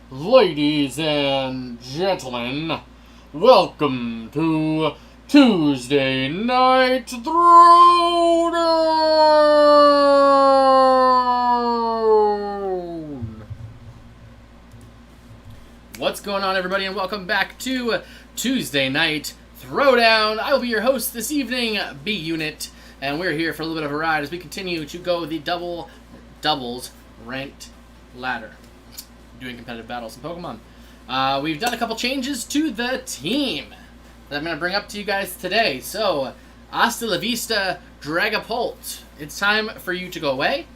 Ladies and gentlemen, welcome to Tuesday Night Throwdown! What's going on, everybody, and welcome back to Tuesday Night Throwdown. I will be your host this evening, B Unit, and we're here for a little bit of a ride as we continue to go the doubles ranked ladder, doing competitive battles in Pokemon. We've done a couple changes to the team that I'm going to bring up to you guys today. So, hasta la vista, Dragapult. It's time for you to go away.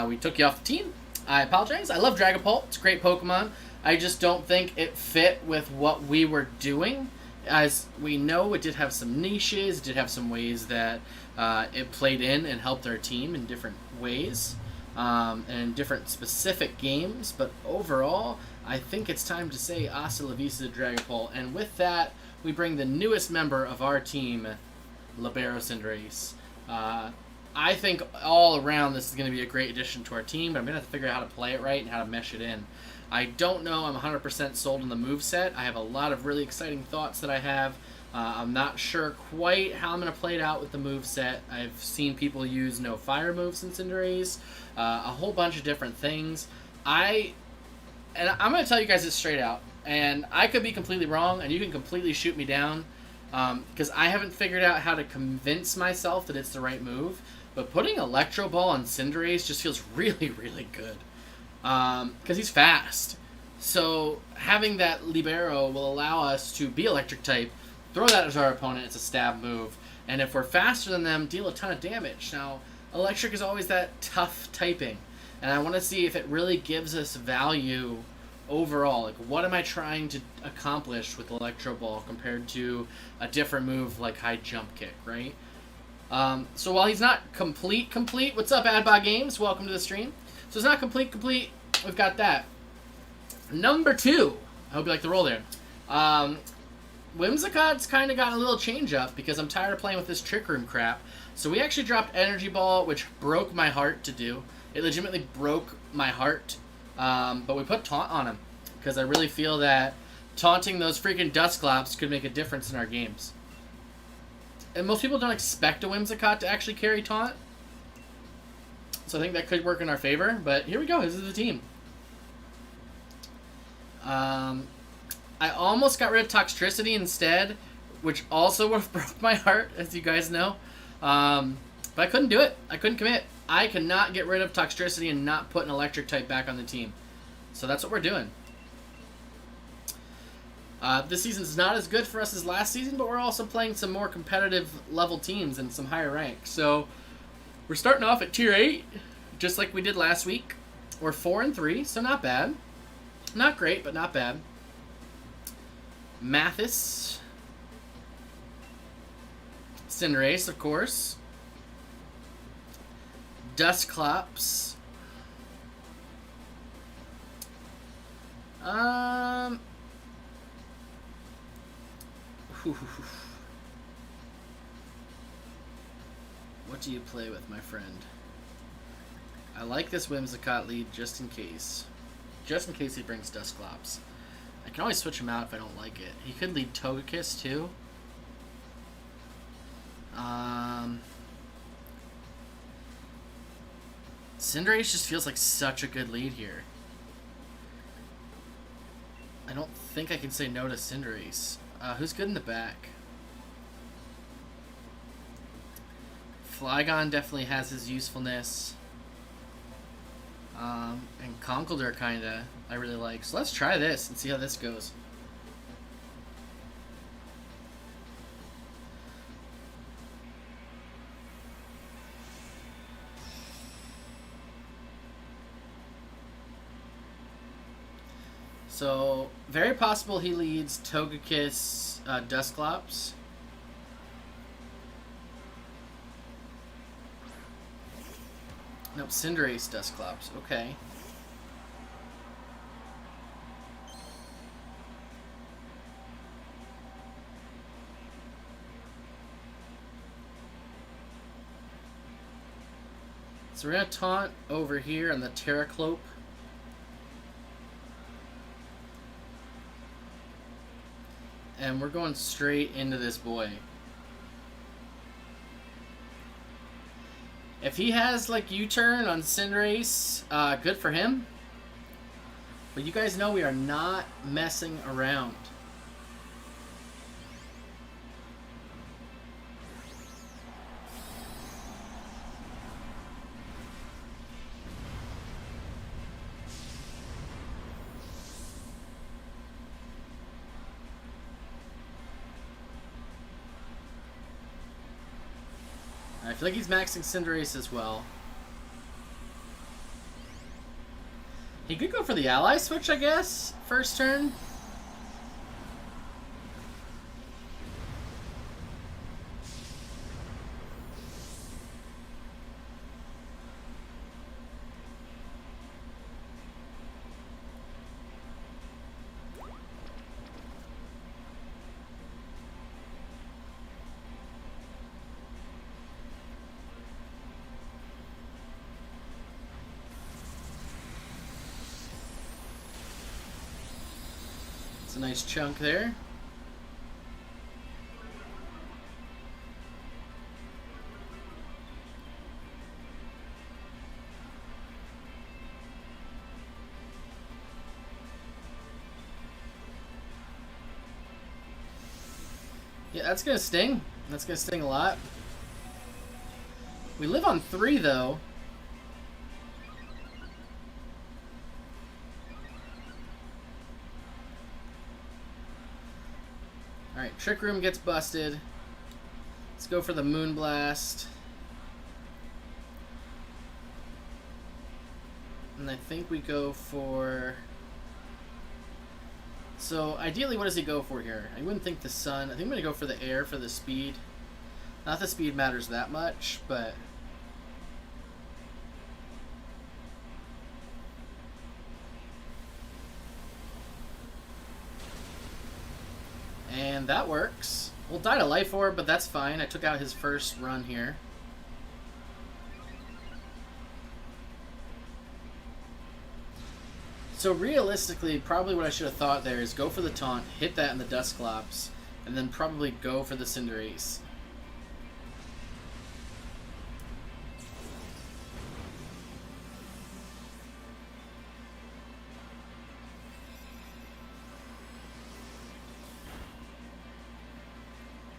We took you off the team. I apologize. I love Dragapult. It's a great Pokemon. I just don't think it fit with what we were doing. As we know, it did have some niches. It did have some ways that it played in and helped our team in different ways. And different specific games, but overall, I think it's time to say hasta la vista, Dragapult. And with that, we bring the newest member of our team, Libero Cinderace. I think all around this is going to be a great addition to our team, but I'm going to have to figure out how to play it right and how to mesh it in. I don't know, I'm 100% sold on the moveset. I have a lot of really exciting thoughts that I have. I'm not sure quite how I'm going to play it out with the moveset. I've seen people use no fire moves in Cinderace, a whole bunch of different things. I'm going to tell you guys this straight out, and I could be completely wrong, and you can completely shoot me down, because I haven't figured out how to convince myself that it's the right move, but putting Electro Ball on Cinderace just feels really, really good, because he's fast. So having that Libero will allow us to be electric type, throw that as our opponent. It's a stab move. And if we're faster than them, deal a ton of damage. Now, electric is always that tough typing. And I want to see if it really gives us value overall. Like, what am I trying to accomplish with Electro Ball compared to a different move like High Jump Kick, right? So while he's not complete, what's up, Adbot Games? Welcome to the stream. So it's not complete, we've got that. Number 2. I hope you like the roll there. Whimsicott's kind of got a little change up because I'm tired of playing with this Trick Room crap. So we actually dropped Energy Ball, which broke my heart to do. It legitimately broke my heart. But we put Taunt on him because I really feel that taunting those freaking Dusclops could make a difference in our games. And most people don't expect a Whimsicott to actually carry Taunt. So I think that could work in our favor. But here we go. This is the team. I almost got rid of Toxtricity instead, which also would have broke my heart, as you guys know. But I couldn't do it. I couldn't commit. I cannot get rid of Toxtricity and not put an electric type back on the team. So that's what we're doing. This season's not as good for us as last season, but we're also playing some more competitive level teams and some higher ranks. So we're starting off at Tier 8, just like we did last week. We're 4-3, so not bad. Not great, but not bad. Mathis. Cinderace, of course. Dusclops. What do you play with, my friend? I like this Whimsicott lead just in case. Just in case he brings Dusclops. I can always switch him out if I don't like it. He could lead Togekiss too. Cinderace just feels like such a good lead here. I don't think I can say no to Cinderace. Who's good in the back? Flygon definitely has his usefulness. And Conkeldurr kinda I really like. So let's try this and see how this goes. So, very possible he leads Togekiss, Dusclops. Nope, Cinderace, Dusclops. Okay. So we're going to taunt over here on the Terraclope. and we're going straight into this boy. If he has like U-turn on Cinderace, good for him. But you guys know we are not messing around. I feel like he's maxing Cinderace as well. He could go for the ally switch, I guess, first turn. It's a nice chunk there. Yeah, that's gonna sting. That's gonna sting a lot. We live on 3 though. Alright, Trick Room gets busted. Let's go for the Moonblast. And I think we go for... So, ideally, what does he go for here? I wouldn't think the Sun. I think I'm going to go for the Air for the speed. Not that speed matters that much, but... And that works. We'll die to Life Orb, but that's fine. I took out his first run here. So realistically, probably what I should have thought there is go for the taunt, hit that in the Dusclops, and then probably go for the Cinderace.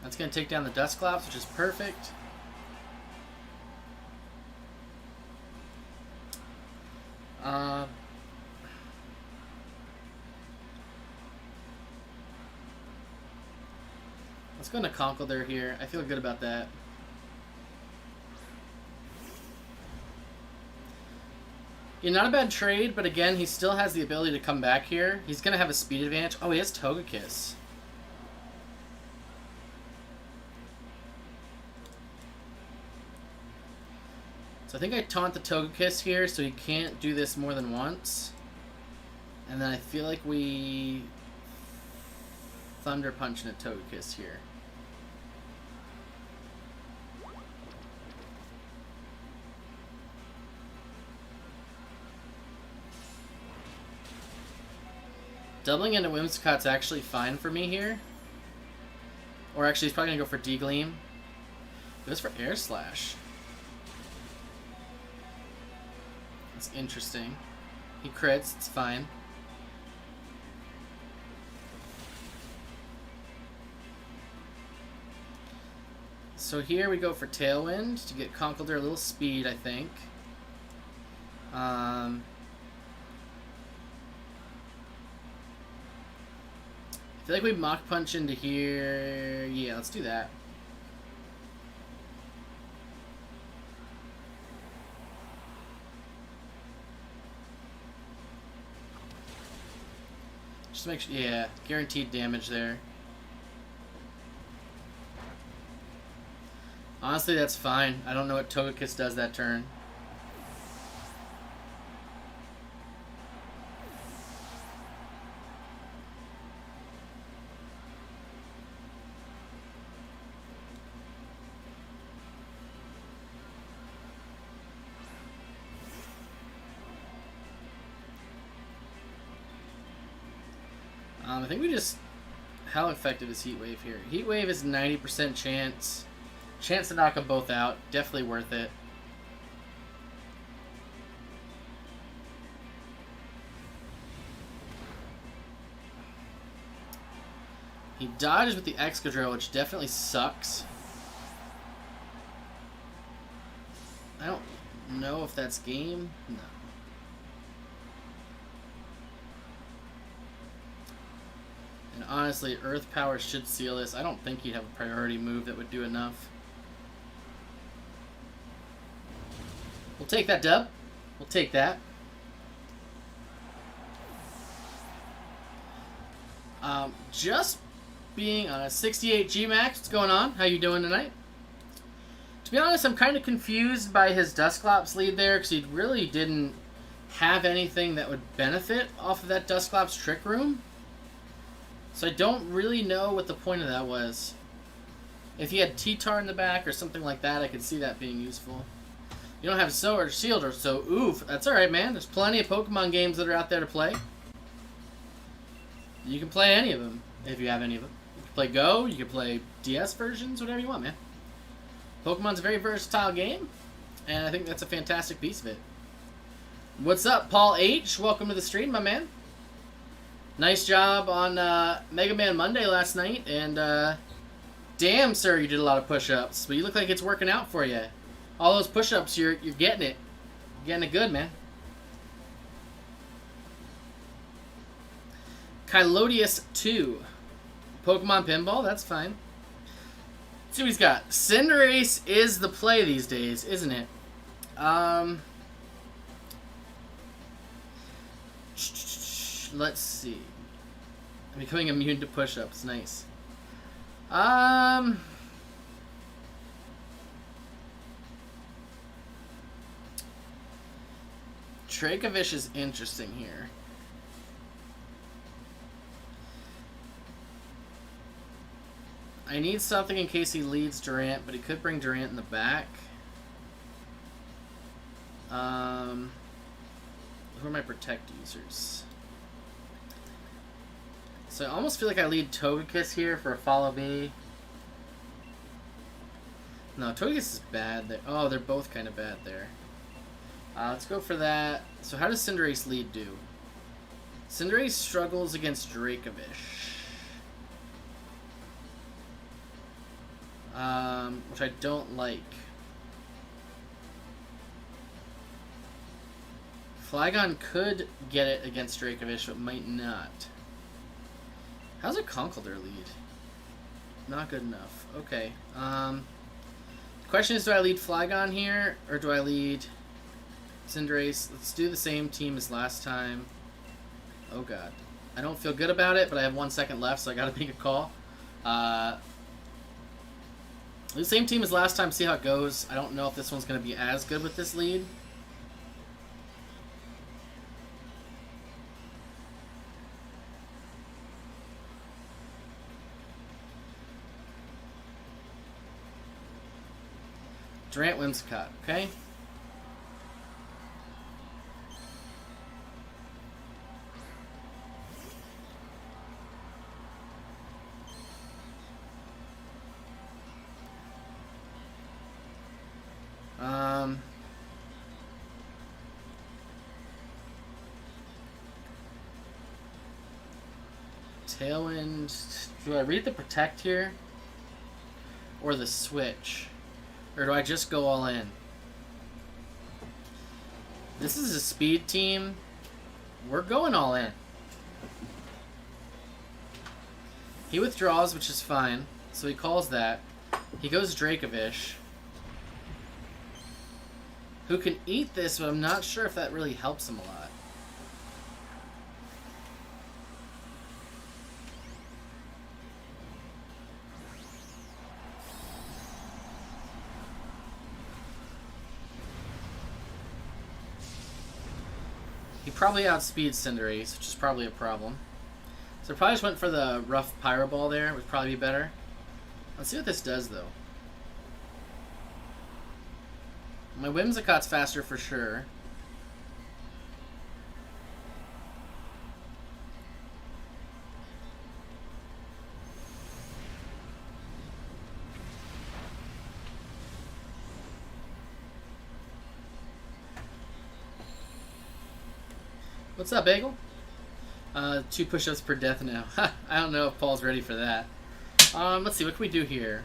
That's going to take down the Dusclops, which is perfect. Let's go into Conkeldurr here. I feel good about that. Yeah, not a bad trade, but again, he still has the ability to come back here. He's going to have a speed advantage. Oh, he has Togekiss. So I think I taunt the Togekiss here so he can't do this more than once. And then I feel like we Thunder Punch into Togekiss here. Doubling into Whimsicott's actually fine for me here. Or actually, he's probably going to go for D-Gleam. He goes for Air Slash. That's interesting. He crits, it's fine. So here we go for Tailwind to get Conkeldurr a little speed, I think. I feel like we Mach Punch into here. Yeah, let's do that. Just make sure, yeah, guaranteed damage there. Honestly, that's fine. I don't know what Togekiss does that turn. I think we just How effective is Heat Wave here? Heat Wave is 90% chance. Chance to knock them both out. Definitely worth it. He dodges with the Excadrill, which definitely sucks. I don't know if that's game. No. And honestly, Earth Power should seal this. I don't think he'd have a priority move that would do enough. We'll take that dub. We'll take that. Just being on a 68 Gmax. What's going on? How you doing tonight? To be honest, I'm kind of confused by his Dusclops lead there because he really didn't have anything that would benefit off of that Dusclops Trick Room. So I don't really know what the point of that was. If he had T-Tar in the back or something like that, I could see that being useful. You don't have Sword or Shield, or so oof. That's alright, man. There's plenty of Pokemon games that are out there to play. You can play any of them, if you have any of them. You can play Go, you can play DS versions, whatever you want, man. Pokemon's a very versatile game, and I think that's a fantastic piece of it. What's up, Paul H? Welcome to the stream, my man. Nice job on Mega Man Monday last night, and damn, sir, you did a lot of push-ups, but you look like it's working out for you. All those push-ups, you're getting it. You're getting it good, man. Kylodius 2. Pokemon Pinball, that's fine. Let's see what he's got. Cinderace is the play these days, isn't it? Let's see. I'm becoming immune to push-ups. Nice. Dracovish is interesting here. I need something in case he leads Durant, but he could bring Durant in the back. Who are my protect users? So I almost feel like I lead Togekiss here for a follow B. No, Togekiss is bad there. Oh, they're both kind of bad there. Let's go for that. So how does Cinderace lead do? Cinderace struggles against Dracovish. Which I don't like. Flygon could get it against Dracovish, but might not. How's a Conkeldurr lead? Not good enough. Okay. The question is, do I lead Flygon here, or do I lead Cinderace? Let's do the same team as last time. Oh god. I don't feel good about it, but I have 1 second left, so I gotta make a call. The same team as last time, see how it goes. I don't know if this one's going to be as good with this lead. Durant Whimsicott, okay? Tailwind. Do I read the Protect here? Or the Switch? Or do I just go all in? This is a speed team. We're going all in. He withdraws, which is fine. So he calls that. He goes Dracovish. Who can eat this, but I'm not sure if that really helps him a lot. He probably outspeeds Cinderace, which is probably a problem. So I probably just went for the rough Pyro Ball there, would probably be better. Let's see what this does, though. My Whimsicott's faster for sure. What's up, Bagel? 2 push-ups per death now. I don't know if Paul's ready for that. Let's see, what can we do here?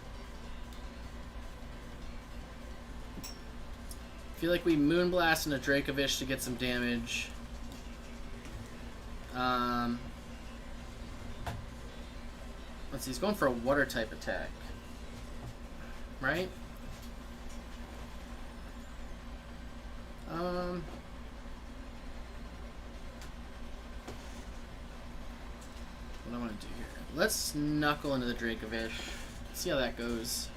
I feel like we Moonblast and a Dracovish to get some damage. Let's see, he's going for a water type attack. Right? What do I want to do here? Let's knuckle into the Dracovish. See how that goes.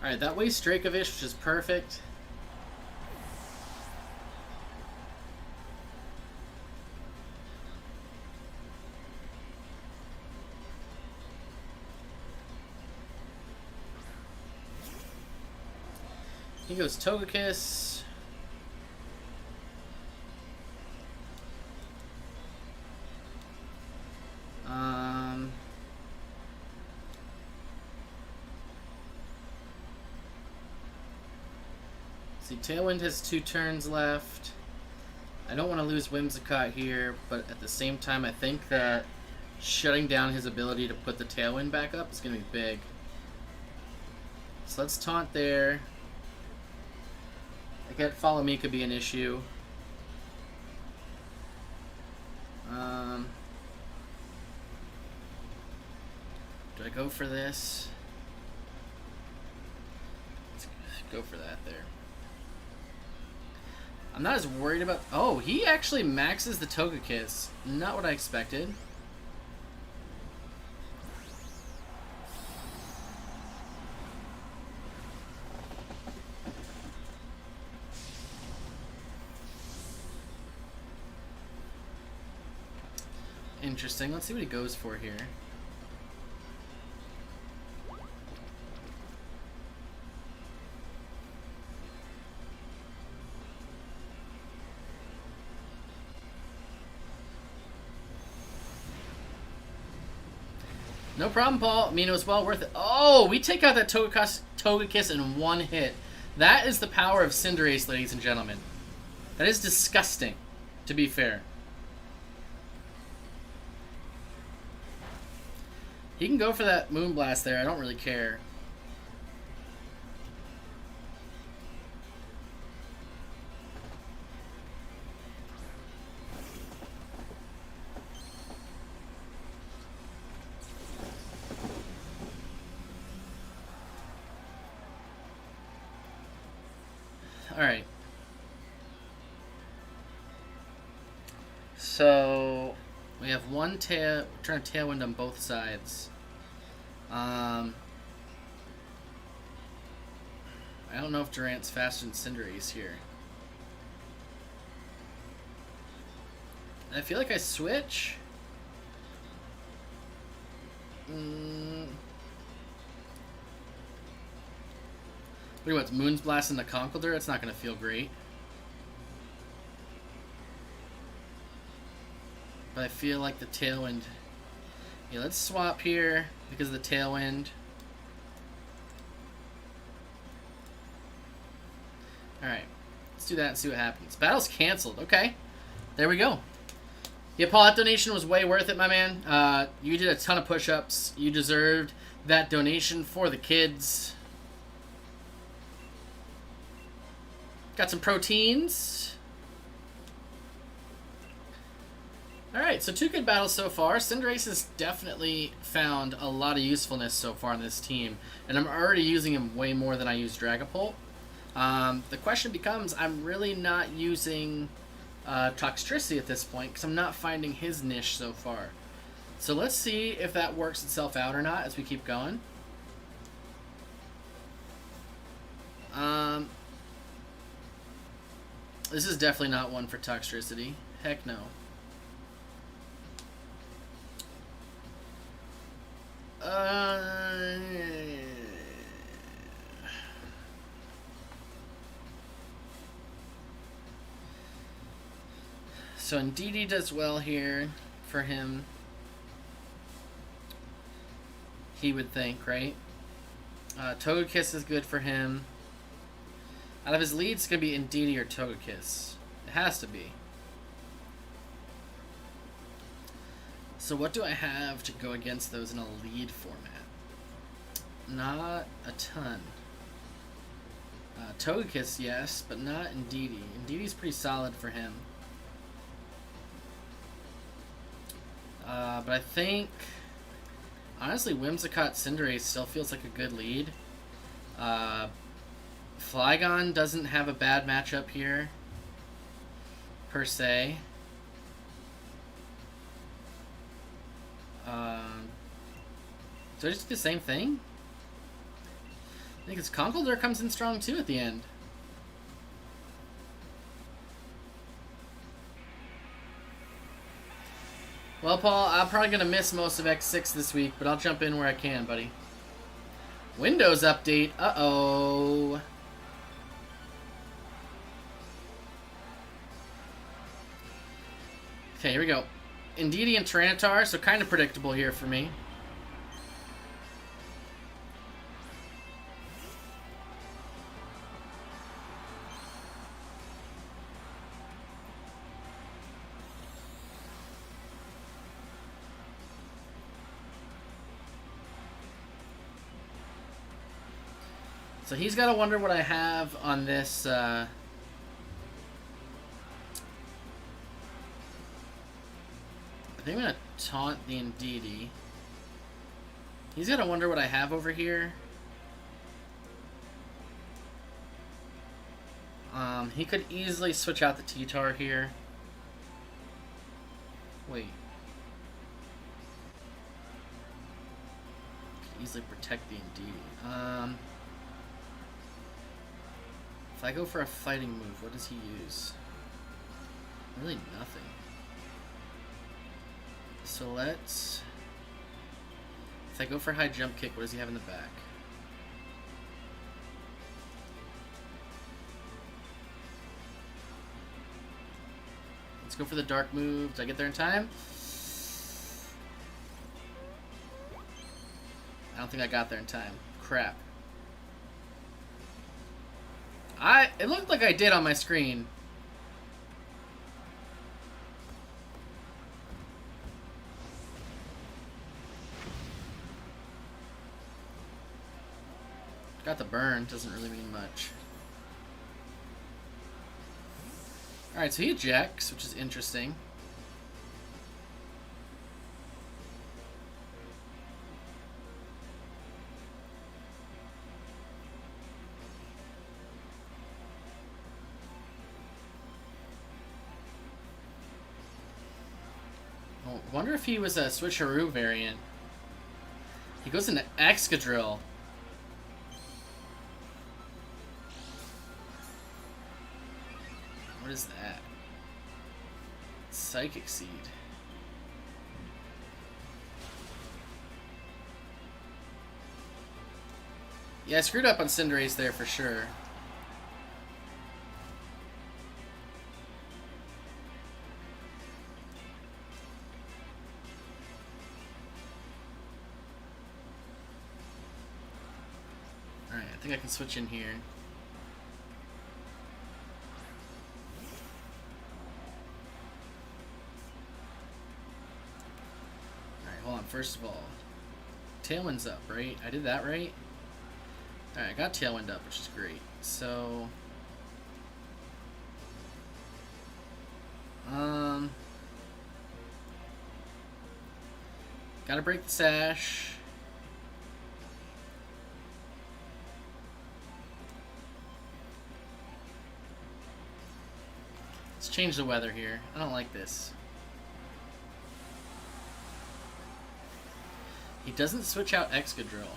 Alright, that wastes Dracovish, which is perfect. He goes Togekiss. See, Tailwind has 2 turns left. I don't want to lose Whimsicott here, but at the same time, I think that shutting down his ability to put the Tailwind back up is going to be big. So let's taunt there. I get Follow Me could be an issue. Do I go for this? Let's go for that there. I'm not as worried about... Oh, he actually maxes the Togekiss. Not what I expected. Interesting. Let's see what he goes for here. No problem, Paul. I mean, it was well worth it. Oh, we take out that Togekiss in 1 hit. That is the power of Cinderace, ladies and gentlemen. That is disgusting, to be fair. He can go for that Moonblast there. I don't really care. Alright. So we have one turn of Tailwind on both sides. I don't know if Durant's faster than Cinderace here. I feel like I switch. What do you want? Moon's Blast in the Conkeldurr? It's not going to feel great. But I feel like the Tailwind... Yeah, let's swap here because of the Tailwind. Alright. Let's do that and see what happens. Battle's canceled. Okay. There we go. Yeah, Paul, that donation was way worth it, my man. You did a ton of push-ups. You deserved that donation for the kids. Got some proteins. Alright, so 2 good battles so far. Cinderace has definitely found a lot of usefulness so far in this team. And I'm already using him way more than I use Dragapult. The question becomes, I'm really not using Toxtricity at this point because I'm not finding his niche so far. So let's see if that works itself out or not as we keep going. This is definitely not one for Toxtricity. Heck no. So Indeedee does well here for him. He would think, right? Togekiss is good for him. Out of his leads, it's going to be Indeedee or Togekiss. It has to be. So what do I have to go against those in a lead format? Not a ton. Togekiss, yes, but not Indeedee. Indeedee's pretty solid for him. But I think, honestly, Whimsicott Cinderace still feels like a good lead. Flygon doesn't have a bad matchup here, per se. Do I just do the same thing? I think it's Conkeldurr comes in strong too at the end. Well, Paul, I'm probably going to miss most of X6 this week, but I'll jump in where I can, buddy. Windows update. Uh-oh. Okay, here we go. Indeedee and Tyranitar, so kind of predictable here for me. So he's got to wonder what I have on this. I think I'm going to taunt the Indeedee. He's got to wonder what I have over here. He could easily switch out the T-Tar here. Wait. Could easily protect the Indeedee. If I go for a fighting move, what does he use? Really nothing. So let's... If I go for high jump kick, what does he have in the back? Let's go for the dark move. Did I get there in time? I don't think I got there in time. Crap. It looked like I did on my screen. Got the burn, doesn't really mean much. Alright, so he ejects, which is interesting. I wonder if he was a Switcheroo variant. He goes into Excadrill. What is that? Psychic Seed. Yeah, I screwed up on Cinderace there for sure. Alright, I think I can switch in here. Alright, hold on. First of all, Tailwind's up, right? I did that right? Alright, I got Tailwind up, which is great. So... Gotta break the sash. Let's change the weather here. I don't like this. He doesn't switch out Excadrill.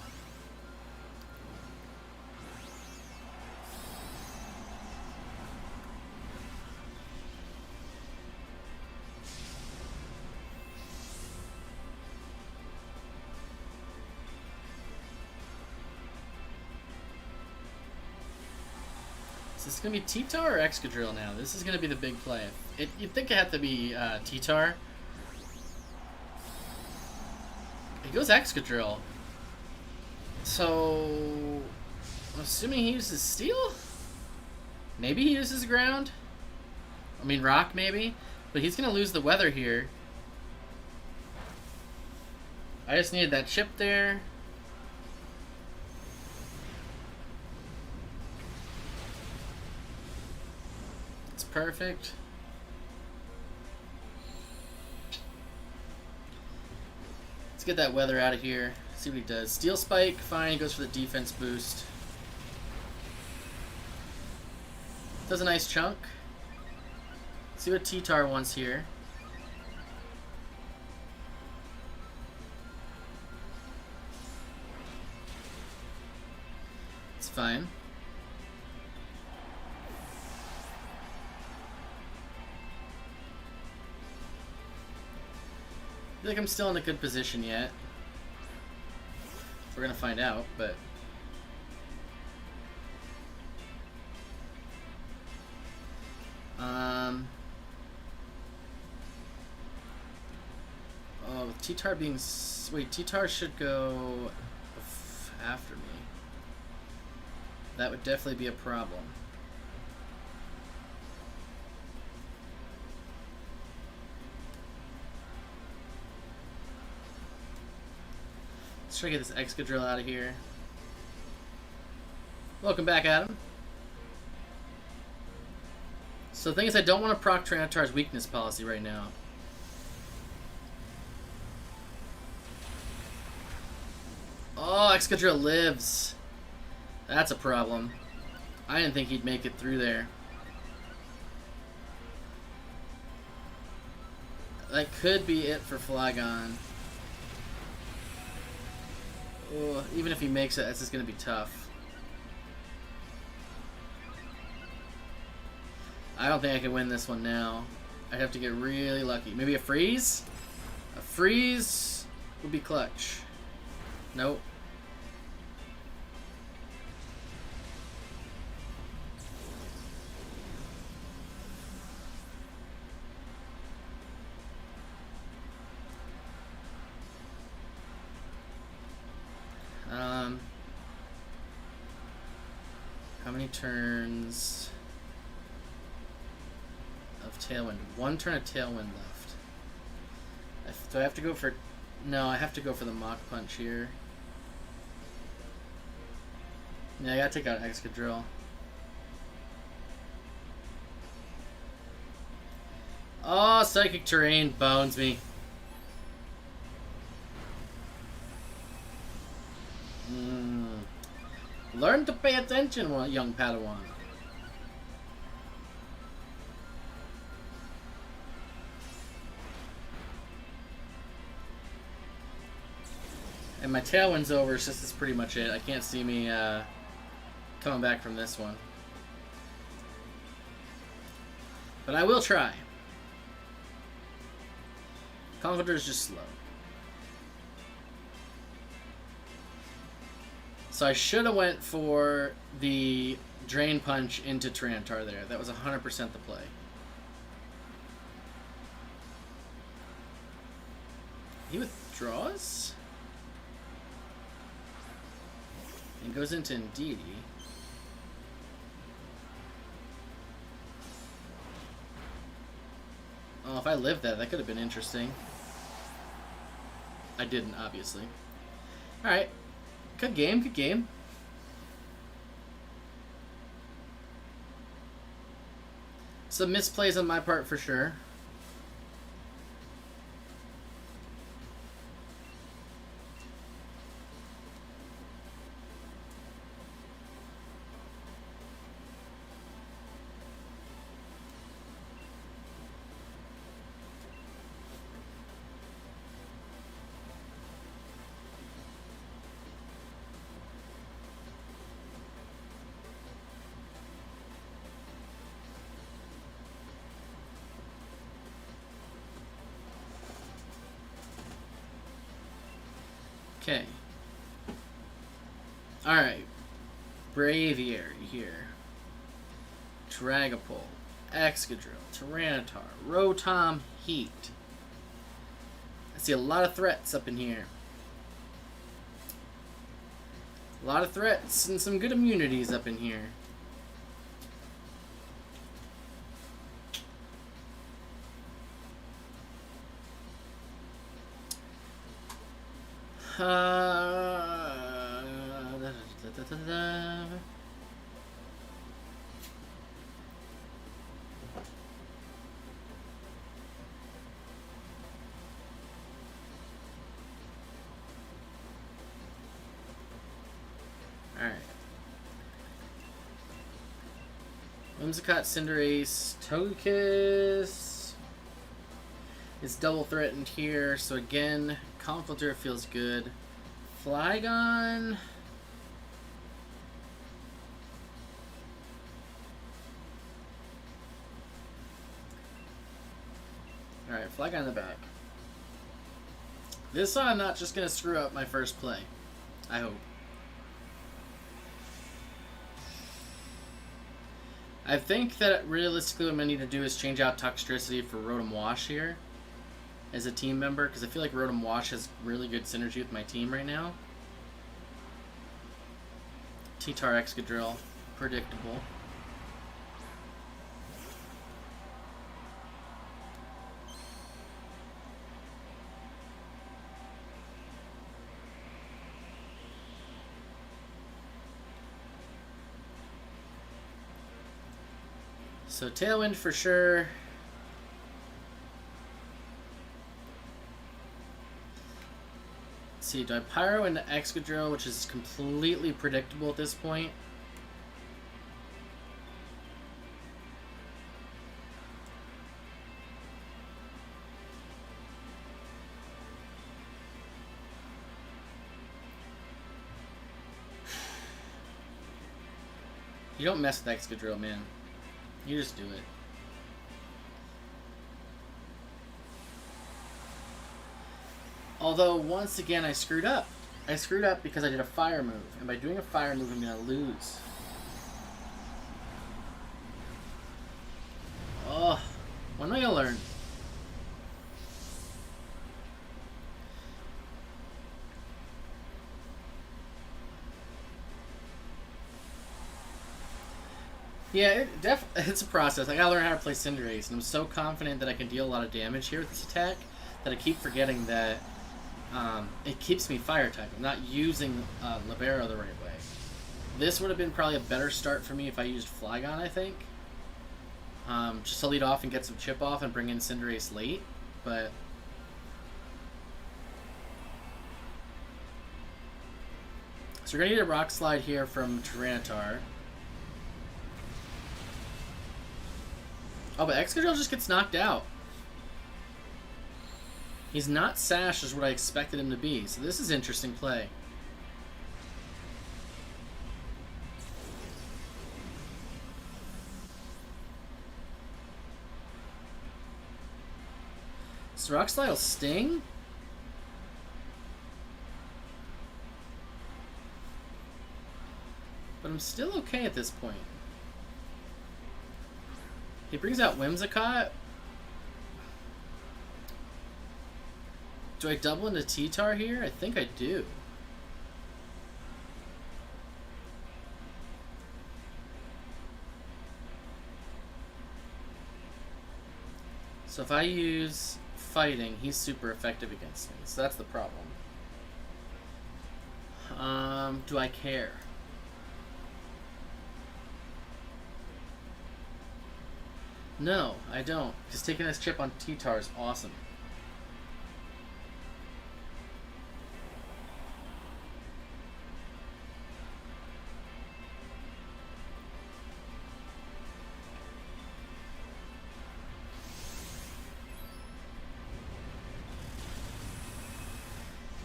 Is this going to be T-Tar or Excadrill now? This is going to be the big play. You'd think it had to be T-Tar. It goes Excadrill. So, I'm assuming he uses Steel? Maybe he uses Ground? I mean Rock, maybe? But he's going to lose the Weather here. I just needed that chip there. It's perfect. Let's get that Weather out of here. See what he does. Steel Spike, fine. He goes for the defense boost. Does a nice chunk. See what T-Tar wants here. It's fine. I feel like I'm still in a good position yet. We're gonna find out, but oh, with T-Tar being wait, T-Tar should go after me. That would definitely be a problem. Let's try to get this Excadrill out of here. Welcome back, Adam. So the thing is, I don't want to proc Tyranitar's weakness policy right now. Oh, Excadrill lives. That's a problem. I didn't think he'd make it through there. That could be it for Flygon. Oh, even if he makes it, that's just going to be tough. I don't think I can win this one now. I'd have to get really lucky. Maybe a freeze? A freeze would be clutch. Nope. How many turns of Tailwind? One turn of Tailwind left. Do I have to go for... No, I have to go for the Mach Punch here. Yeah, I gotta take out Excadrill. Oh, Psychic Terrain bones me. Learn to pay attention, young Padawan. And my Tailwind's over, so this is pretty much it. I can't see me coming back from this one. But I will try. Conkeldurr is just slow. So I should have went for the Drain Punch into Tyranitar there. That was 100% the play. He withdraws? And goes into Indeedee. Oh, if I lived that could have been interesting. I didn't, obviously. Alright. Good game, good game. Some misplays on my part for sure. Okay. Alright. Braviary here. Dragapult, Excadrill, Tyranitar, Rotom, Heat. I see a lot of threats up in here. A lot of threats and some good immunities up in here. Alright. Whimsicott, Cinderace, Togekiss is double threatened here, so again, Conkeldurr feels good. Flygon. Alright, Flygon in the back. This I'm not just going to screw up my first play. I hope. I think that realistically what I'm going to need to do is change out Toxtricity for Rotom Wash here as a team member, because I feel like Rotom Wash has really good synergy with my team right now. T-Tar, Excadrill, predictable. So Tailwind for sure. Let's see, do I Pyro into Excadrill, which is completely predictable at this point? You don't mess with Excadrill, man. You just do it. Although, once again, I screwed up. I screwed up because I did a fire move. And by doing a fire move, I'm going to lose. Oh, when am I going to learn? Yeah, it's a process. I gotta learn how to play Cinderace, and I'm so confident that I can deal a lot of damage here with this attack that I keep forgetting that it keeps me fire type. I'm not using Libero the right way. This would have been probably a better start for me if I used Flygon, I think. Just to lead off and get some chip off and bring in Cinderace late, but... So we're gonna need a Rock Slide here from Tyranitar. Oh, but Excadrill just gets knocked out. He's not Sash as what I expected him to be, so this is interesting play. So Rock Slide will sting? But I'm still okay at this point. He brings out Whimsicott. Do I double into T-Tar here? I think I do. So if I use Fighting, he's super effective against me. So that's the problem. Do I care? No, I don't. Because taking this chip on T-Tar is awesome.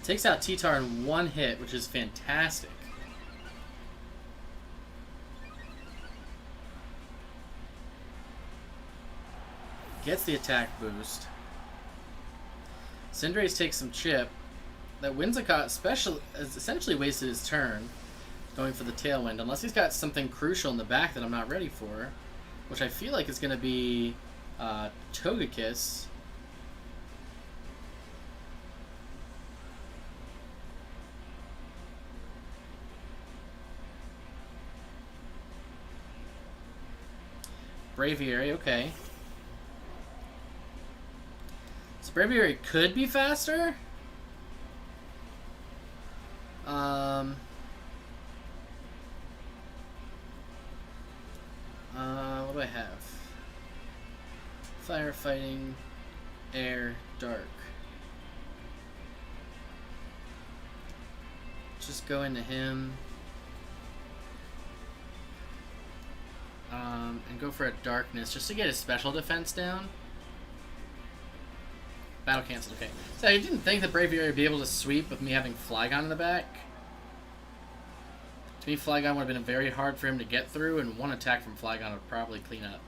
Takes out T-Tar in one hit, which is fantastic. Gets the attack boost. Cinderace takes some chip. That Whimsicott has essentially wasted his turn going for the Tailwind, unless he's got something crucial in the back that I'm not ready for, which I feel like is going to be Togekiss. Braviary, okay. So Braviary could be faster. What do I have? Firefighting, air, dark. Just go into him. And go for a darkness just to get his special defense down. Battle canceled, okay. So I didn't think that Braviary would be able to sweep with me having Flygon in the back. To me, Flygon would have been very hard for him to get through, and one attack from Flygon would probably clean up.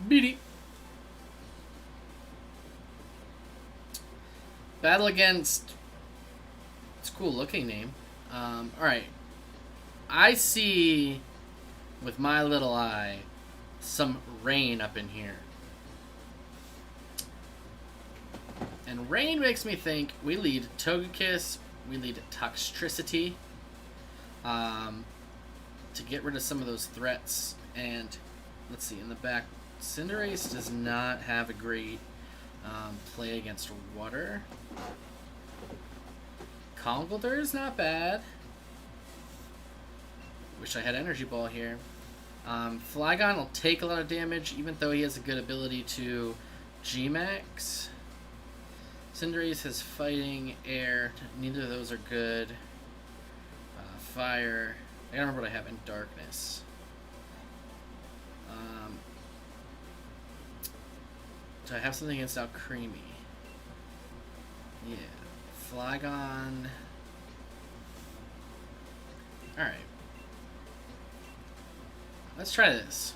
Beady. Battle against... It's a cool looking name. Alright. I see, with my little eye, some rain up in here. And rain makes me think we lead Togekiss, we lead Toxtricity, to get rid of some of those threats. And let's see, in the back, Cinderace does not have a great play against water. Conkeldurr is not bad. Wish I had Energy Ball here. Flygon will take a lot of damage, even though he has a good ability to G-Max. Cinderace has Fighting, Air. Neither of those are good. Fire. I don't remember what I have in Darkness. Do I have something against Alcremie? Yeah. Flygon. Alright. Let's try this.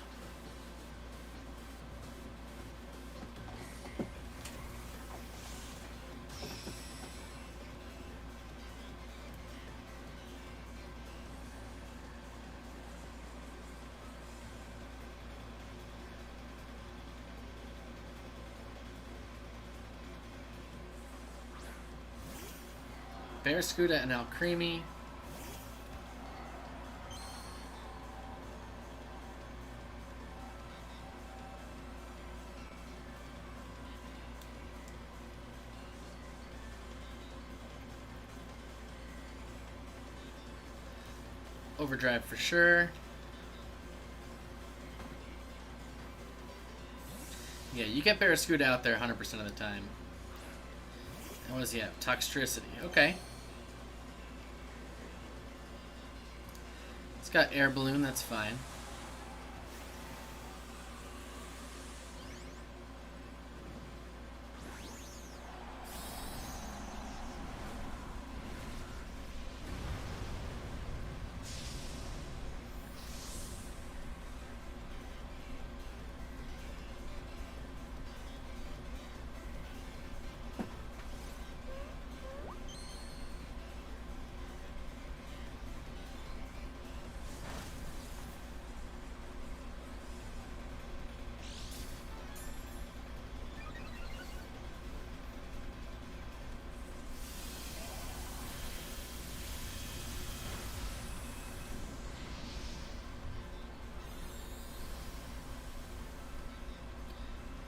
Barraskewda and Alcremie. Overdrive for sure. Yeah, you get Barraskewda out there 100% of the time. And what does he have? Toxtricity. Okay. It's got Air Balloon, that's fine.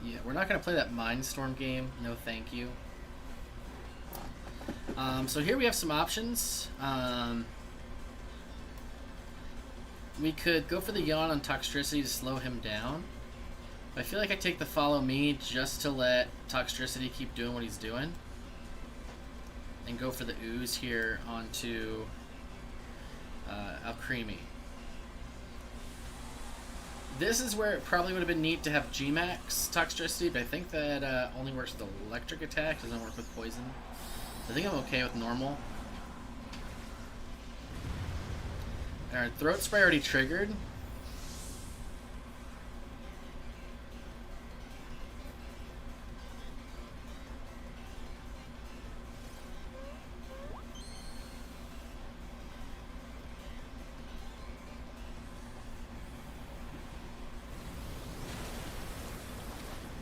Yeah, we're not going to play that Mindstorm game. No, thank you. So here we have some options. We could go for the Yawn on Toxtricity to slow him down. I feel like I take the Follow Me just to let Toxtricity keep doing what he's doing. And go for the Ooze here onto Alcremie. This is where it probably would have been neat to have G-Max Toxtricity, but I think that only works with electric attack, doesn't work with poison. I think I'm okay with normal. Our throat spray already triggered.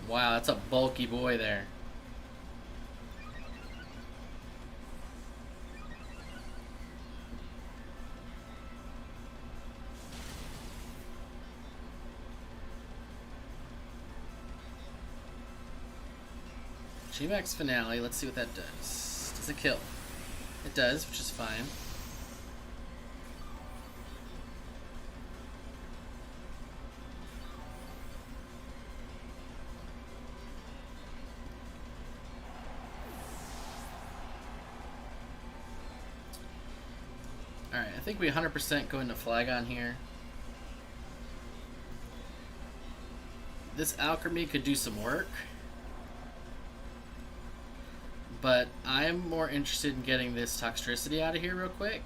Wow, that's a bulky boy there. G-Max Finale, let's see what that does. Does it kill? It does, which is fine. Alright, I think we 100% go into Flagon here. This Alchemy could do some work. But I'm more interested in getting this Toxtricity out of here real quick.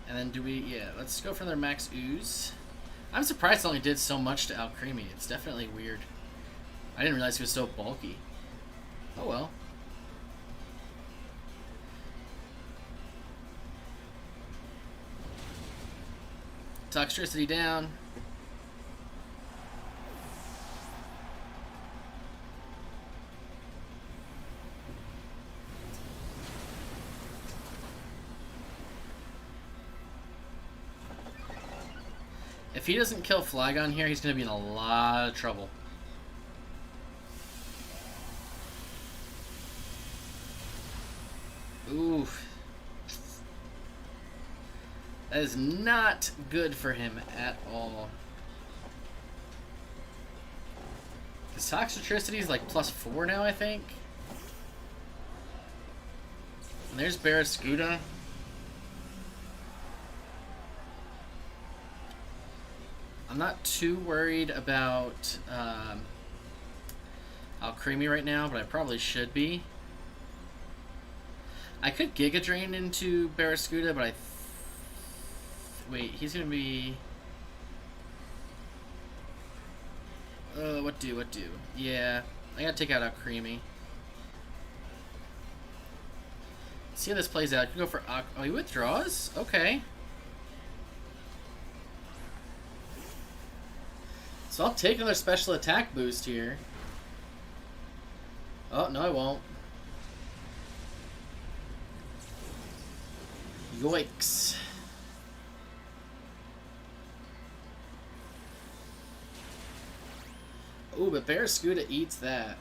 And then do we... yeah, let's go for their Max Ooze. I'm surprised it only did so much to Alcremie. It's definitely weird. I didn't realize he was so bulky. Oh well. Toxtricity down. If he doesn't kill Flagon here, he's going to be in a lot of trouble. Oof. That is not good for him at all. His Toxicity is like +4 now, I think. And there's Barraskewda. I'm not too worried about Alcremie right now, but I probably should be. I could Giga Drain into Barraskewda, but wait, he's gonna be... what do? Yeah, I gotta take out Alcremie. See how this plays out. You can go for... oh, he withdraws? Okay. So I'll take another special attack boost here. Oh, no I won't. Yoicks. Ooh, but Barraskewda eats that.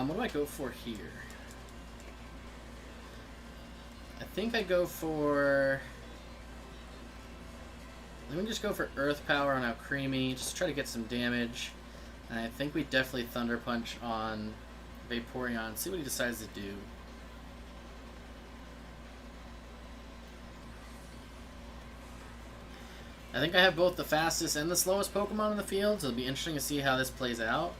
What do I go for here? I think I go for... let me just go for Earth Power on Alcremie, just try to get some damage. And I think we definitely Thunder Punch on Vaporeon, see what he decides to do. I think I have both the fastest and the slowest Pokemon in the field, so it'll be interesting to see how this plays out.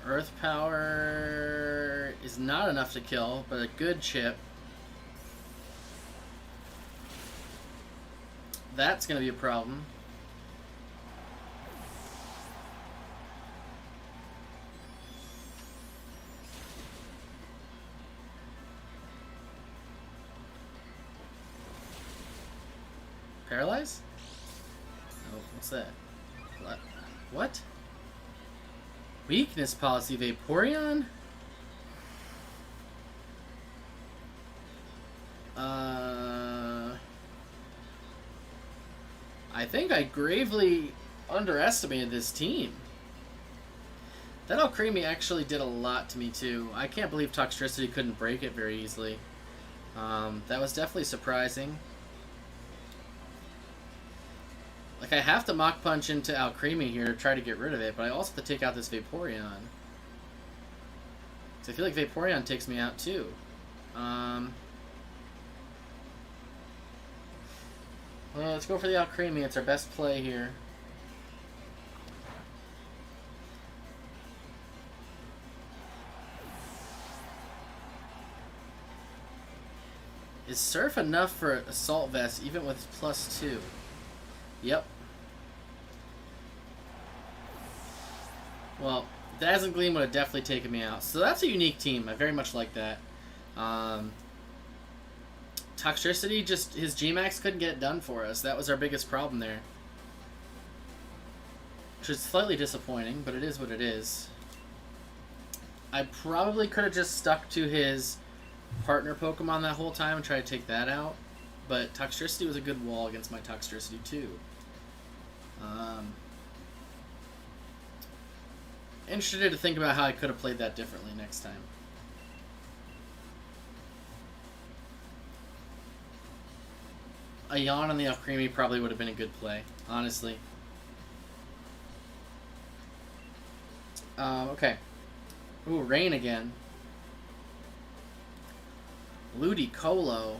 Earth Power is not enough to kill, but a good chip. That's going to be a problem. Paralyze? Oh, what's that? What? Weakness policy, Vaporeon? I think I gravely underestimated this team. That Alcremie actually did a lot to me too. I can't believe Toxtricity couldn't break it very easily. That was definitely surprising. Like, I have to Mach Punch into Alcremie here to try to get rid of it, but I also have to take out this Vaporeon. So I feel like Vaporeon takes me out too. Well, let's go for the Alcremie. It's our best play here. Is Surf enough for Assault Vest, even with +2? Yep. Well, Dazzling Gleam would have definitely taken me out. So that's a unique team. I very much like that. Toxtricity, just his Gmax couldn't get it done for us. That was our biggest problem there. Which is slightly disappointing, but it is what it is. I probably could have just stuck to his partner Pokemon that whole time and tried to take that out. But Toxtricity was a good wall against my Toxtricity too. Interested to think about how I could have played that differently next time. A Yawn on the Alcremie probably would have been a good play, honestly. Okay. Ooh, Rain again. Ludicolo.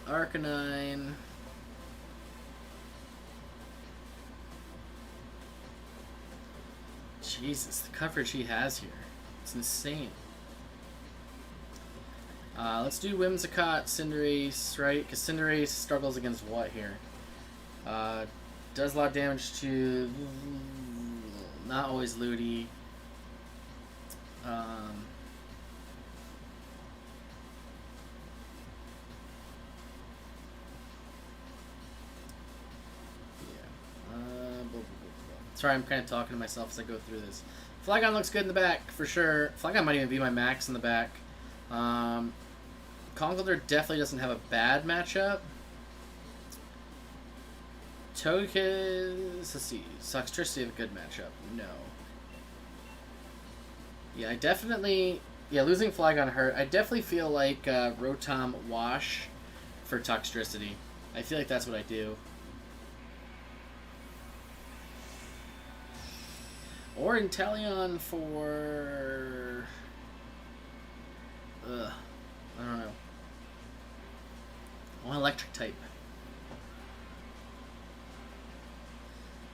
Arcanine. Jesus, the coverage he has here. It's insane. Let's do Whimsicott, Cinderace, right? Because Cinderace struggles against what here? Does a lot of damage to... Not always Ludi. Sorry, I'm kind of talking to myself as I go through this. Flygon looks good in the back, for sure. Flygon might even be my max in the back. Conkeldurr definitely doesn't have a bad matchup. Togekiss, let's see. Toxtricity have a good matchup. No. Yeah, I definitely... Yeah, losing Flygon hurt. I definitely feel like Rotom wash for Toxtricity. I feel like that's what I do. Or Inteleon for... I don't know. I want Electric type.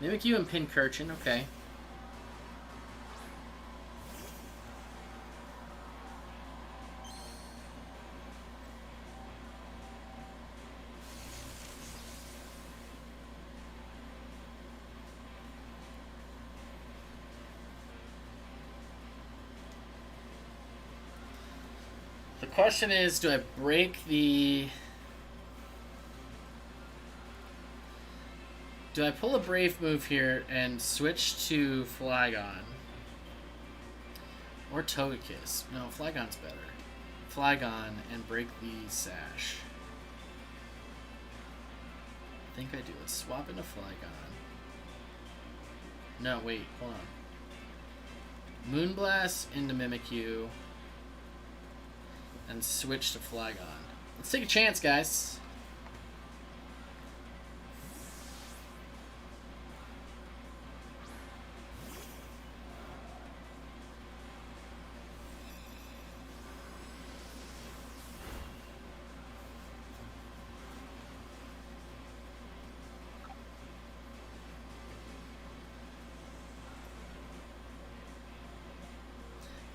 Mimikyu and Pincurchin, okay. The question is, do I break the... Do I pull a Brave move here and switch to Flygon? Or Togekiss? No, Flygon's better. Flygon and break the Sash. I think I do. Let's swap into Flygon. No, wait, hold on. Moonblast into Mimikyu. And switch to Flygon. Let's take a chance, guys.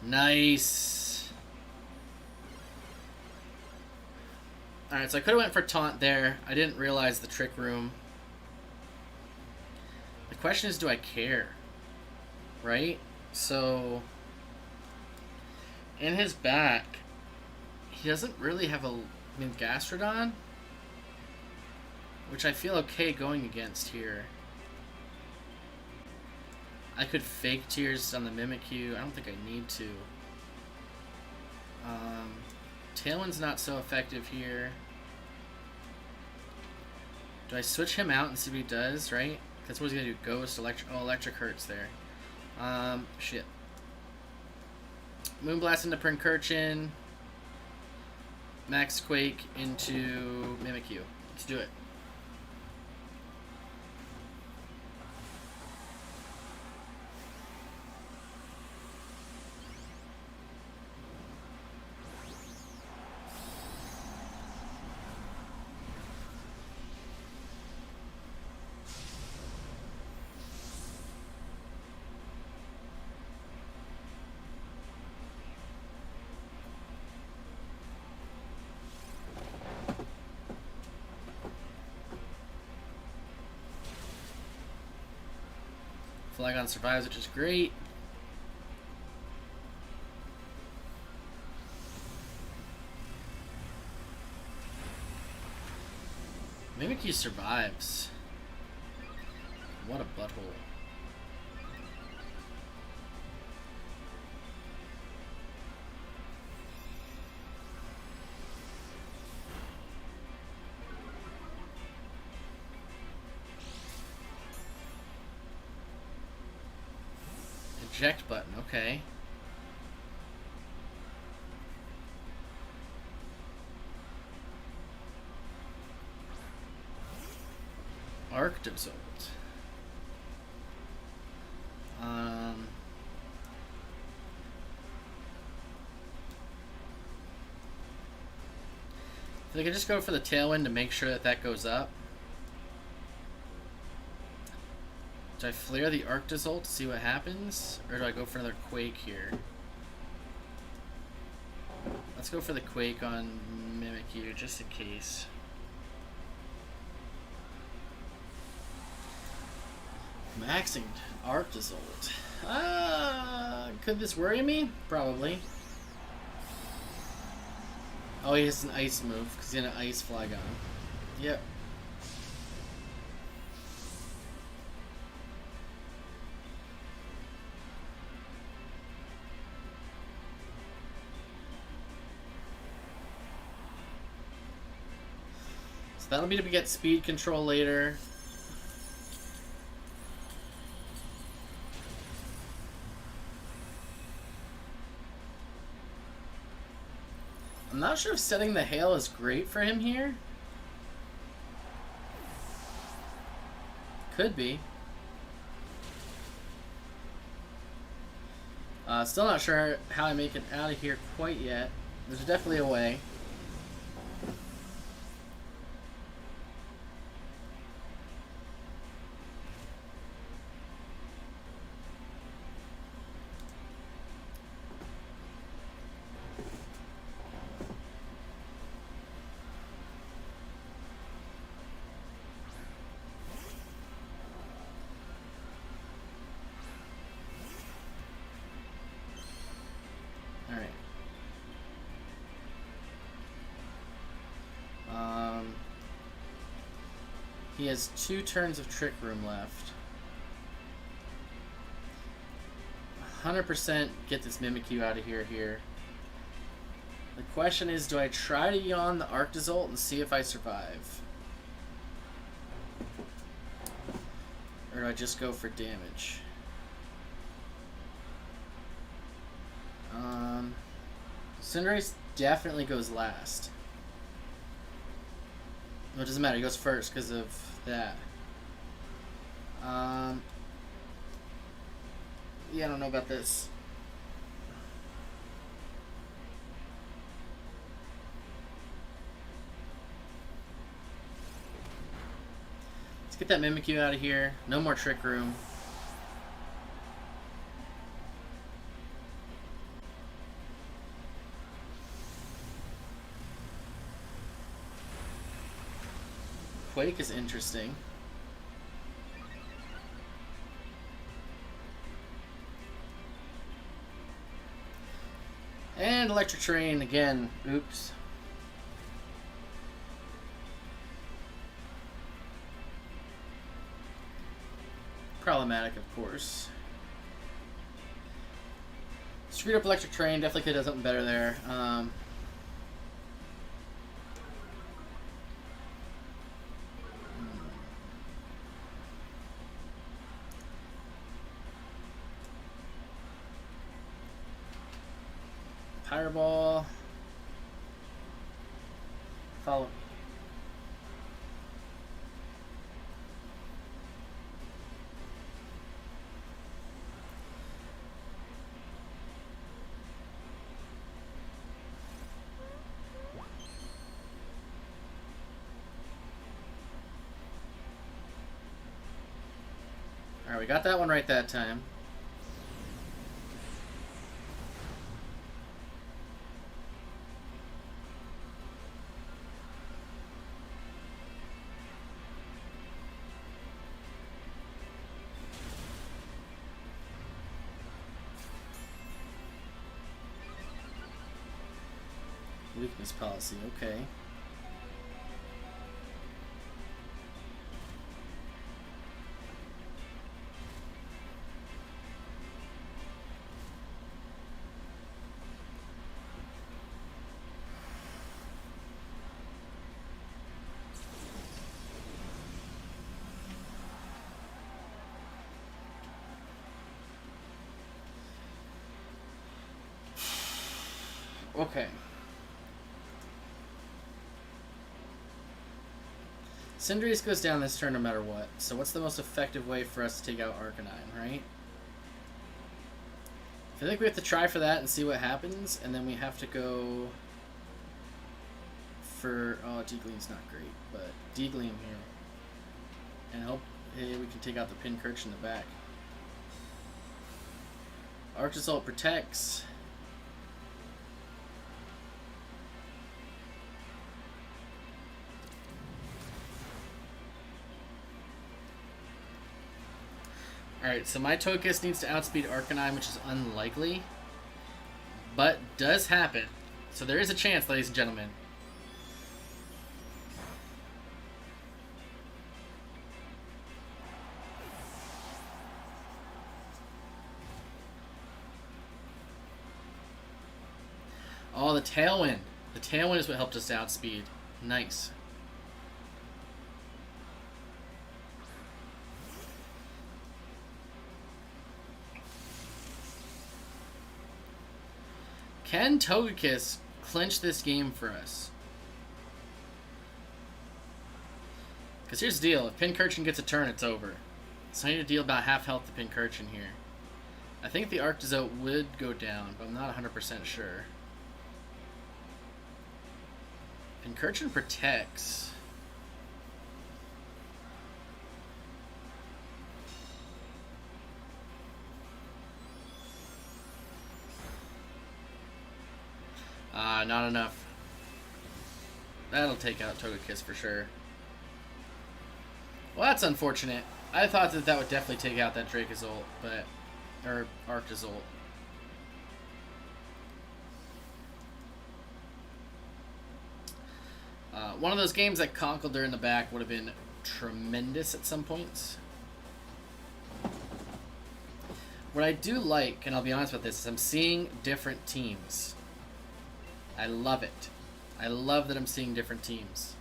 Nice. Alright, so I could have went for Taunt there. I didn't realize the Trick Room. The question is, do I care? Right? So, in his back, he doesn't really have a... I mean, Gastrodon? Which I feel okay going against here. I could Fake Tears on the Mimikyu. I don't think I need to. Tailwind's not so effective here. Do I switch him out and see what he does, right? That's what he's going to do. Ghost, Electric. Oh, Electric hurts there. Shit. Moonblast into Pincurchin. Max Quake into Mimikyu. Let's do it. Flygon survives, which is great. Mimikyu survives. What a butthole. Eject button, okay. Arctozolt. I think I just go for the Tailwind to make sure that that goes up. Do I flare the Arctozolt to see what happens? Or do I go for another Quake here? Let's go for the Quake on Mimikyu, just in case. Maxing Arctozolt. Could this worry me? Probably. Oh, he has an ice move, because he's gonna ice Flygon. Yep. So that'll be to get speed control later. I'm not sure if setting the hail is great for him here. Could be. Still not sure how I make it out of here quite yet. There's definitely a way. He has 2 turns of Trick Room left. 100% get this Mimikyu out of here. The question is, do I try to yawn the Arctozolt and see if I survive? Or do I just go for damage? Cinderace definitely goes last. No, it doesn't matter. He goes first because of that. Yeah, I don't know about this. Let's get that Mimikyu out of here. No more Trick Room. Quake is interesting. And Electric Train again. Oops. Problematic, of course. Screwed up Electric Train. Definitely could have done something better there. Fireball. Follow. Alright, we got that one right that time. Weakness policy, okay. Okay. Cinderace goes down this turn no matter what. So what's the most effective way for us to take out Arcanine, right? I feel like we have to try for that and see what happens, and then we have to go for... Oh, D-Gleam's not great, but D-Gleam here. And hope hey, we can take out the Pincurch in the back. Arch Assault protects. Alright, so my Togekiss needs to outspeed Arcanine, which is unlikely, but does happen. So there is a chance, ladies and gentlemen. Oh, the Tailwind. The Tailwind is what helped us outspeed. Nice. Can Togekiss clinch this game for us? Because here's the deal. If Pincurchin gets a turn, it's over. So I need to deal about half health to Pincurchin here. I think the Arctozote would go down, but I'm not 100% sure. Pincurchin protects. Not enough. That'll take out Togekiss for sure. Well, that's unfortunate. I thought that would definitely take out that Dracozolt, but... Or Arctozolt. One of those games that Conkeldurr in the back would have been tremendous at some points. What I do like, and I'll be honest with this, is I'm seeing different teams. I love it. I love that I'm seeing different teams.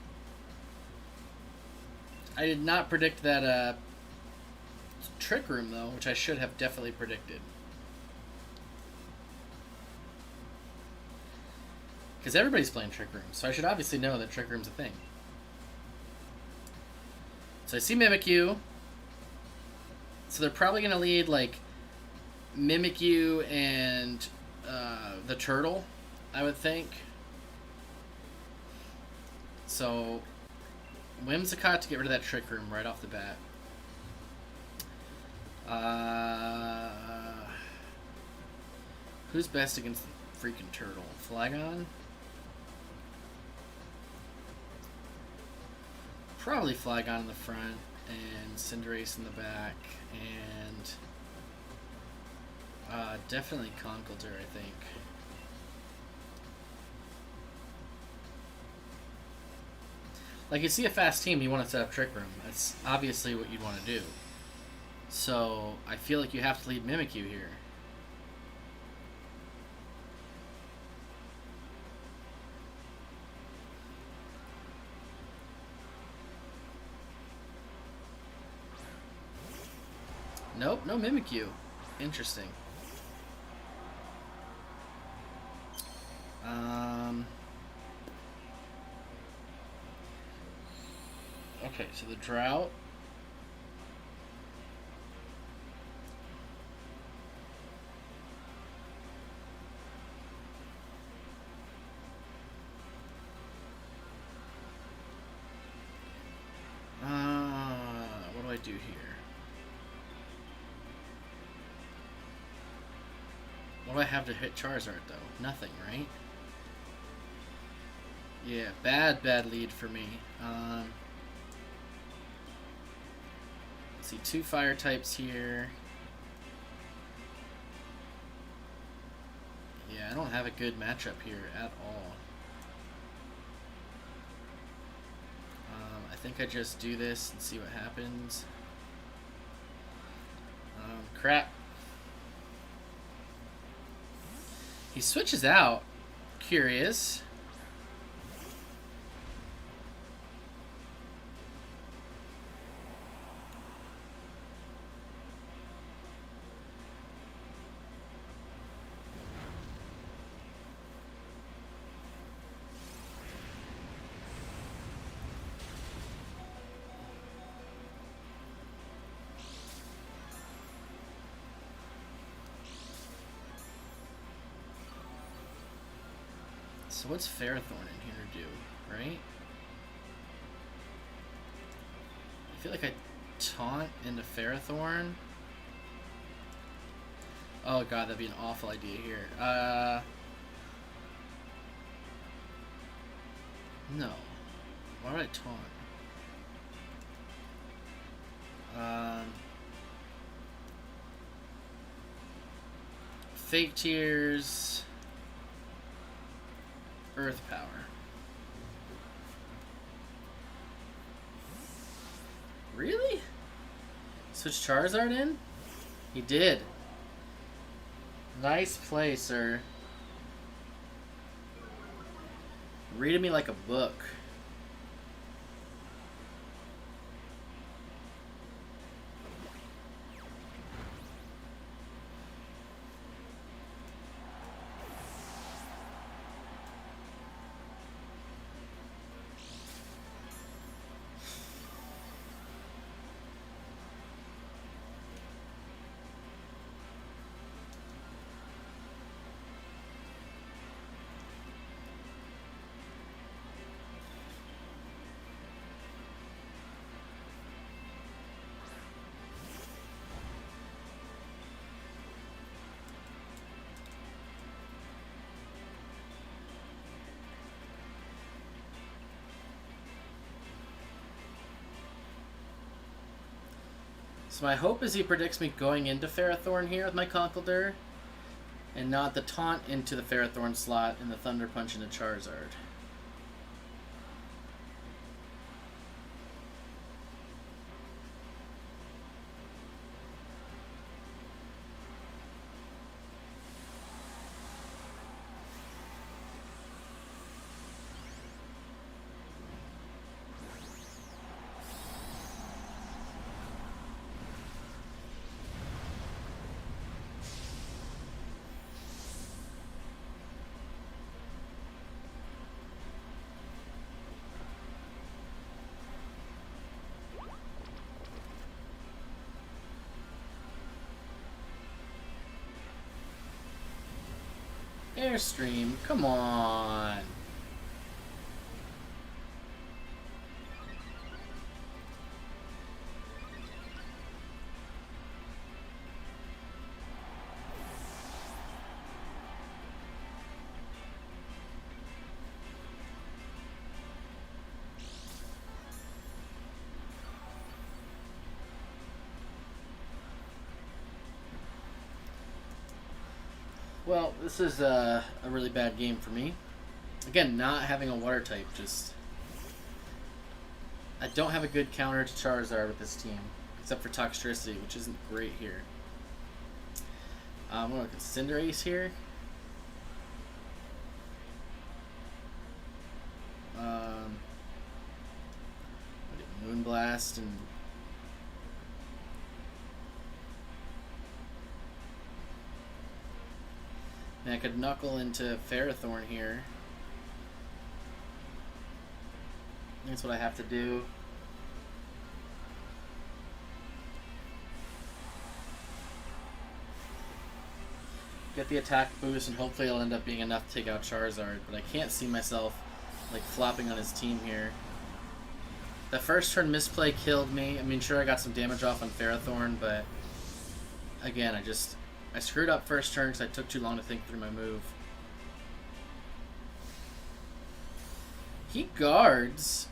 I did not predict that Trick Room, though, which I should have definitely predicted. Because everybody's playing Trick Room, so I should obviously know that Trick Room's a thing. So I see Mimikyu. So they're probably going to lead, like, Mimikyu and the Turtle, I would think. So, Whimsicott to get rid of that Trick Room right off the bat. Who's best against the freaking Turtle? Flagon? Probably Flagon in the front, and Cinderace in the back, and definitely Conkeldurr, I think. Like, you see a fast team, you want to set up Trick Room. That's obviously what you'd want to do. So, I feel like you have to lead Mimikyu here. Nope, no Mimikyu. Interesting. Okay, so the Drought. What do I do here? What do I have to hit Charizard, though? Nothing, right? Yeah, bad lead for me. Let's see, 2 fire types here. Yeah, I don't have a good matchup here at all. think I just do this and see what happens. Crap. He switches out. Curious. So what's Ferrothorn in here do, right? I feel like I taunt into Ferrothorn. Oh god, that'd be an awful idea here. No. Why would I taunt? Fake Tears. Earth Power. Really? Switch Charizard in? He did. Nice play, sir. Reading me like a book. So my hope is he predicts me going into Ferrothorn here with my Conkeldurr, and not the taunt into the Ferrothorn slot and the Thunder Punch into Charizard. Airstream, come on. Well, this is a really bad game for me. Again, not having a water type, just... I don't have a good counter to Charizard with this team, except for Toxtricity, which isn't great here. I'm going to look at Cinderace here. Moonblast and... And I could knuckle into Ferrothorn here. That's what I have to do. Get the attack boost, and hopefully it'll end up being enough to take out Charizard. But I can't see myself like flopping on his team here. That first turn misplay killed me. I mean, sure, I got some damage off on Ferrothorn, but again, I screwed up first turn because I took too long to think through my move. He guards.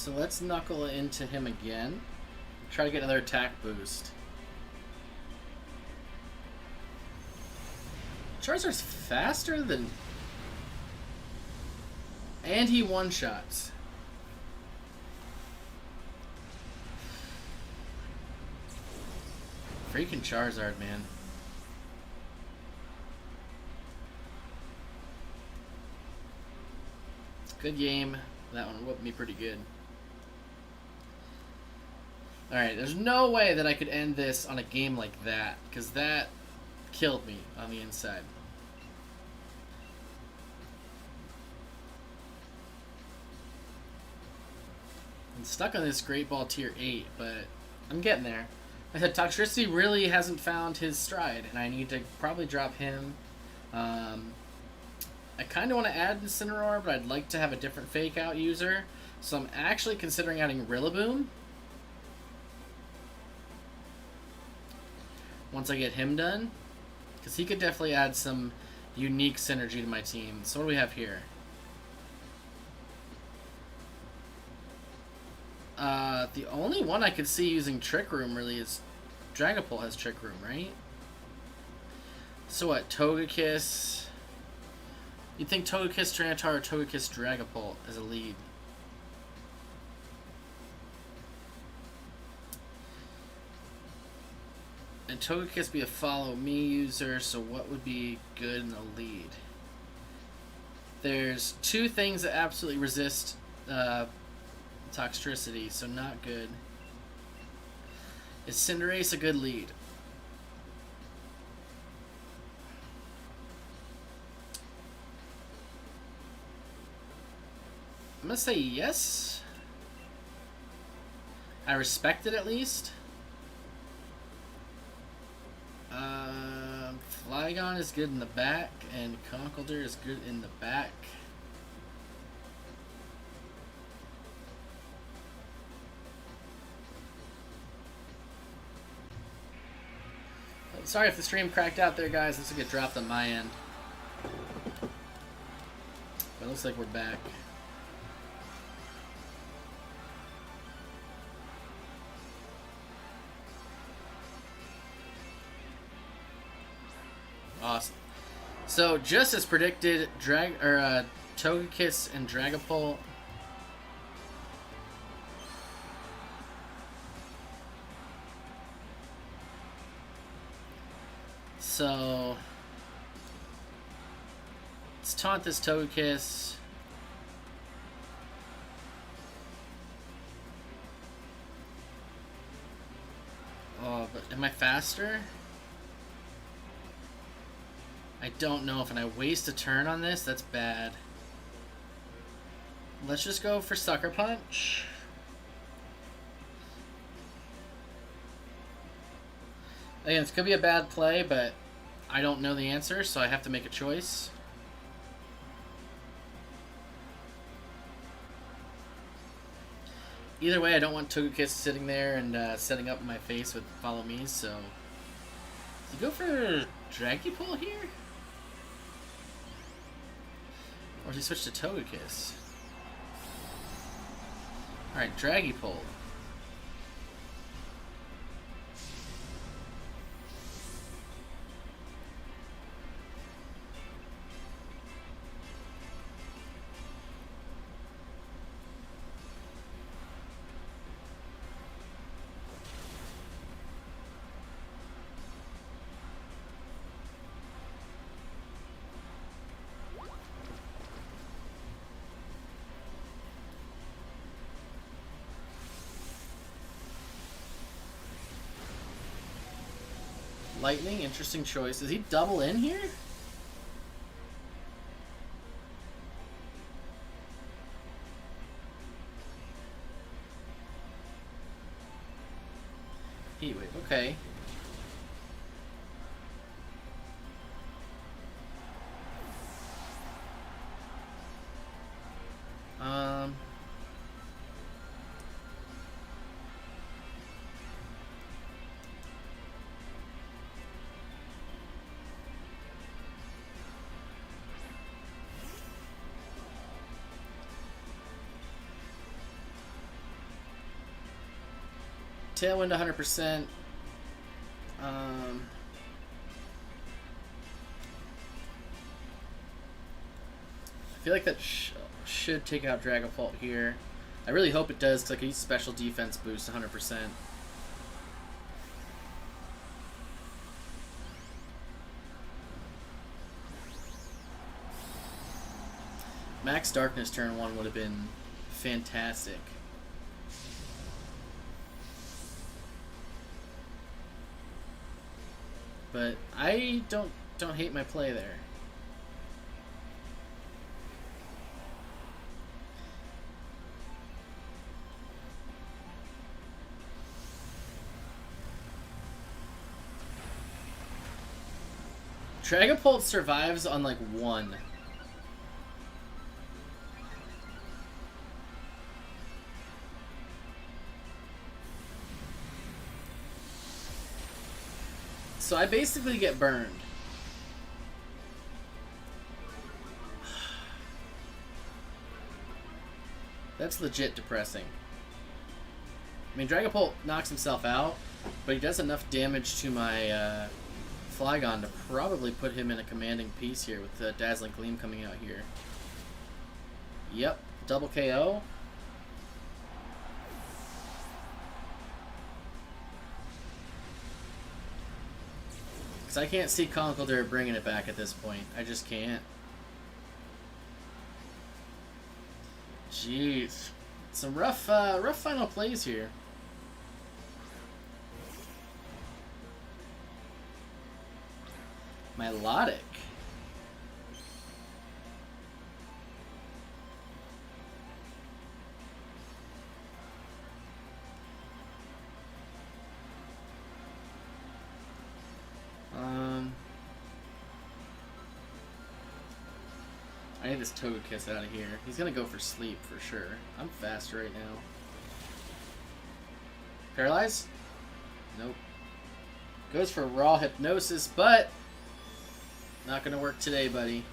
So let's knuckle into him again. Try to get another attack boost. Charizard's faster than... And he one-shots. Freaking Charizard, man. Good game. That one whooped me pretty good. Alright, there's no way that I could end this on a game like that, because that killed me on the inside. I'm stuck on this Great Ball Tier 8, but I'm getting there. I said Toxtricity really hasn't found his stride, and I need to probably drop him. I kind of want to add Incineroar, but I'd like to have a different Fake Out user. So I'm actually considering adding Rillaboom. Once I get him done. Because he could definitely add some unique synergy to my team. So what do we have here? The only one I could see using Trick Room really is Dragapult has Trick Room, right? So what? Togekiss. You'd think Togekiss Tyranitar or Togekiss Dragapult as a lead. And Togekiss be a follow me user, so what would be good in the lead? There's two things that absolutely resist Toxtricity, so not good. Is Cinderace a good lead? I'm gonna say yes. I respect it at least. Flygon is good in the back, and Conkeldurr is good in the back. Sorry if the stream cracked out there, guys. This will get dropped on my end. But it looks like we're back. Awesome. So, just as predicted, Togekiss and Dragapult. So, let's taunt this Togekiss. Oh, but am I faster? I don't know if I waste a turn on this. That's bad. Let's just go for Sucker Punch. Again, this could be a bad play, but I don't know the answer, so I have to make a choice. Either way, I don't want Togekiss sitting there and setting up in my face with Follow Me, so... Does he go for Dragapult here? Or does he switch to Togekiss? Alright, Dragapult. Lightning, interesting choice. Does he double in here? Heatwave, okay. Tailwind 100%. I feel like that should take out Dragapult here. I really hope it does, because I could use special defense boost 100%. Max Darkness turn 1 would have been fantastic. But I don't hate my play there. Dragapult survives on like 1. So I basically get burned. That's legit depressing. I mean, Dragapult knocks himself out, but he does enough damage to my Flygon to probably put him in a commanding piece here with the Dazzling Gleam coming out here. Yep, double KO. Because I can't see Conkeldurr bringing it back at this point. I just can't. Jeez. Some rough final plays here. Milotic. I need this Togekiss out of here. He's gonna go for sleep for sure. I'm fast right now. Paralyze? Nope. Goes for raw hypnosis, but not gonna work today, buddy.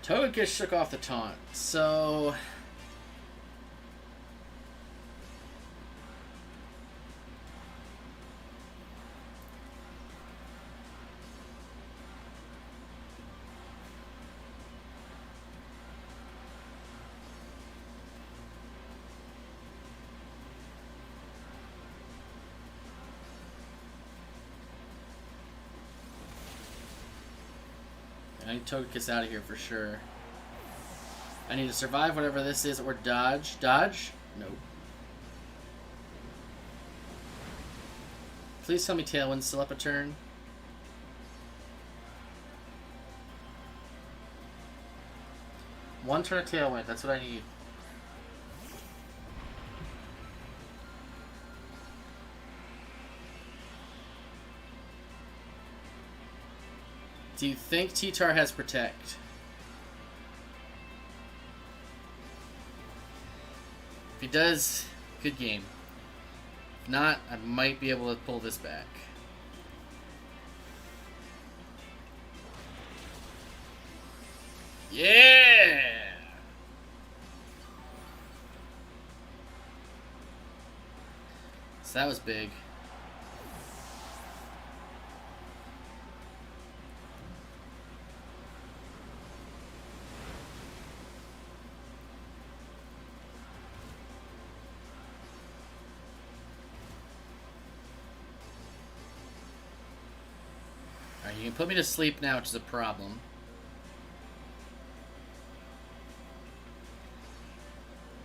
Togekiss shook off the taunt, so I need Togekiss out of here for sure. I need to survive whatever this is, or dodge. Dodge? Nope. Please tell me Tailwind's still up a turn. One turn of Tailwind, that's what I need. Do you think T-Tar has Protect? If he does, good game. If not, I might be able to pull this back. Yeah! So that was big. Alright, you can put me to sleep now, which is a problem.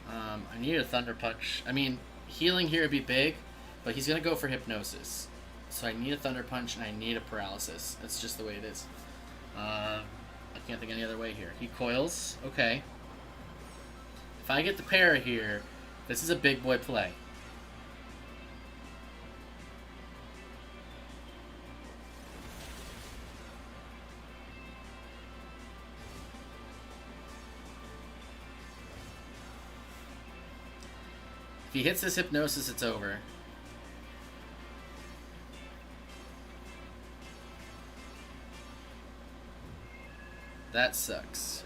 I need a Thunder Punch. I mean, healing here would be big, but he's going to go for Hypnosis. So I need a Thunder Punch and I need a Paralysis. That's just the way it is. I can't think any other way here. He coils. Okay. If I get the para here, this is a big boy play. If he hits this Hypnosis, it's over. That sucks.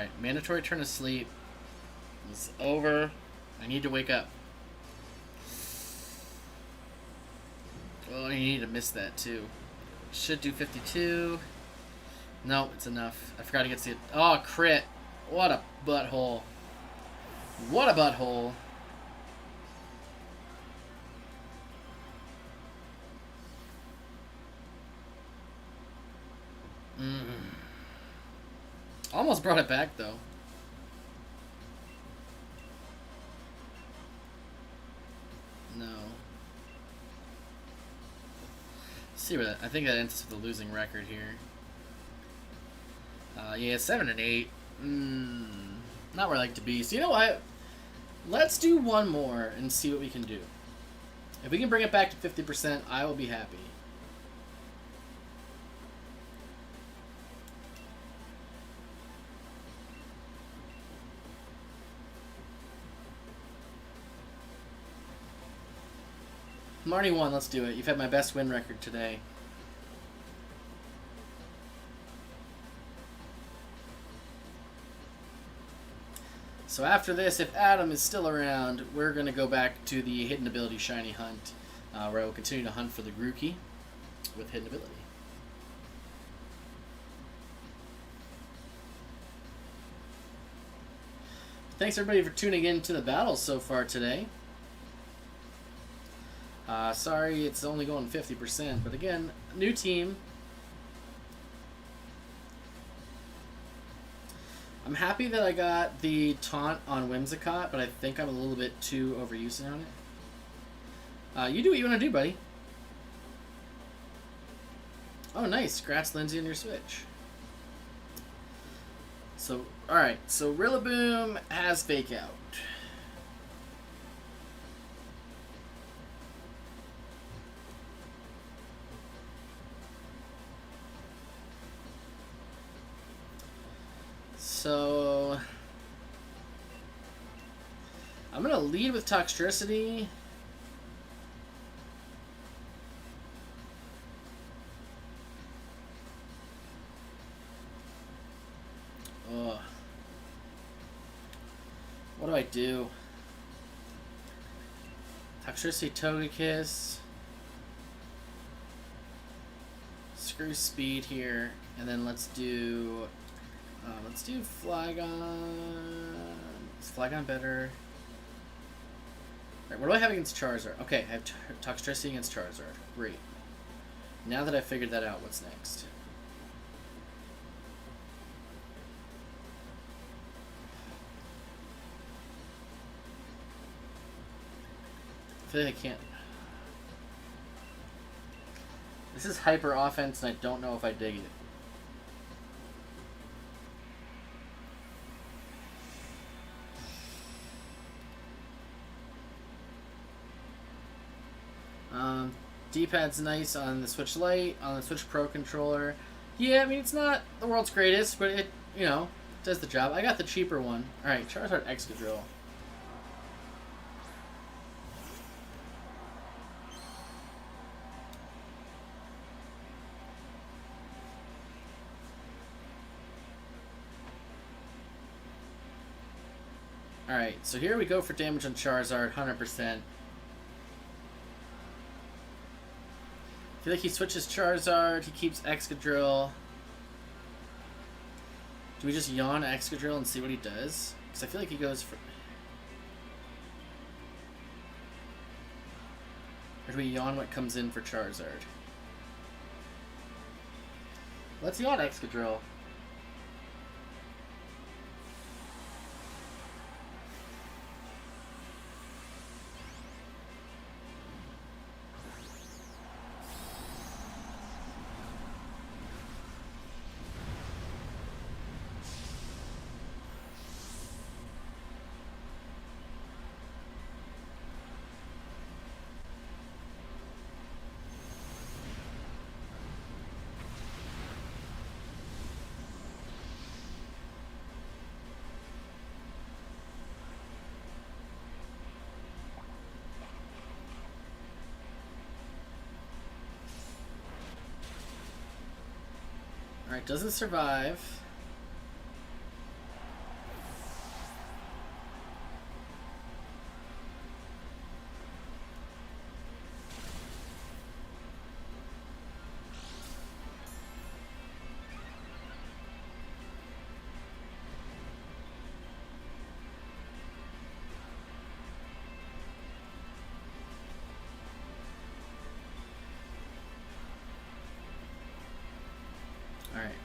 Alright, mandatory turn of sleep is over. I need to wake up. Oh, I need to miss that too. Should do 52. No, it's enough. I forgot to get to see it. Oh, crit. What a butthole. What a butthole. Almost brought it back though. No. Let's see where that. I think that ends with a losing record here. Yeah, 7 and 8. Not where I like to be. So you know what? Let's do one more and see what we can do. If we can bring it back to 50%, I will be happy. Marty won. Let's do it. You've had my best win record today. So after this, if Adam is still around, we're going to go back to the Hidden Ability Shiny Hunt, where I will continue to hunt for the Grookey with Hidden Ability. Thanks everybody for tuning in to the battles so far today. Sorry it's only going 50%, but again, new team. I'm happy that I got the taunt on Whimsicott, but I think I'm a little bit too overusing on it. You do what you want to do, buddy. Oh, nice. Scratch Lindsay on your Switch. So, alright. So, Rillaboom has Fake Out. So, I'm going to lead with Toxtricity. Ugh. What do I do? Toxtricity, Togekiss. Screw speed here. And then let's do Flygon. Is Flygon better? Alright, what do I have against Charizard? Okay, I have Toxtricity against Charizard. Great. Now that I've figured that out, what's next? I feel like I can't. This is hyper offense, and I don't know if I dig it. D-pad's nice on the Switch Lite, on the Switch Pro controller. Yeah, I mean, it's not the world's greatest, but it, you know, does the job. I got the cheaper one. Alright, Charizard Excadrill. Alright, so here we go for damage on Charizard, 100%. I feel like he switches Charizard, he keeps Excadrill. Do we just yawn Excadrill and see what he does? Because I feel like he goes for... Or do we yawn what comes in for Charizard? Let's yawn Excadrill. Alright, doesn't survive.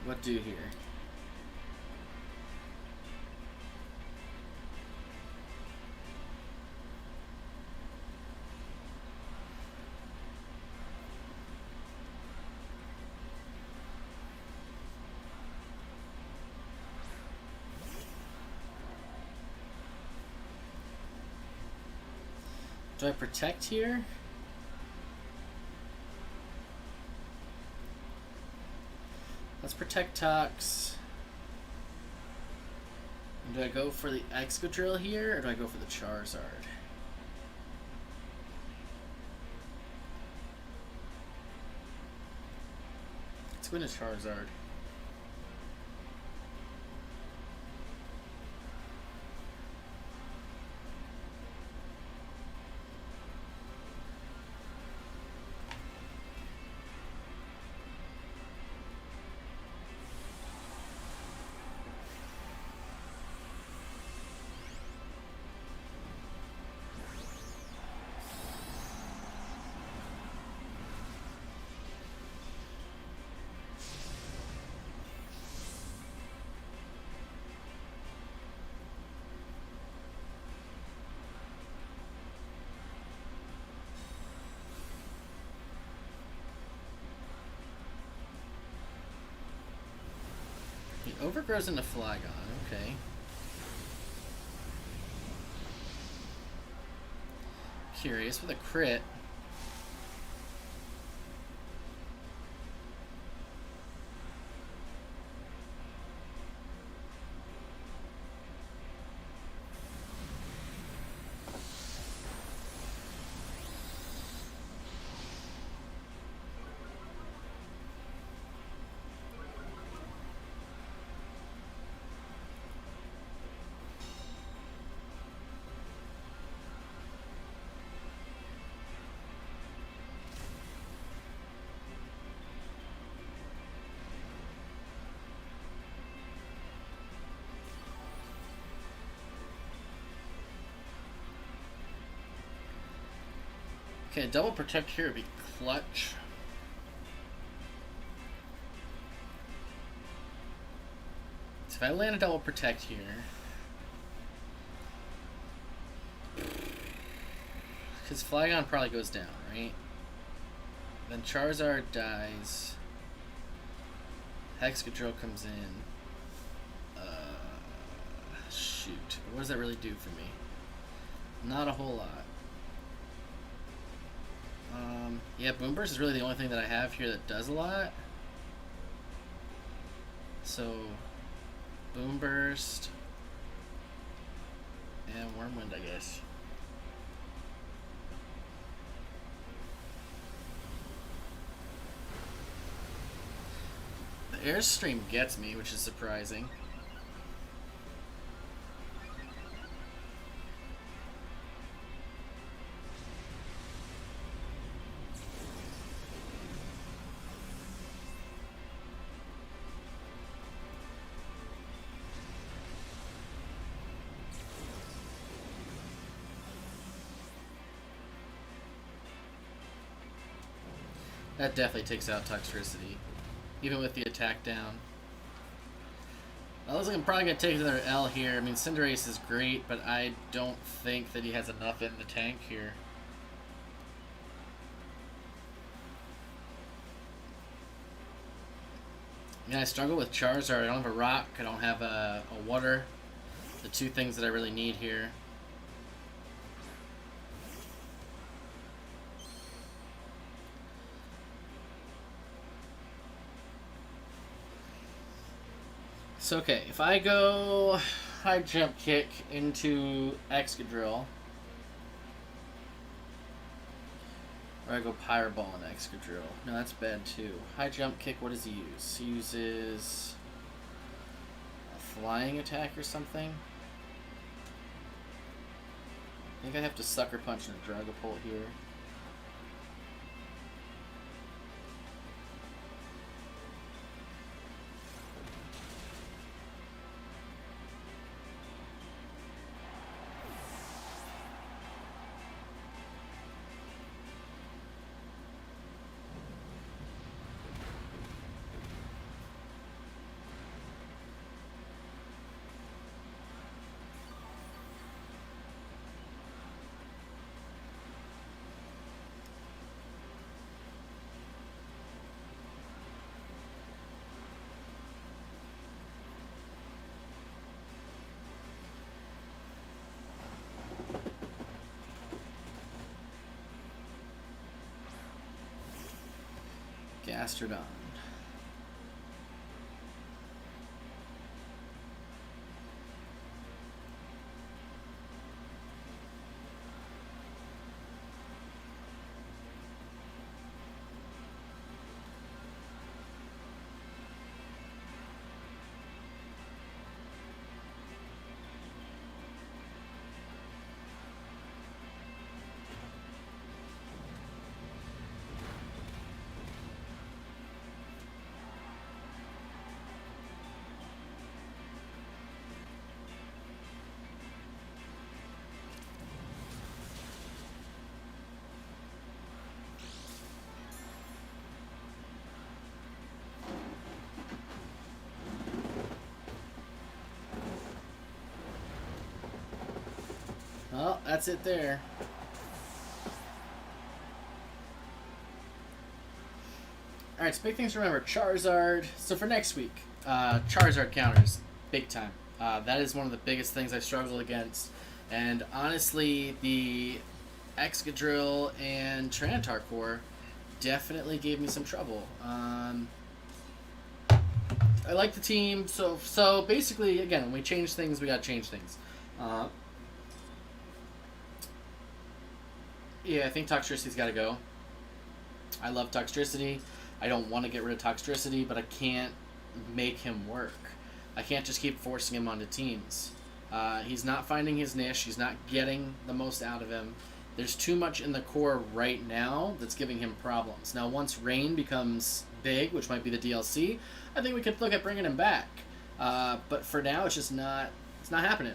What do here? Do I protect here? Let's protect Tox. And do I go for the Excadrill here, or do I go for the Charizard? Let's go into Charizard. It overgrows into Flygon, okay. Curious with a crit. Okay, double protect here would be clutch. So if I land a double protect here, because Flygon probably goes down, right? Then Charizard dies. Excadrill comes in. Shoot. What does that really do for me? Not a whole lot. Yeah, Boomburst is really the only thing that I have here that does a lot. So, Boomburst and Wormwind, I guess. The Airstream gets me, which is surprising. That definitely takes out Toxtricity, even with the attack down. Well, looks like I'm probably going to take another L here. I mean, Cinderace is great, but I don't think that he has enough in the tank here. Yeah, I struggle with Charizard. I don't have a Rock. I don't have a Water. The two things that I really need here. So, okay, if I go high jump kick into Excadrill, or I go Pyro Ball into Excadrill. No, that's bad too. High jump kick, what does he use? He uses a flying attack or something. I think I have to Sucker Punch and a Dragapult here. Gastrodon. Well, that's it there. Alright, so big things to remember. Charizard. So for next week, Charizard counters. Big time. That is one of the biggest things I struggle against. And honestly, the Excadrill and Tyranitar core definitely gave me some trouble. I like the team. So basically, again, when we change things, we got to change things. Yeah, I think Toxtricity's got to go. I love Toxtricity. I don't want to get rid of Toxtricity, but I can't make him work. I can't just keep forcing him onto teams. He's not finding his niche. He's not getting the most out of him. There's too much in the core right now that's giving him problems. Now, once Rain becomes big, which might be the DLC, I think we could look at bringing him back. But for now, it's just not happening.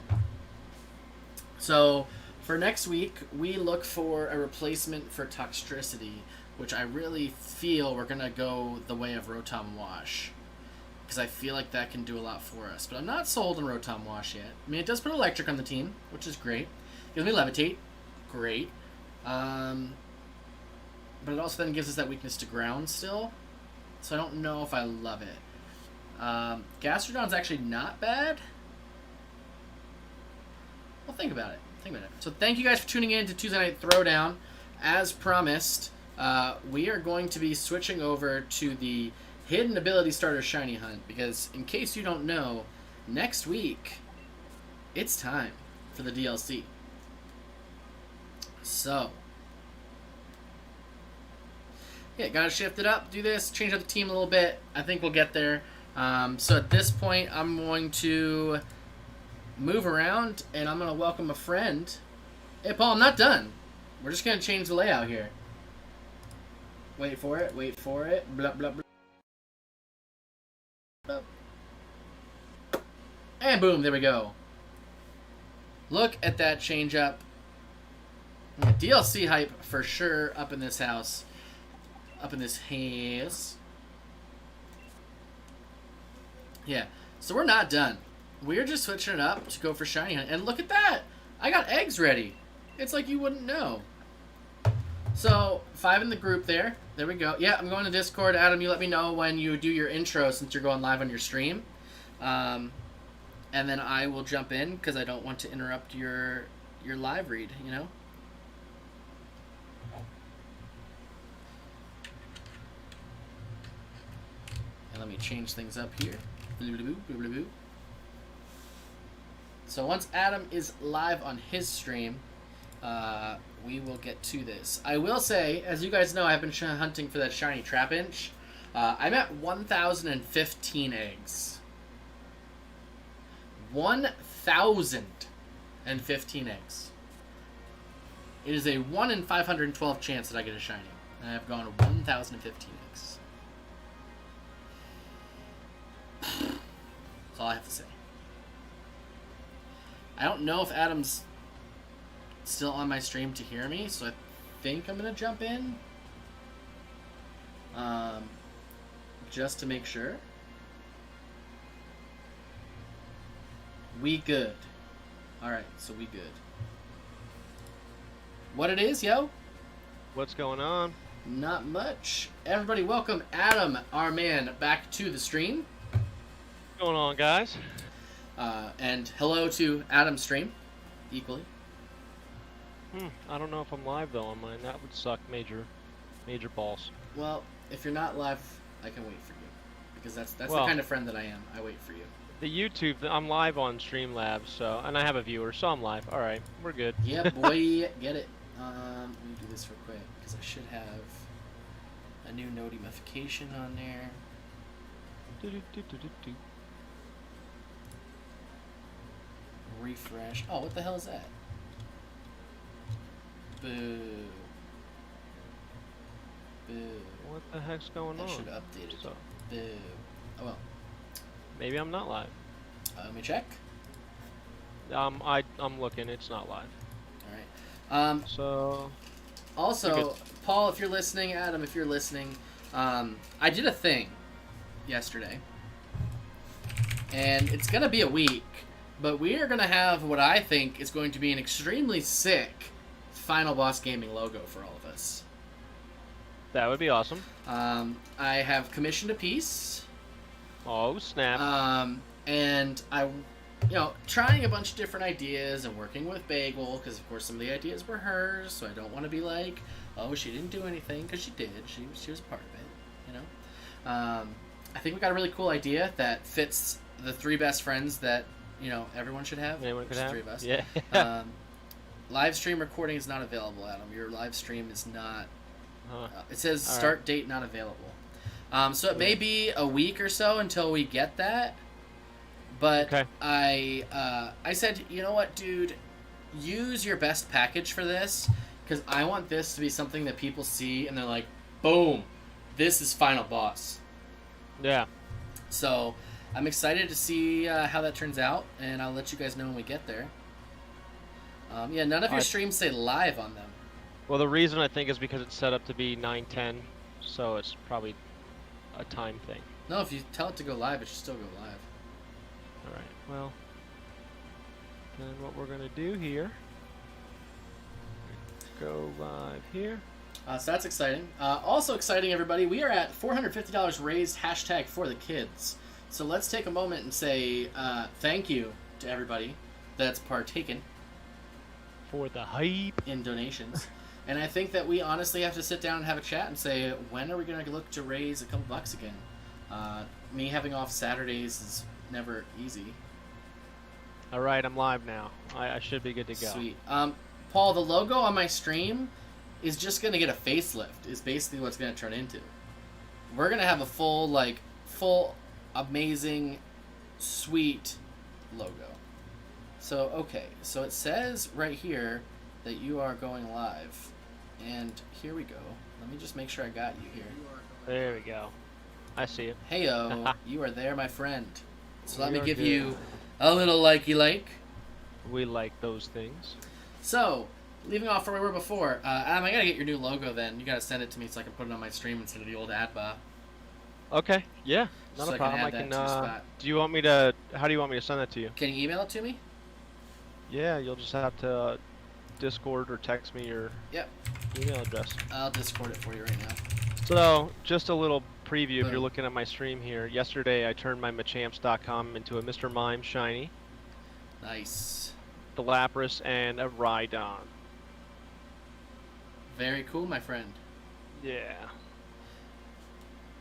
So for next week, we look for a replacement for Toxtricity, which I really feel we're going to go the way of Rotom Wash, because I feel like that can do a lot for us. But I'm not sold on Rotom Wash yet. I mean, it does put Electric on the team, which is great. Gives me Levitate. Great. But it also then gives us that weakness to ground still. So I don't know if I love it. Gastrodon's actually not bad. Well, think about it. So thank you guys for tuning in to Tuesday Night Throwdown. As promised, we are going to be switching over to the Hidden Ability Starter Shiny Hunt, because in case you don't know, next week, it's time for the DLC. So, yeah, gotta shift it up, do this, change up the team a little bit. I think we'll get there. So at this point, I'm going to move around, and I'm going to welcome a friend. Hey, Paul, I'm not done. We're just going to change the layout here. Wait for it. Blah, blah, blah. And boom, there we go. Look at that change up. Yeah, DLC hype for sure up in this house. Yeah, so we're not done. We're just switching it up to go for Shiny Hunt. And look at that! I got eggs ready. It's like you wouldn't know. So, 5 in the group there. There we go. Yeah, I'm going to Discord. Adam, you let me know when you do your intro since you're going live on your stream. And then I will jump in because I don't want to interrupt your live read, you know? And let me change things up here. So once Adam is live on his stream, we will get to this. I will say, as you guys know, I've been hunting for that shiny Trapinch. I'm at 1,015 eggs. 1,015 eggs. It is a 1 in 512 chance that I get a shiny. And I've gone 1,015 eggs. That's all I have to say. I don't know if Adam's still on my stream to hear me, so I think I'm going to jump in. Just to make sure. We good. Alright, so we good. What it is, yo? What's going on? Not much. Everybody welcome Adam, our man, back to the stream. What's going on, guys? And hello to Adam's stream, equally. I don't know if I'm live though on mine. That would suck major balls. Well, if you're not live, I can wait for you. Because that's the Well, kind of friend that I am. I wait for you. the YouTube, I'm live on Streamlabs, so, and I have a viewer, so I'm live. All right, we're good. Yeah, boy, get it. Let me do this real quick because I should have a new notification on there. Refresh. Oh, what the hell is that? Boo. Boo. What the heck's going I on? should have updated. So, Boo. Oh well. maybe I'm not live. Let me check. I'm looking. It's not live. All right. So. Also, Paul, if you're listening, Adam, if you're listening, I did a thing yesterday, and it's gonna be a week, but we are gonna have what I think is going to be an extremely sick Final Boss Gaming logo for all of us. That would be awesome. I have commissioned a piece. Oh, snap. And I, trying a bunch of different ideas and working with Bagel, because of course some of the ideas were hers, so I don't want to be like, oh, she didn't do anything, because she did. She was a part of it, I think we got a really cool idea that fits the three best friends that, everyone should have. Anyone could have. Three of us. Yeah. Live stream recording is not available, Adam. Your live stream is not. It says All start right. date not available. So it may be a week or so until we get that. But Okay. I said, you know what, dude, use your best package for this, because I want this to be something that people see and they're like, boom, this is Final Boss. Yeah. So I'm excited to see how that turns out, and I'll let you guys know when we get there. None of your Alright. streams say live on them. Well, the reason I think is because it's set up to be 9:10, so it's probably a time thing. No, if you tell it to go live, it should still go live. All right. Well, then what we're gonna do here? Go live here. So that's exciting. Also exciting, everybody, we are at $450 raised hashtag for the kids. So let's take a moment and say thank you to everybody that's partaken For the hype. in donations. And I think that we honestly have to sit down and have a chat and say, when are we going to look to raise a couple bucks again? Me having off Saturdays is never easy. All right, I'm live now. I should be good to go. Sweet. Paul, the logo on my stream is just going to get a facelift, is basically what it's going to turn into. We're going to have a full, amazing, sweet logo. So, okay. So it says right here that you are going live. And here we go. Let me just make sure I got you here. There we go. I see it. Heyo, you are there, my friend. So let We me are give good. you a little likey like. We like those things. So, leaving off where we were before, Adam, I gotta get your new logo then. You gotta send it to me so I can put it on my stream instead of the old ad bar. Okay. Yeah. Not So a I can problem. add I that can. to the spot. Do you want me to? How do you want me to send that to you? Can you email it to me? Yeah. You'll just have to Discord or text me your Yep. email address. I'll Discord it for you right now. So, just a little preview if Boom. you're looking at my stream here. Yesterday, I turned my Machamps.com into a Mr. Mime Shiny, Nice. the Lapras, and a Rhydon. Very cool, my friend. Yeah.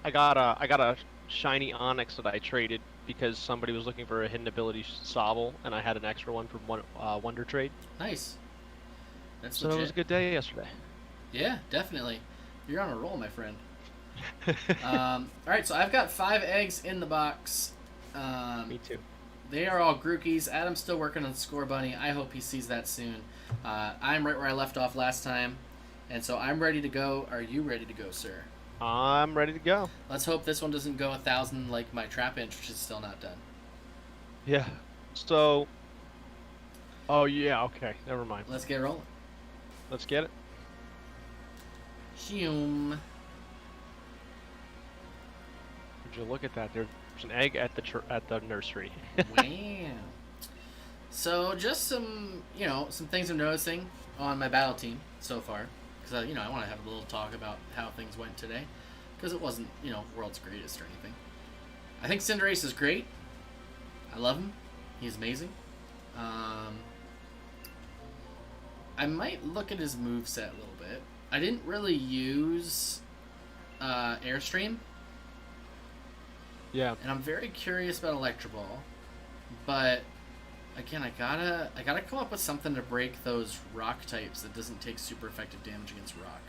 I got a Shiny Onyx that I traded because somebody was looking for a hidden ability Sobble, and I had an extra one from Wonder Trade. Nice. That's So legit. it was a good day yesterday. Yeah, definitely. You're on a roll, my friend. Alright, so I've got 5 eggs in the box. Me too. They are all Grookies. Adam's still working on Score Bunny. I hope he sees that soon. I'm right where I left off last time. And so I'm ready to go. Are you ready to go, sir? I'm ready to go. Let's hope this one doesn't go 1,000 like my Trapinch, which is still not done. Yeah. So. Oh yeah. Okay. Never mind. Let's get rolling. Let's get it. Shoom. Would you look at that? There's an egg at the nursery. Wow. So just some things I'm noticing on my battle team so far, because I want to have a little talk about how things went today, because it wasn't world's greatest or anything. I think Cinderace is great. I love him. He's amazing. I might look at his moveset a little bit. I didn't really use Airstream, Yeah. and I'm very curious about Electro Ball, but again, I gotta come up with something to break those rock types that doesn't take super effective damage against rock.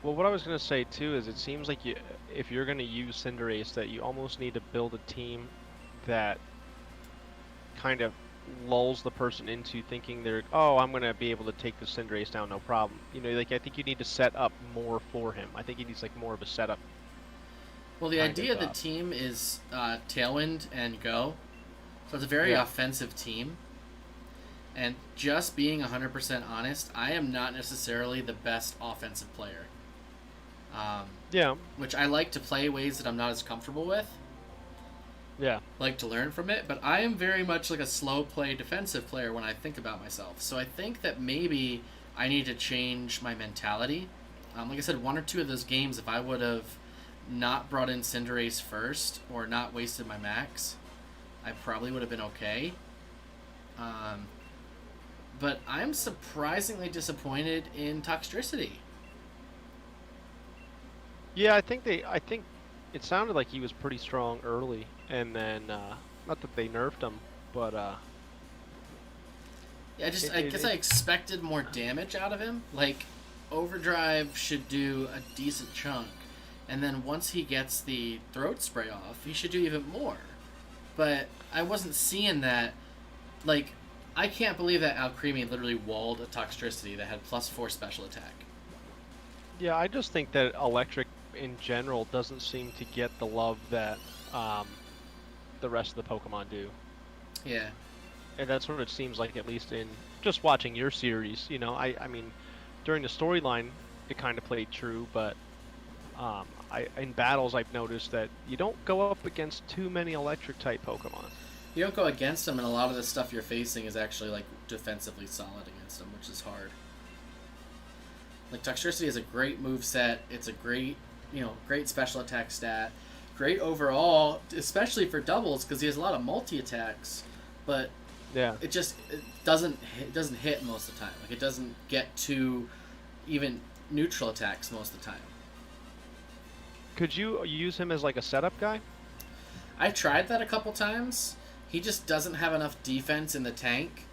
Well, what I was gonna say too is it seems like if you're gonna use Cinderace, that you almost need to build a team that kind of lulls the person into thinking I'm gonna be able to take the Cinderace down, no problem. Like I think you need to set up more for him. I think he needs like more of a setup. Well, the idea of the team is Tailwind and Go, so it's a very offensive team. And just being 100% honest, I am not necessarily the best offensive player. Which I like to play ways that I'm not as comfortable with. Yeah. Like to learn from it, but I am very much like a slow play defensive player when I think about myself. So I think that maybe I need to change my mentality. Like I said, one or two of those games, if I would have not brought in Cinderace first or not wasted my max, I probably would have been okay. But I'm surprisingly disappointed in Toxtricity. Yeah, I think it sounded like he was pretty strong early, and then not that they nerfed him, but yeah, I guess I expected more damage out of him. Like, Overdrive should do a decent chunk, and then once he gets the throat spray off, he should do even more. But I wasn't seeing that. Like, I can't believe that Alcremie literally walled a Toxtricity that had +4 special attack. Yeah, I just think that Electric in general doesn't seem to get the love that the rest of the Pokemon do. Yeah. And that's what it seems like, at least in just watching your series. I mean, during the storyline, it kind of played true, but in battles, I've noticed that you don't go up against too many Electric-type Pokemon. You don't go against them, and a lot of the stuff you're facing is actually like defensively solid against them, which is hard. Like, Toxtricity is a great move set. It's a great special attack stat. Great overall, especially for doubles, because he has a lot of multi-attacks. But yeah, it doesn't hit most of the time. Like, it doesn't get to even neutral attacks most of the time. Could you use him as like a setup guy? I tried that a couple times. He just doesn't have enough defense in the tank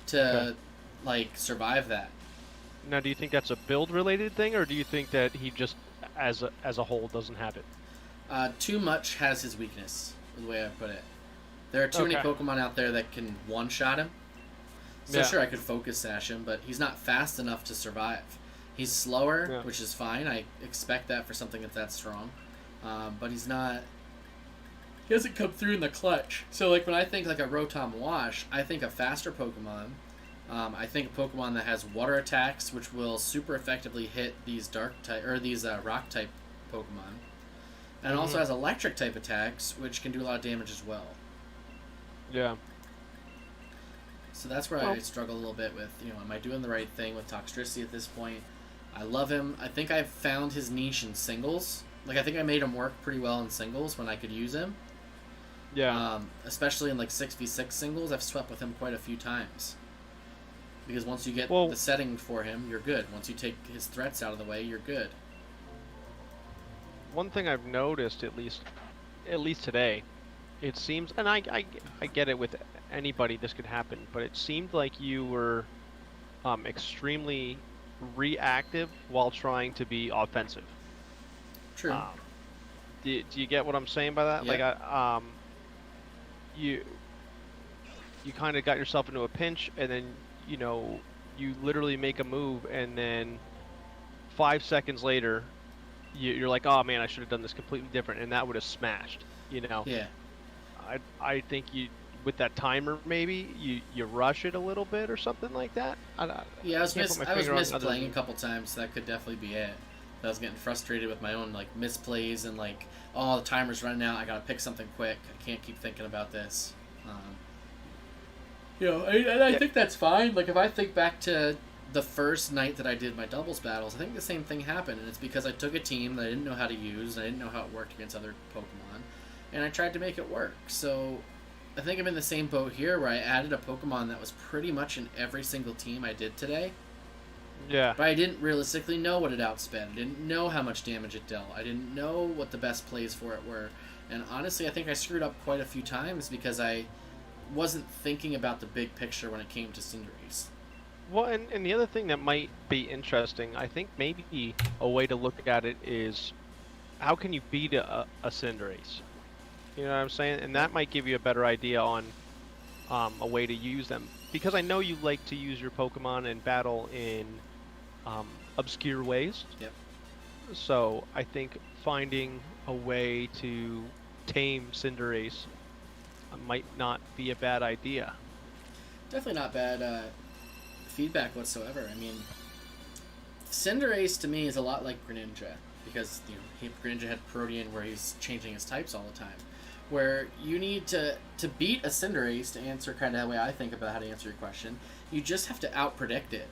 to survive that. Now, do you think that's a build-related thing, or do you think that he just, as a whole, doesn't have it? Too much has his weakness, is the way I put it. There are too many Pokemon out there that can one-shot him. So sure, I could Focus Sash him, but he's not fast enough to survive. He's slower, which is fine. I expect that for something that's strong. But he's not... He doesn't come through in the clutch. So, like, when I think like a Rotom Wash, I think a faster Pokemon. I think a Pokemon that has water attacks, which will super effectively hit these rock type Pokemon, and it also has electric type attacks, which can do a lot of damage as well. Yeah. So that's where I struggle a little bit with, am I doing the right thing with Toxtricity at this point? I love him. I think I've found his niche in singles. Like, I think I made him work pretty well in singles when I could use him. Yeah. Especially in like 6v6 singles, I've swept with him quite a few times. Because once you get the setting for him, you're good. Once you take his threats out of the way, you're good. One thing I've noticed, at least today, it seems, and I get it with anybody, this could happen, but it seemed like you were extremely reactive while trying to be offensive. True. Do you get what I'm saying by that? Yeah. Like, you kind of got yourself into a pinch, and then you literally make a move, and then 5 seconds later, you're like, oh man, I should have done this completely different, and that would have smashed. Yeah. I think with that timer, maybe you rush it a little bit or something like that. I was misplaying a couple times, so that could definitely be it. I was getting frustrated with my own like misplays and like, oh, the timer's running out. I gotta pick something quick. I can't keep thinking about this. I think that's fine. Like, if I think back to the first night that I did my doubles battles, I think the same thing happened, and it's because I took a team that I didn't know how to use, and I didn't know how it worked against other Pokemon, and I tried to make it work. So I think I'm in the same boat here, where I added a Pokemon that was pretty much in every single team I did today. Yeah. But I didn't realistically know what it outsped. I didn't know how much damage it dealt. I didn't know what the best plays for it were. And honestly, I think I screwed up quite a few times because I wasn't thinking about the big picture when it came to Cinderace. Well, and the other thing that might be interesting, I think maybe a way to look at it is how can you beat a Cinderace? You know what I'm saying? And that might give you a better idea on a way to use them. Because I know you like to use your Pokemon in battle in obscure ways. Yep. So I think finding a way to tame Cinderace might not be a bad idea. Definitely not bad feedback whatsoever. I mean, Cinderace to me is a lot like Greninja because Greninja had Protean where he's changing his types all the time. Where you need to beat a Cinderace, to answer kind of the way I think about how to answer your question, you just have to out-predict it.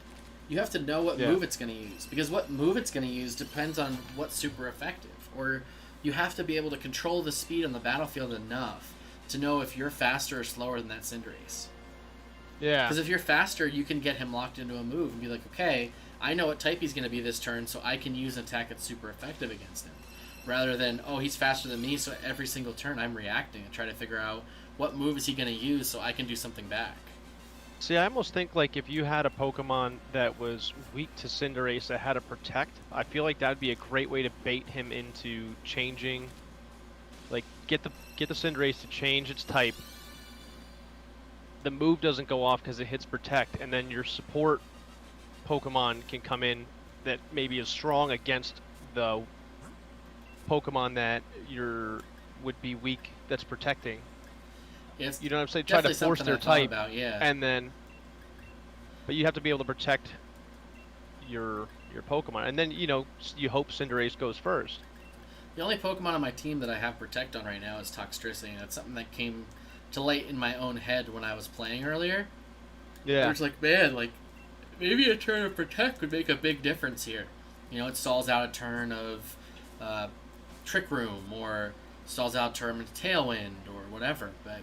You have to know what move it's going to use, because what move it's going to use depends on what's super effective. Or you have to be able to control the speed on the battlefield enough to know if you're faster or slower than that Cinderace. Yeah. Because if you're faster, you can get him locked into a move and be like, okay, I know what type he's going to be this turn, so I can use an attack that's super effective against him. Rather than, oh, he's faster than me, so every single turn I'm reacting and try to figure out what move is he going to use so I can do something back. See, I almost think like if you had a Pokemon that was weak to Cinderace that had a Protect, I feel like that'd be a great way to bait him into changing. Like get the Cinderace to change its type. The move doesn't go off because it hits Protect, and then your support Pokemon can come in that maybe is strong against the Pokemon that would be weak that's protecting. Yeah, you know what I'm saying? Try to force their type, about, yeah. And then, but you have to be able to protect your Pokemon, and then you hope Cinderace goes first. The only Pokemon on my team that I have Protect on right now is Toxtricity. That's something that came to light in my own head when I was playing earlier. Yeah. I was like, man, maybe a turn of Protect would make a big difference here. It stalls out a turn of Trick Room, or stalls out a turn of Tailwind, or whatever. But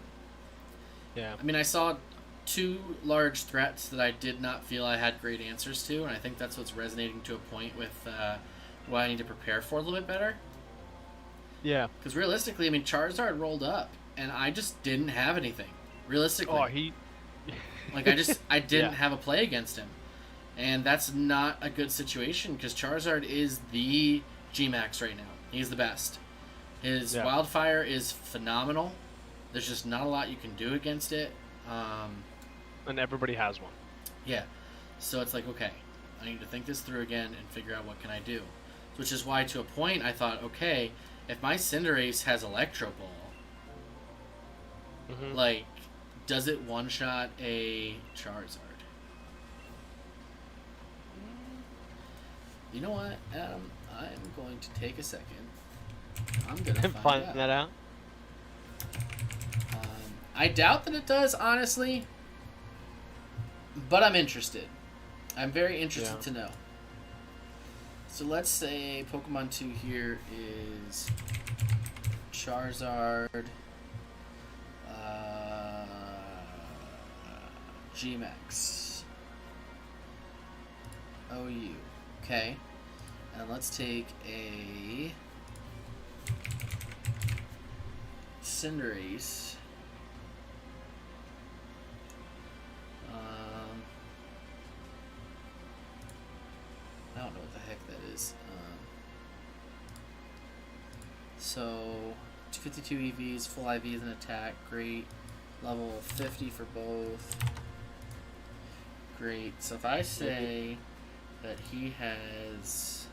yeah, I mean, I saw two large threats that I did not feel I had great answers to, and I think that's what's resonating to a point with what I need to prepare for a little bit better. Yeah. Because realistically, I mean, Charizard rolled up, and I just didn't have anything. Realistically. Oh, I didn't have a play against him. And that's not a good situation, because Charizard is the G-Max right now. He's the best. His Wildfire is phenomenal. There's just not a lot you can do against it. And everybody has one. Yeah. So it's like, okay, I need to think this through again and figure out what can I do. Which is why, to a point, I thought, okay, if my Cinderace has Electro Ball, does it one-shot a Charizard? You know what, Adam? I'm going to take a second. I'm going to find that out. I doubt that it does, honestly. But I'm interested. I'm very interested to know. So let's say Pokemon 2 here is Charizard, G-Max, OU. Okay. And let's take a Cinderace. I don't know what the heck that is. So 252 EVs, full IVs and attack, great. Level 50 for both. Great. So if I say that he has...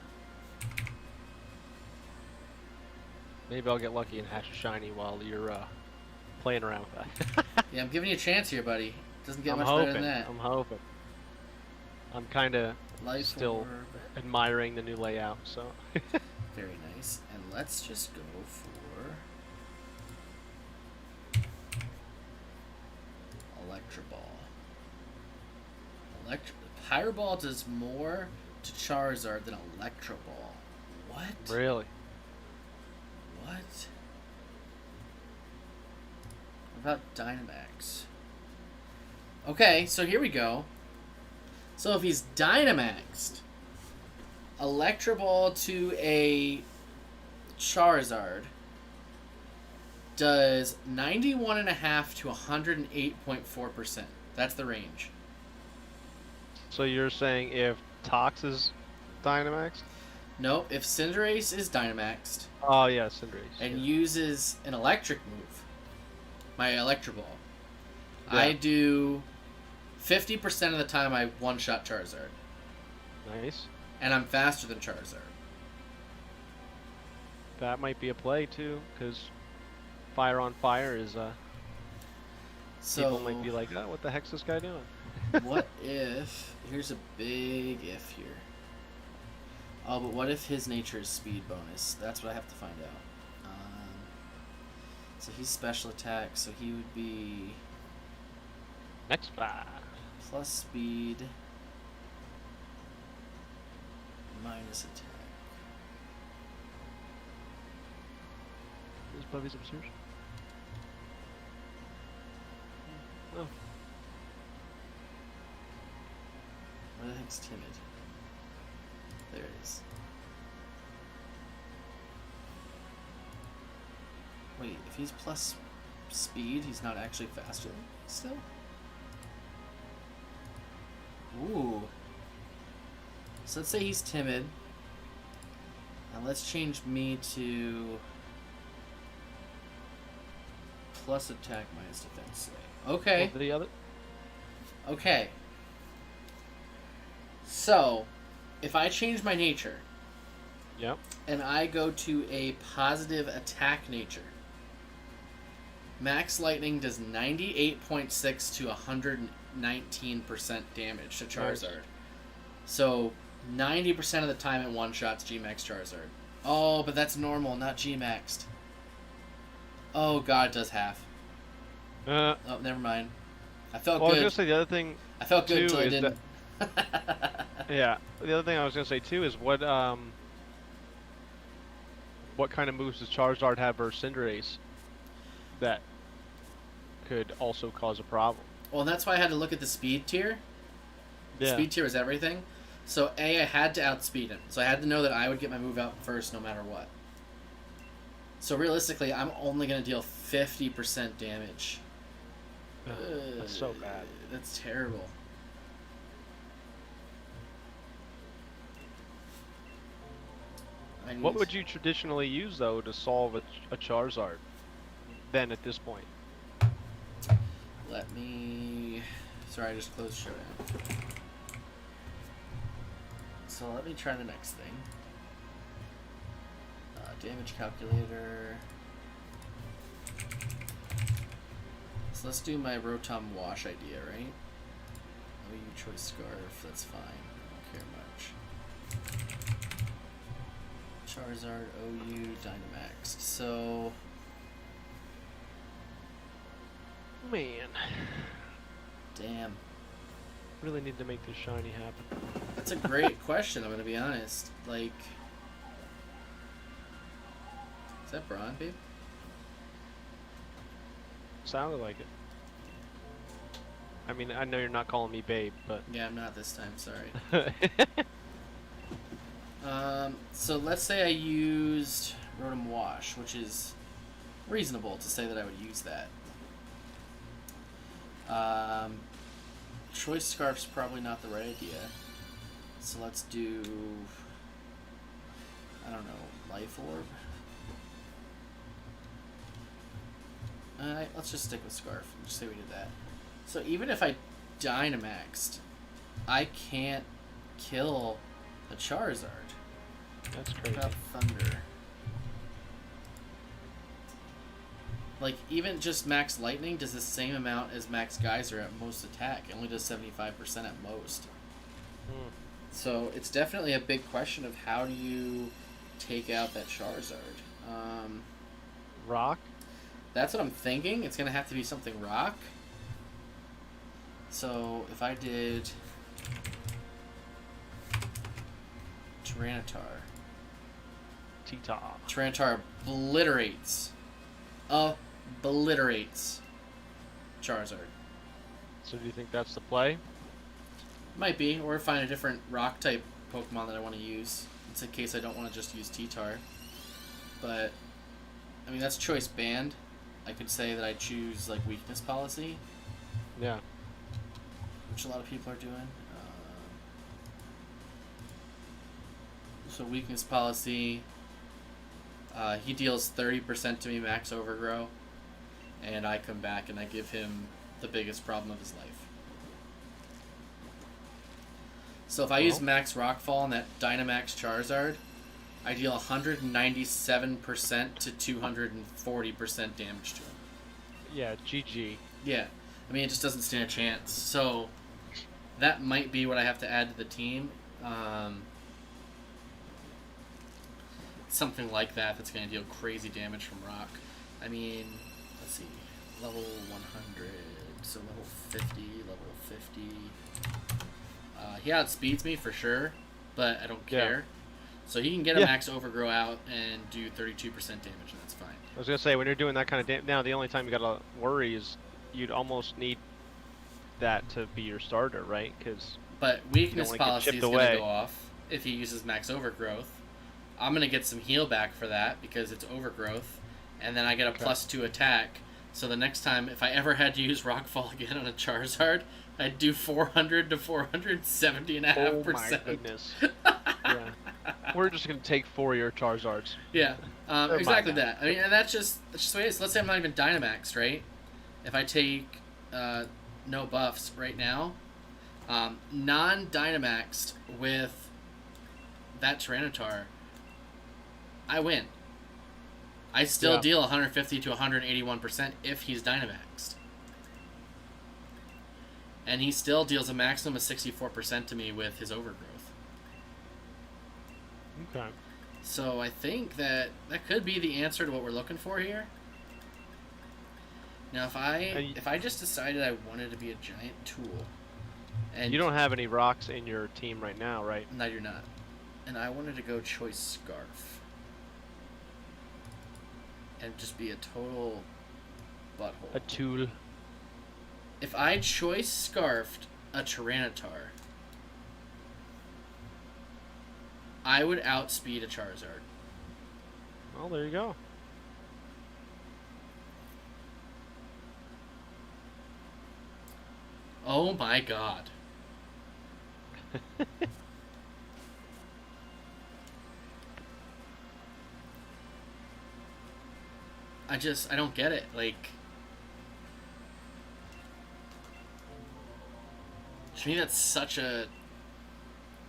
Maybe I'll get lucky and hatch a shiny while you're playing around with that. Yeah, I'm giving you a chance here, buddy. Doesn't get much better than that. I'm hoping. I'm kind of still admiring the new layout, so. Very nice. And let's just go for Electro Ball. Pyro Ball does more to Charizard than Electro Ball. What? Really? What? What about Dynamax? Okay, so here we go. So if he's Dynamaxed, Electro Ball to a Charizard does 91.5 to 108.4%. That's the range. So you're saying if Tox is Dynamax? Nope, if Cinderace is Dynamaxed Oh yeah, Cinderace. and yeah. uses an electric move, my Electro Ball, Yeah. I do 50% of the time I one-shot Charizard. Nice. And I'm faster than Charizard. That might be a play too, because fire on fire is So people might be like, oh, what the heck's this guy doing? what if... Here's a big if here. Oh, but what if his nature is speed bonus? That's what I have to find out. So he's special attack, so he would be Next five. plus speed minus attack. Is Bubby's upstairs? Oh. Where the heck's timid? There it is. Wait, if he's plus speed, he's not actually faster than me still? Ooh. So let's say he's timid. And let's change me to plus attack minus defense. Okay. Well, the other. Okay. So, if I change my nature Yep. and I go to a positive attack nature, Max Lightning does 98.6 to 119% damage to Charizard. Nice. So, 90% of the time it one-shots G-Max Charizard. Oh, but that's normal, not G-Maxed. Oh god, it does half. Oh, never mind. I felt Well, I was good. gonna say the other thing. I felt good too until I is didn't. Yeah. The other thing I was gonna say too is what kind of moves does Charizard have versus Cinderace that could also cause a problem? Well, and that's why I had to look at the speed tier. The Yeah. speed tier is everything. So, A, I had to outspeed him. So I had to know that I would get my move out first no matter what. So realistically, I'm only going to deal 50% damage. Ugh, that's so bad. That's terrible. What would you traditionally use though to solve a Charizard? Then at this point. Let me... Sorry, I just closed Showdown. So let me try the next thing. Damage calculator. So let's do my Rotom Wash idea, right? OU Choice Scarf, that's fine. I don't care much. Charizard, OU, Dynamaxed. So... Man. Damn. Really need to make this shiny happen. That's a great question, I'm gonna be honest. Like... Is that Braun, babe? Sounded like it. I mean, I know you're not calling me babe, but... Yeah, I'm not this time, sorry. So let's say I used Rotom Wash, which is reasonable to say that I would use that. Choice Scarf's probably not the right idea. So let's do... I don't know, Life Orb? Let's just stick with Scarf and just say we did that. So even if I Dynamaxed, I can't kill a Charizard. That's What crazy. about Thunder? Like, even just Max Lightning does the same amount as Max Geyser at most attack. It only does 75% at most. Hmm. So it's definitely a big question of how do you take out that Charizard. Rock? That's what I'm thinking. It's going to have to be something rock. So if I did Tyranitar. T-Top. Tyranitar obliterates Charizard. So do you think that's the play? Might be, or find a different rock type Pokemon that I want to use. It's in case I don't want to just use T-Tar. But, I mean, that's choice banned. I could say that I choose, like, weakness policy. Yeah. Which a lot of people are doing. So weakness policy, he deals 30% to me max overgrow, and I come back and I give him the biggest problem of his life. So if I use max Rockfall on that Dynamax Charizard, I deal 197% to 240% damage to him. Yeah, GG. Yeah, I mean, it just doesn't stand a chance. So that might be what I have to add to the team. Something like that that's going to deal crazy damage from rock. I mean, let's see, level 100, so level 50, level 50. He outspeeds me for sure, but I don't care. Yeah. So he can get a max overgrow out and do 32% damage, and that's fine. I was going to say, when you're doing that kind of damage, now the only time you got to worry is you'd almost need that to be your starter, right? But weakness policy is going to go off if he uses max overgrowth. I'm going to get some heal back for that because it's overgrowth. And then I get a +2 attack. So the next time, if I ever had to use Rockfall again on a Charizard, I'd do 400 to 470.5%. Oh my goodness. Yeah. We're just going to take 4 of your Charizards. Yeah, exactly that. I mean, and that's just the way it is. Let's say I'm not even Dynamaxed, right? If I take no buffs right now, non-Dynamaxed with that Tyranitar, I win. I still deal 150 to 181% if he's Dynamaxed. And he still deals a maximum of 64% to me with his overgrowth. Okay. So I think that could be the answer to what we're looking for here. Now if I just decided I wanted to be a giant tool, and you don't have any rocks in your team right now, right? No, you're not. And I wanted to go choice Scarf. And just be a total butthole. A tool. If I choice Scarfed a Tyranitar, I would outspeed a Charizard. Well, there you go. Oh my god. I don't get it. Like, to me that's such a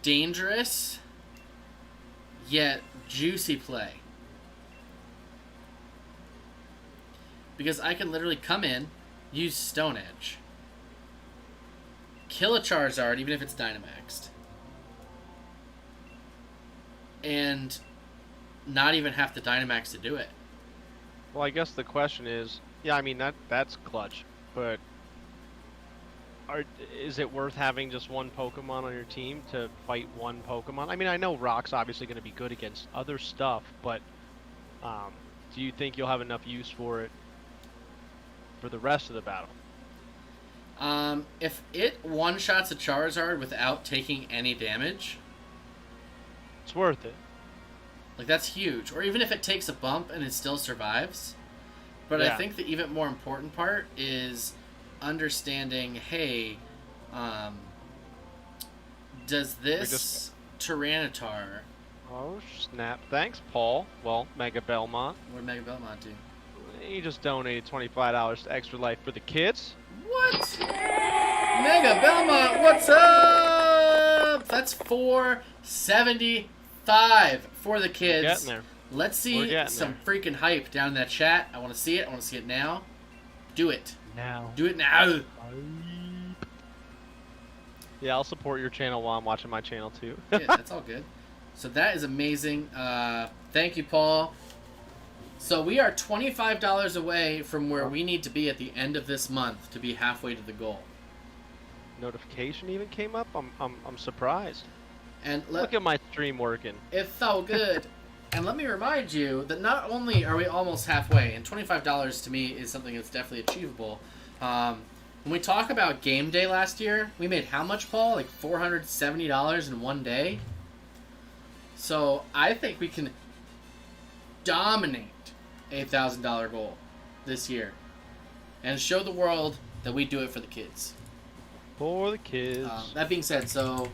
dangerous yet juicy play. Because I can literally come in, use Stone Edge, kill a Charizard even if it's Dynamaxed, and not even have to Dynamax to do it. Well, I guess the question is, yeah, I mean that's clutch, but is it worth having just one Pokemon on your team to fight one Pokemon? I mean, I know Rock's obviously going to be good against other stuff, but do you think you'll have enough use for it for the rest of the battle? If it one-shots a Charizard without taking any damage, it's worth it. Like, that's huge. Or even if it takes a bump and it still survives. But I think the even more important part is understanding, hey, does this Tyranitar... Oh, snap. Thanks, Paul. Well, Mega Belmont. What did Mega Belmont do? He just donated $25 to Extra Life for the kids. What? Mega Belmont, what's up? That's $4.75 for the kids. We're getting there. Let's see some freaking hype down in that chat. I want to see it. I want to see it now. Do it. Now. Do it now. Yeah, I'll support your channel while I'm watching my channel too. Yeah, that's all good. So that is amazing. Thank you, Paul. So we are $25 away from where we need to be at the end of this month to be halfway to the goal. Notification even came up. I'm surprised. And look at my stream working. It's so good. And let me remind you that not only are we almost halfway, and $25 to me is something that's definitely achievable, When we talk about game day last year, we made how much, Paul? Like $470 in one day? So I think we can dominate a $1,000 goal this year and show the world that we do it for the kids. For the kids. That being said, so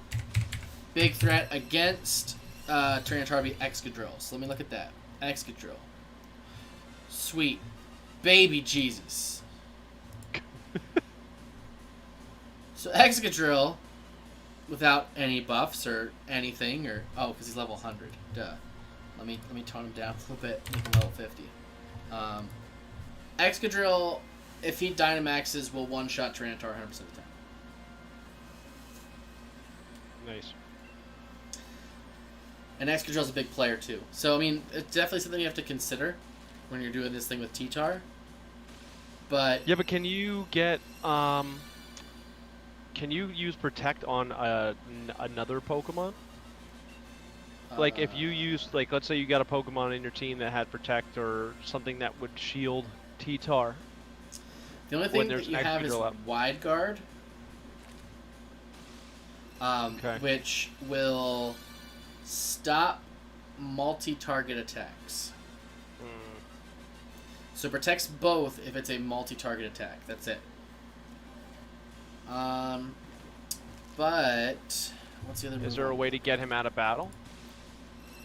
big threat against Tyranitar be Excadrill. So let me look at that. Excadrill. Sweet. Baby Jesus. So Excadrill, without any buffs or anything, or because he's level 100. Duh. Let me tone him down a little bit. Make him level 50. Excadrill, if he Dynamaxes, will one-shot Tyranitar 100% of the time. Nice. And Excadrill's a big player too. So I mean, it's definitely something you have to consider when you're doing this thing with T-Tar. But yeah, but can you get can you use Protect on another Pokemon? Like if you use, like, let's say you got a Pokemon in your team that had Protect or something that would shield T-Tar. The only thing that you have is Wide Guard, which will stop multi-target attacks. So it protects both if it's a multi-target attack. That's it. But what's the other move? Is there a way to get him out of battle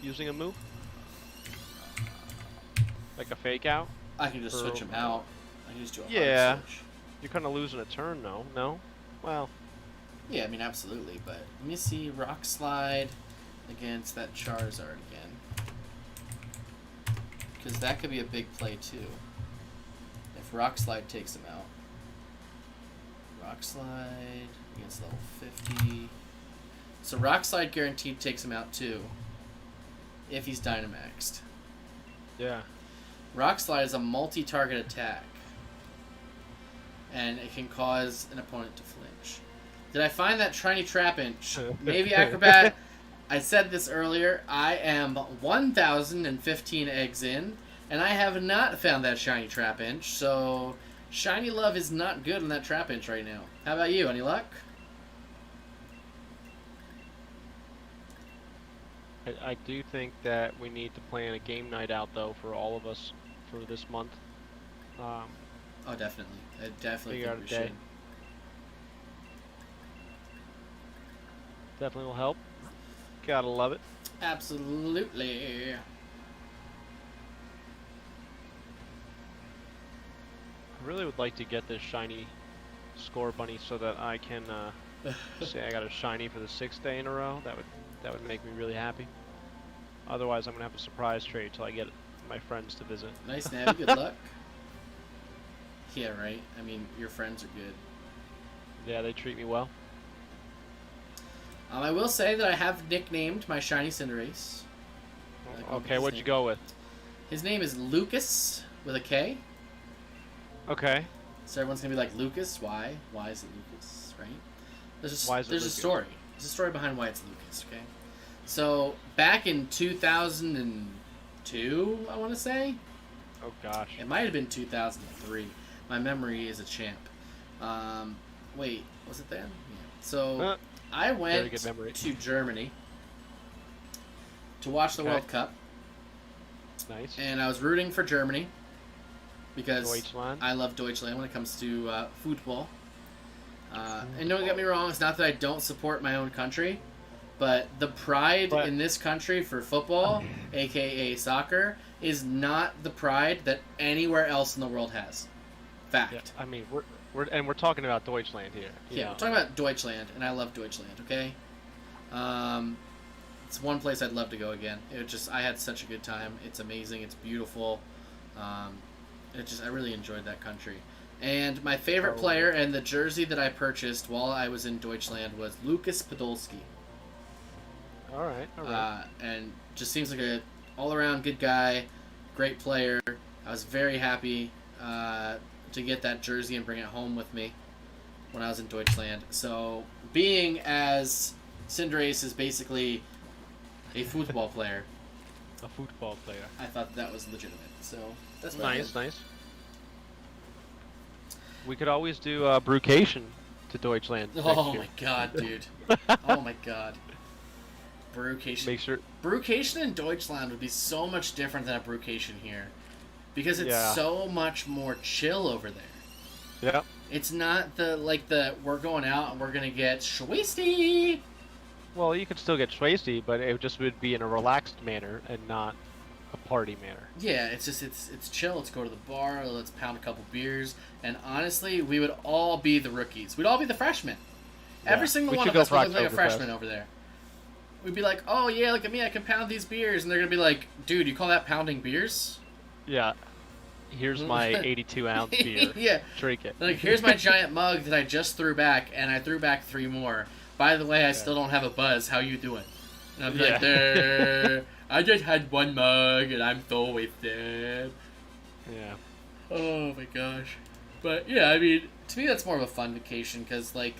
using a move? Like a fake out? I can just switch him out. I can just do a hard switch. You're kind of losing a turn, though. No? Well. Yeah, I mean, absolutely. But let me see. Rock Slide against that Charizard again. Because that could be a big play, too. If Rock Slide takes him out. Rock Slide against level 50. So Rock Slide guaranteed takes him out, too. If he's Dynamaxed. Yeah. Rock Slide is a multi-target attack. And it can cause an opponent to flinch. Did I find that Shiny Trapinch? Maybe Acrobat. I said this earlier. I am 1,015 eggs in, and I have not found that Shiny Trapinch. So, Shiny Love is not good on that Trapinch right now. How about you? Any luck? I do think that we need to plan a game night out, though, for all of us for this month. Oh, definitely. I definitely think we should. Definitely will help. Gotta love it. Absolutely. I really would like to get this shiny Score Bunny so that I can say I got a shiny for the 6th day in a row. That would make me really happy. Otherwise, I'm gonna have a surprise trade till I get my friends to visit. Nice, Navi. Good luck. Yeah, right. I mean, your friends are good. Yeah, they treat me well. I will say that I have nicknamed my shiny Cinderace. Okay, what'd you go with? His name is Lucas with a K. Okay. So everyone's gonna be like, Lucas? Why? Why is it Lucas? Right? There's a story. There's a story behind why it's Lucas. Okay. So back in 2002, I want to say. Oh gosh. It might have been 2003. My memory is a champ. Wait, was it then? Yeah. So I went to Germany to watch the World Cup. Nice. And I was rooting for Germany because Deutschland. I love Deutschland when it comes to football. And don't get me wrong, it's not that I don't support my own country, but the pride in this country for football, aka soccer, is not the pride that anywhere else in the world has. Fact. Yeah, I mean, we're talking about Deutschland here. Yeah, we're talking about Deutschland, and I love Deutschland. Okay. It's one place I'd love to go again. I had such a good time. It's amazing. It's beautiful. I really enjoyed that country. And my favorite player and the jersey that I purchased while I was in Deutschland was Lucas Podolski. All right. And just seems like a all-around good guy, great player. I was very happy to get that jersey and bring it home with me when I was in Deutschland. So, being as Cinderace is basically a football player. A football player. I thought that was legitimate. So, that's nice. We could always do Brucation to Deutschland next Oh year. my god, dude. Oh my god. Brewcation. Make sure. Brewcation in Deutschland would be so much different than a Brewcation here. Because it's Yeah. so much more chill over there. Yeah. It's not the we're going out and we're gonna get schwisty. Well, you could still get schwasty, but it just would be in a relaxed manner and not a party manner. Yeah, it's just it's chill. Let's go to the bar. Let's pound a couple beers. And honestly, we would all be the rookies. We'd all be the freshmen. Yeah. Every single We one should of us go would for look like a Oktoberfest. freshman over there. We'd be like, oh yeah, look at me, I can pound these beers. And they're gonna be like, dude, you call that pounding beers? Yeah. Here's my 82-ounce beer. Yeah. Drink it. Like, here's my giant mug that I just threw back, and I threw back 3 more. By the way, I still don't have a buzz. How you doing? And I'm like, there. I just had 1 mug, and I'm so wasted. Yeah. Oh my gosh. But yeah, I mean, to me that's more of a fun vacation, because like,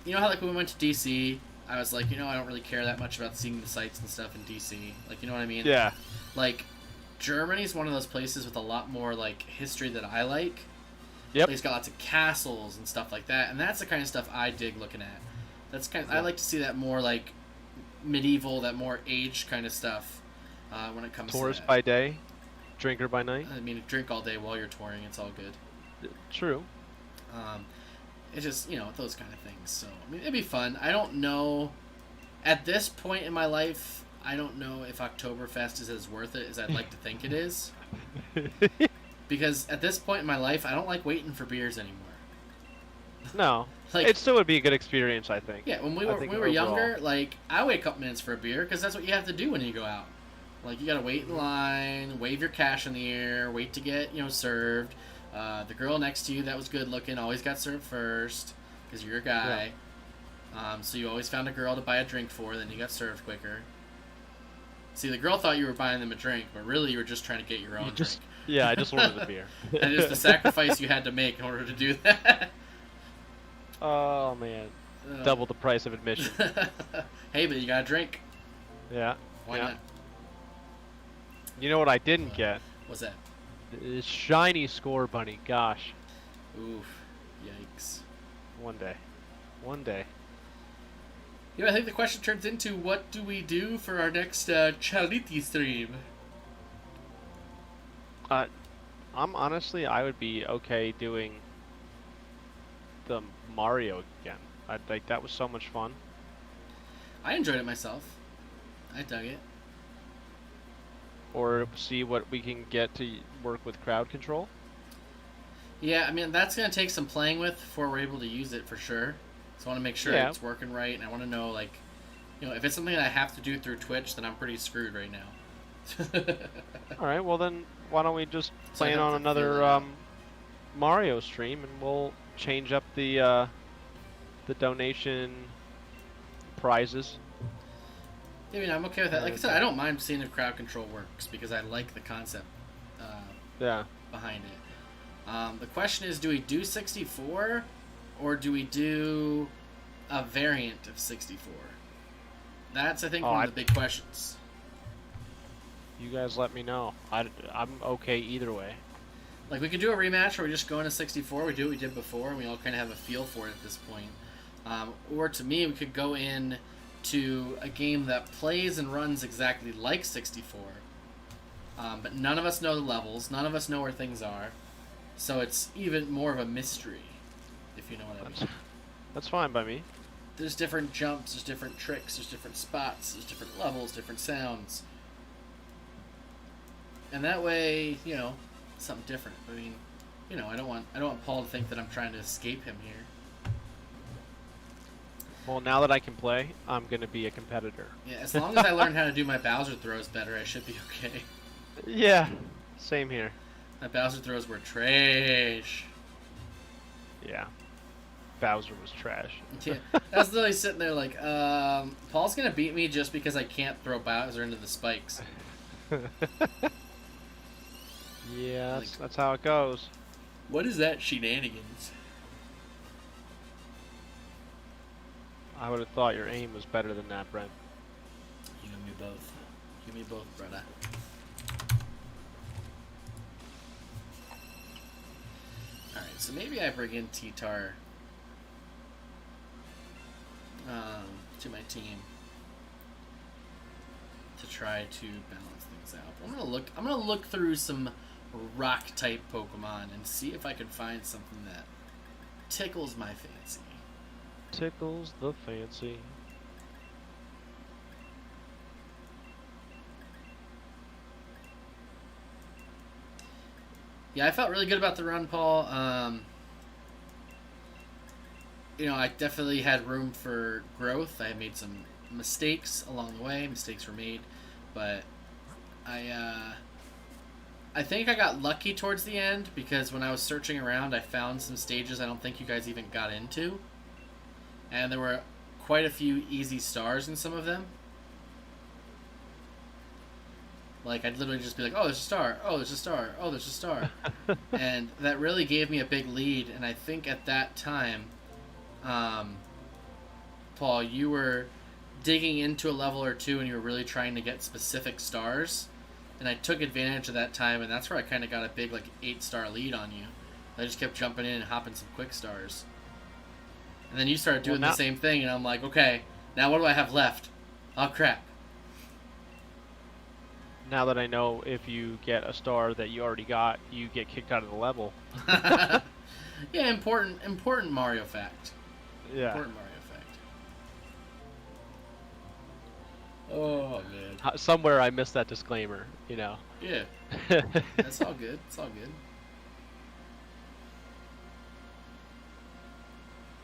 you know how like when we went to DC, I was like, you know, I don't really care that much about seeing the sights and stuff in DC. Like, you know what I mean? Yeah. Like, Germany's one of those places with a lot more like history that I like. Yep. Like, it's got lots of castles and stuff like that, and that's the kind of stuff I dig looking at. That's kind of, I Yeah. like to see that more like medieval, that more aged kind of stuff when it comes Tourist to that. by day, drinker by night. I mean, drink all day while you're touring. It's all good. True. It's just, you know, those kind of things. So, I mean, it'd be fun. I don't know, at this point in my life, I don't know if Oktoberfest is as worth it as I'd like to think it is. Because at this point in my life, I don't like waiting for beers anymore. No. Like, It still would be a good experience, I think. yeah, when we I were think we were overall. younger, like, I wait a couple minutes for a beer because that's what you have to do when you go out. Like, you gotta wait in line, wave your cash in the air, wait to get, you know, served. The girl next to you that was good looking always got served first because you're a guy. So you always found a girl to buy a drink for, then you got served quicker. See, the girl thought you were buying them a drink, but really you were just trying to get your own drink. Yeah, I just wanted the beer. And it's the sacrifice you had to make in order to do that. Oh man, double the price of admission. Hey, but you got a drink. Yeah. Why yeah. not? You know what I didn't get? What's that? This shiny score bunny. Gosh. Oof. Yikes. One day. One day. You know, I think the question turns into, what do we do for our next Charity stream? I'm honestly, I would be okay doing the Mario again. That was so much fun. I enjoyed it myself. I dug it. Or see what we can get to work with crowd control. Yeah, I mean, that's going to take some playing with before we're able to use it for sure. So I want to make sure Yeah. it's working right, and I want to know, like, you know, if it's something that I have to do through Twitch, then I'm pretty screwed right now. All right, well then, why don't we just So I plan don't on have to feel another it out. Mario stream, and we'll change up the donation prizes. I mean, I'm okay with that. Like I said, I don't mind seeing if crowd control works because I like the concept Yeah. behind it. The question is, do we do 64 or do we do a variant of 64? That's, I think, one of the big questions. You guys let me know. I'm okay either way. Like, we could do a rematch where we just go into 64, we do what we did before, and we all kind of have a feel for it at this point. Or, to me, we could go in to a game that plays and runs exactly like 64, but none of us know the levels, none of us know where things are, so it's even more of a mystery, if you know what I mean. That's fine by me. There's different jumps, there's different tricks, there's different spots, there's different levels, different sounds. And that way, you know, something different. I mean, you know, I don't want Paul to think that I'm trying to escape him here. Well, now that I can play, I'm gonna be a competitor. Yeah, as long as I learn how to do my Bowser throws better, I should be okay. Yeah, same here. My Bowser throws were trash. Yeah, Bowser was trash. Yeah, I was literally sitting there like, Paul's gonna beat me just because I can't throw Bowser into the spikes. Yeah, that's how it goes. What is that shenanigans? I would have thought your aim was better than that, Brent. You and me both. You and me both, brother. Alright, So maybe I bring in T-Tar to my team to try to balance things out. But I'm gonna look through some rock type Pokemon and see if I can find something that tickles my fancy. Tickles the fancy. Yeah, I felt really good about the run, Paul. You know, I definitely had room for growth. I made some mistakes along the way. Mistakes were made, but I think I got lucky towards the end because when I was searching around, I found some stages I don't think you guys even got into, and there were quite a few easy stars in some of them. Like, I'd literally just be like, oh, there's a star, oh, there's a star, oh, there's a star. And that really gave me a big lead, and I think at that time, Paul, you were digging into a level or two and you were really trying to get specific stars. And I took advantage of that time, and that's where I kind of got a big, like, 8-star lead on you. I just kept jumping in and hopping some quick stars. And then you started doing the same thing, and I'm like, okay, now what do I have left? Oh, crap. Now that I know if you get a star that you already got, you get kicked out of the level. Yeah, important Mario fact. Yeah. Important Mario fact. Oh, man. Somewhere I missed that disclaimer, you know. Yeah. That's all good. It's all good.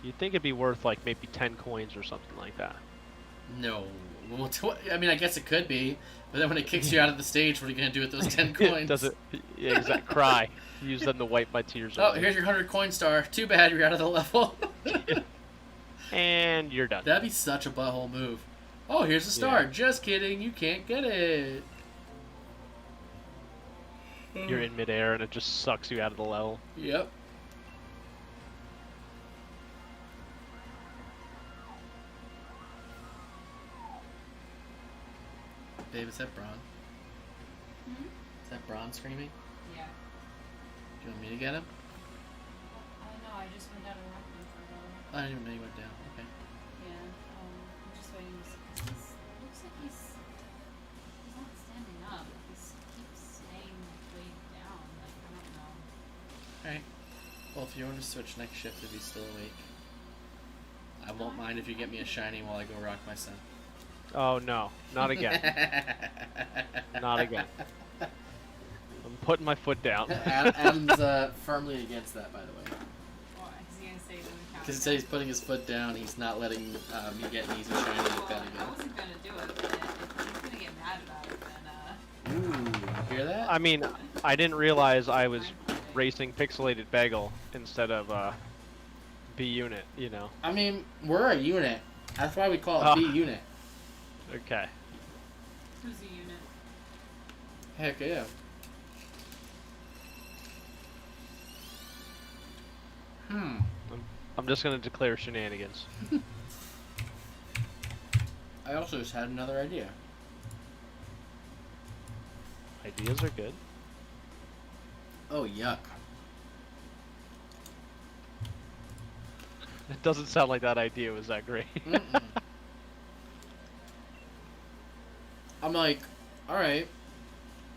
You'd think it'd be worth, like, maybe 10 coins or something like that. No. Well, I mean, I guess it could be, but then when it kicks you out of the stage, what are you going to do with those 10 coins? Does it? Yeah, exactly. Cry. Use them to wipe my tears Oh, away. here's your 100 coin star. Too bad you're out of the level. And you're done. That'd be such a butthole move. Oh, here's a star. Yeah. Just kidding. You can't get it. You're in midair and it just sucks you out of the level. Yep. Babe, is that Braun? Hmm? Is that Braun screaming? Yeah. Do you want me to get him? I don't know, I just went down a rock for a while. I didn't even know you went down. Okay. Yeah, I'm just waiting to see, because looks like he's not standing up. He keeps staying way down, like, I don't know. Alright. Well, if you want to switch next shift if he's still awake, I won't mind if you get me a shiny while I go rock my son. Oh no, not again. Not again. I'm putting my foot down. Adam's firmly against that, by the way. Why? Is he gonna say he's gonna count? Because he said he's putting his foot down, he's not letting me get an easy shiny like that I again. wasn't gonna do it, but if he's gonna get mad about it, then, Ooh, you hear that? I mean, I didn't realize I was racing Pixelated Bagel instead of B-Unit, you know. I mean, we're a unit. That's why we call it B-Unit. Okay. who's the unit? Heck yeah. I'm just gonna declare shenanigans. I also just had another idea. Ideas are good. Oh, yuck. It doesn't sound like that idea was that great. Mm-mm. I'm like, alright,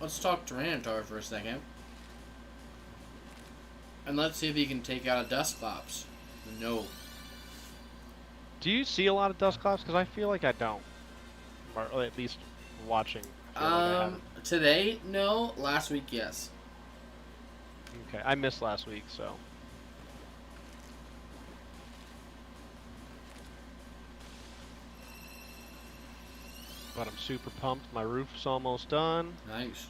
let's talk Tyranitar for a second. And let's see if he can take out a Dusclops. No. Do you see a lot of Dusclops? Because I feel like I don't. Or at least watching. I feel like I haven't. Today, no. Last week, yes. Okay, I missed last week, so. But I'm super pumped. My roof's almost done. Nice.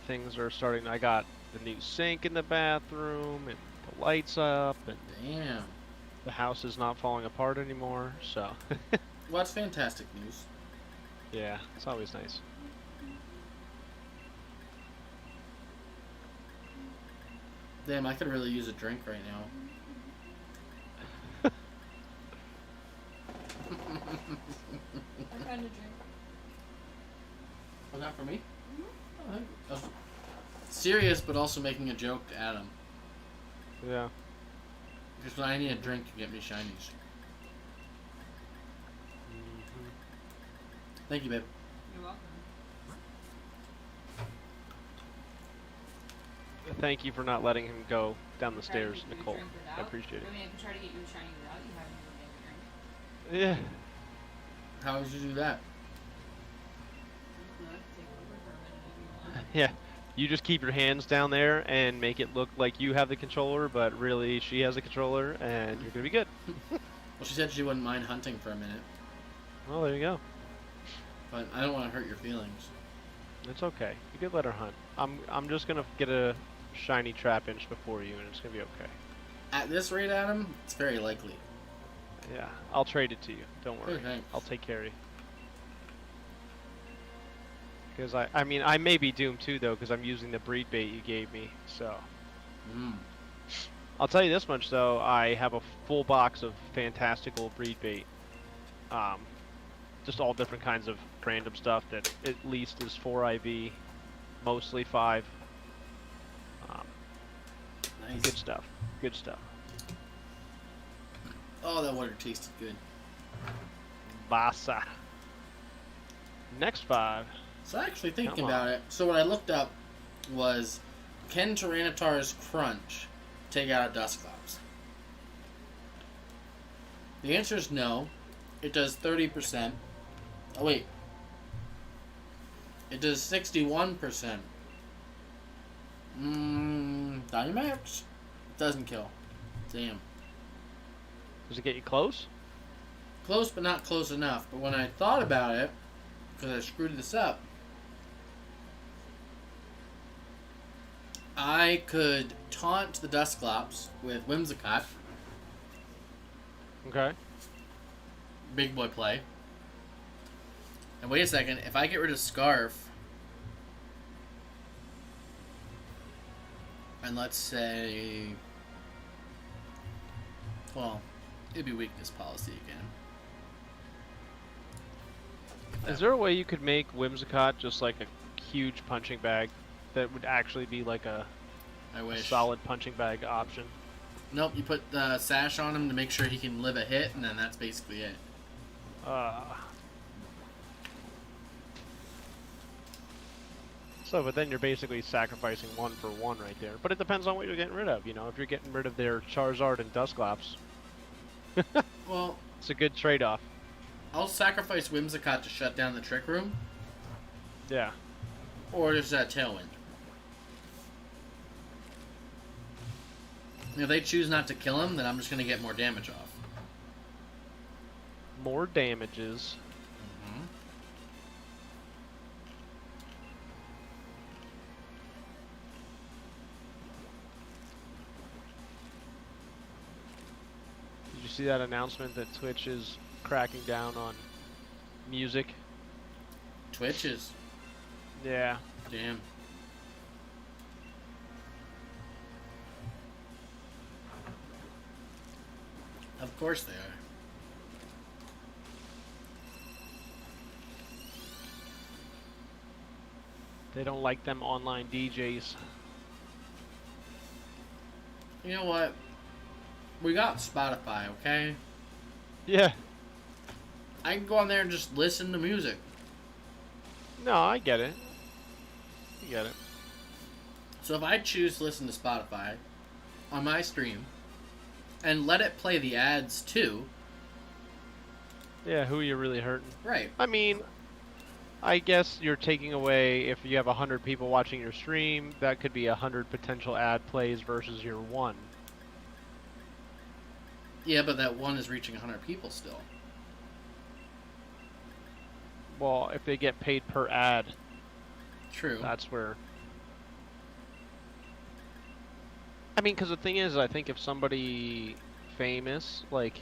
Things are starting. I got the new sink in the bathroom, and the lights up, and Damn. the house is not falling apart anymore, so. Well, that's fantastic news. Yeah, it's always nice. Damn, I could really use a drink right now. What kind of drink? Was that for me? Oh, I was serious, but also making a joke to Adam. Yeah. Just when I need a drink to get me shinies. Hmm. Thank you, babe. You're welcome. Thank you for not letting him go down the Try to stairs, get you a Nicole. drink I without. appreciate it. I mean, I can try to get you a shiny without you having to go get a drink. Yeah. How would you do that? You can take over for a minute if you want. Yeah. You just keep your hands down there and make it look like you have the controller, but really she has the controller, and you're gonna be good. Well, she said she wouldn't mind hunting for a minute, Well, there you go. but I don't want to hurt your feelings. It's okay. You could let her hunt. I'm just gonna get a shiny Trapinch before you, and it's gonna be okay. At this rate, Adam, it's very likely. Yeah, I'll trade it to you. Don't worry. Hey, thanks. I'll take care of you. Because I mean, I may be doomed too, though, because I'm using the breed bait you gave me. So, Mm. I'll tell you this much, though. I have a full box of fantastical breed bait. Just all different kinds of random stuff that at least is 4 IV, mostly 5. Nice. Good stuff. Good stuff. Oh, that water tasted good. Vasa. Next 5. So actually thinking Come on. about it, so what I looked up was, can Tyranitar's Crunch take out a Dusclops? The answer is no. It does 30%. Oh wait. It does 61%. Dynamax? It doesn't kill. Damn. Does it get you close? Close, but not close enough. But when I thought about it, because I screwed this up, I could taunt the Dusclops with Whimsicott. Okay. Big boy play. And wait a second, if I get rid of Scarf, and let's say, well, it'd be weakness policy again. Is there a way you could make Whimsicott just like a huge punching bag that would actually be like a I wish. solid punching bag option? Nope, you put the sash on him to make sure he can live a hit, and then that's basically it. So, but then you're basically sacrificing 1 for 1 right there. But it depends on what you're getting rid of, you know. If you're getting rid of their Charizard and Dusclops, Well, it's a good trade-off. I'll sacrifice Whimsicott to shut down the Trick Room, Yeah. or just that Tailwind. If they choose not to kill him, then I'm just going to get more damage off. More damages. Mm-hmm. Did you see that announcement that Twitch is cracking down on music? Twitches. Yeah. Damn. Of course they are. They don't like them online DJs. You know what? We got Spotify, okay? Yeah. I can go on there and just listen to music. No, I get it. I get it. So if I choose to listen to Spotify on my stream and let it play the ads too, Yeah, who are you really hurting? right? I mean, I guess you're taking away, if you have 100 people watching your stream, that could be 100 potential ad plays versus your 1. Yeah, but that one is reaching 100 people still. Well, if they get paid per ad, True. that's where... I mean, because the thing is, I think if somebody famous, like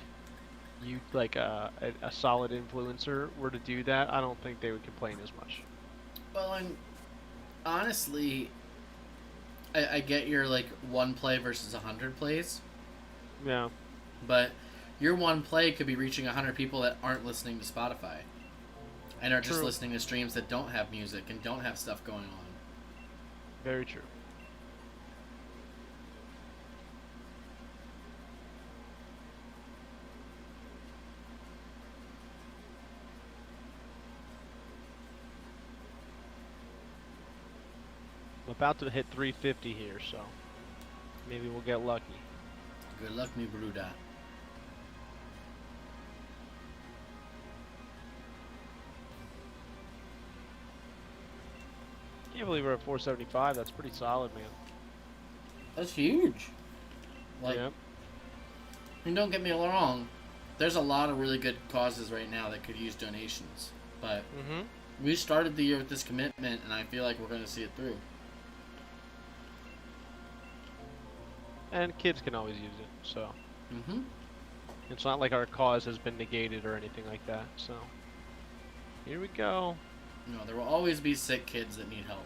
you, like a solid influencer, were to do that, I don't think they would complain as much. Well, and honestly, I get your like one play versus 100 plays, Yeah. but your one play could be reaching 100 people that aren't listening to Spotify and are just True. listening to streams that don't have music and don't have stuff going on. Very true. about to hit 350 here, so maybe we'll get lucky. Good luck, me Bruda. Can't believe we're at 475. That's pretty solid, man. That's huge. Like, Yep. and don't get me wrong, there's a lot of really good causes right now that could use donations. But we started the year with this commitment, and I feel like we're going to see it through. And kids can always use it, so. Mm-hmm. It's not like our cause has been negated or anything like that, so. Here we go. No, there will always be sick kids that need help.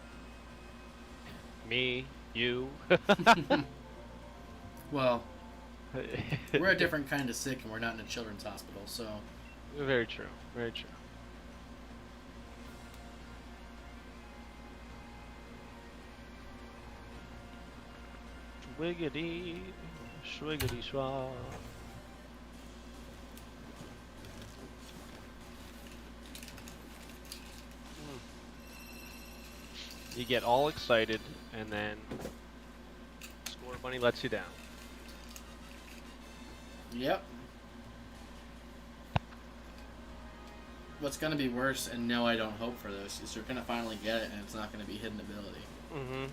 Me, you. Well, we're a different kind of sick, and we're not in a children's hospital, so. Very true, very true. Swiggity, swiggity swab. You get all excited, and then score money lets you down. Yep. What's going to be worse, and no, I don't hope for this, is you're going to finally get it, and it's not going to be hidden ability. Mm-hmm.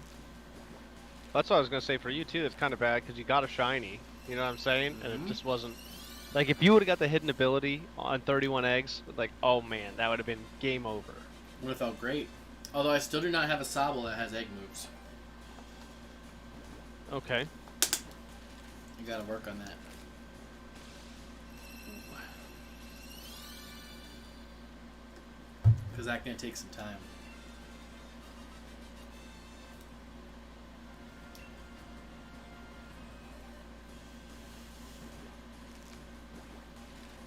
That's what I was going to say for you, too. It's kind of bad, because you got a shiny. You know what I'm saying? And it just wasn't... Like, if you would have got the hidden ability on 31 eggs, like, oh, man, that would have been game over. Would have felt great. Although I still do not have a Sobble that has egg moves. Okay. You got to work on that. Because that's going to take some time.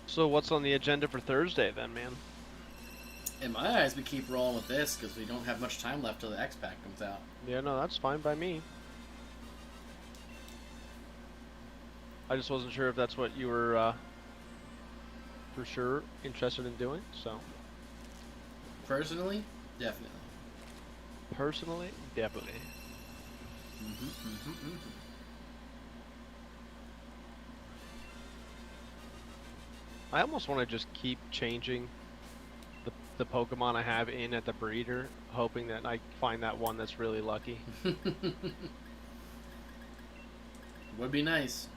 So what's on the agenda for Thursday, then, man? In my eyes, we keep rolling with this because we don't have much time left till the X-Pack comes out. Yeah, no, that's fine by me. I just wasn't sure if that's what you were, for sure, interested in doing, so... Personally, definitely. Personally, definitely. I almost want to just keep changing the Pokemon I have in at the breeder, hoping that I find that one that's really lucky. Would be nice.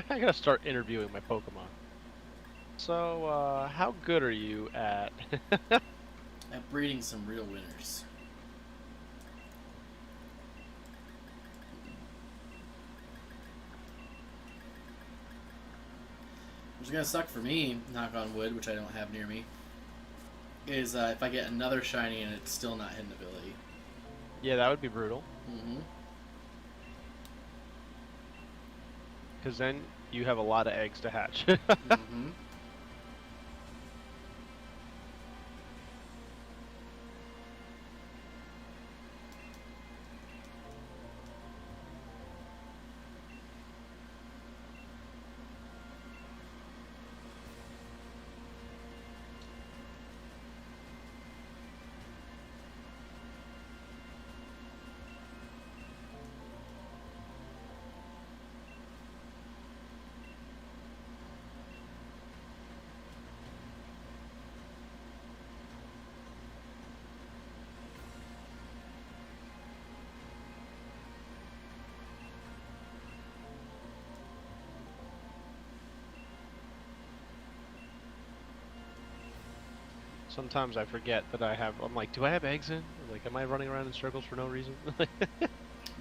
I gotta start interviewing my Pokemon. So, how good are you at... At breeding some real winners. What's gonna suck for me, knock on wood, which I don't have near me, is if I get another shiny and it's still not hidden ability. Yeah, that would be brutal. Mm-hmm. Because then you have a lot of eggs to hatch. Mm-hmm. Sometimes I forget that I'm like, do I have eggs in? Or like, am I running around in circles for no reason?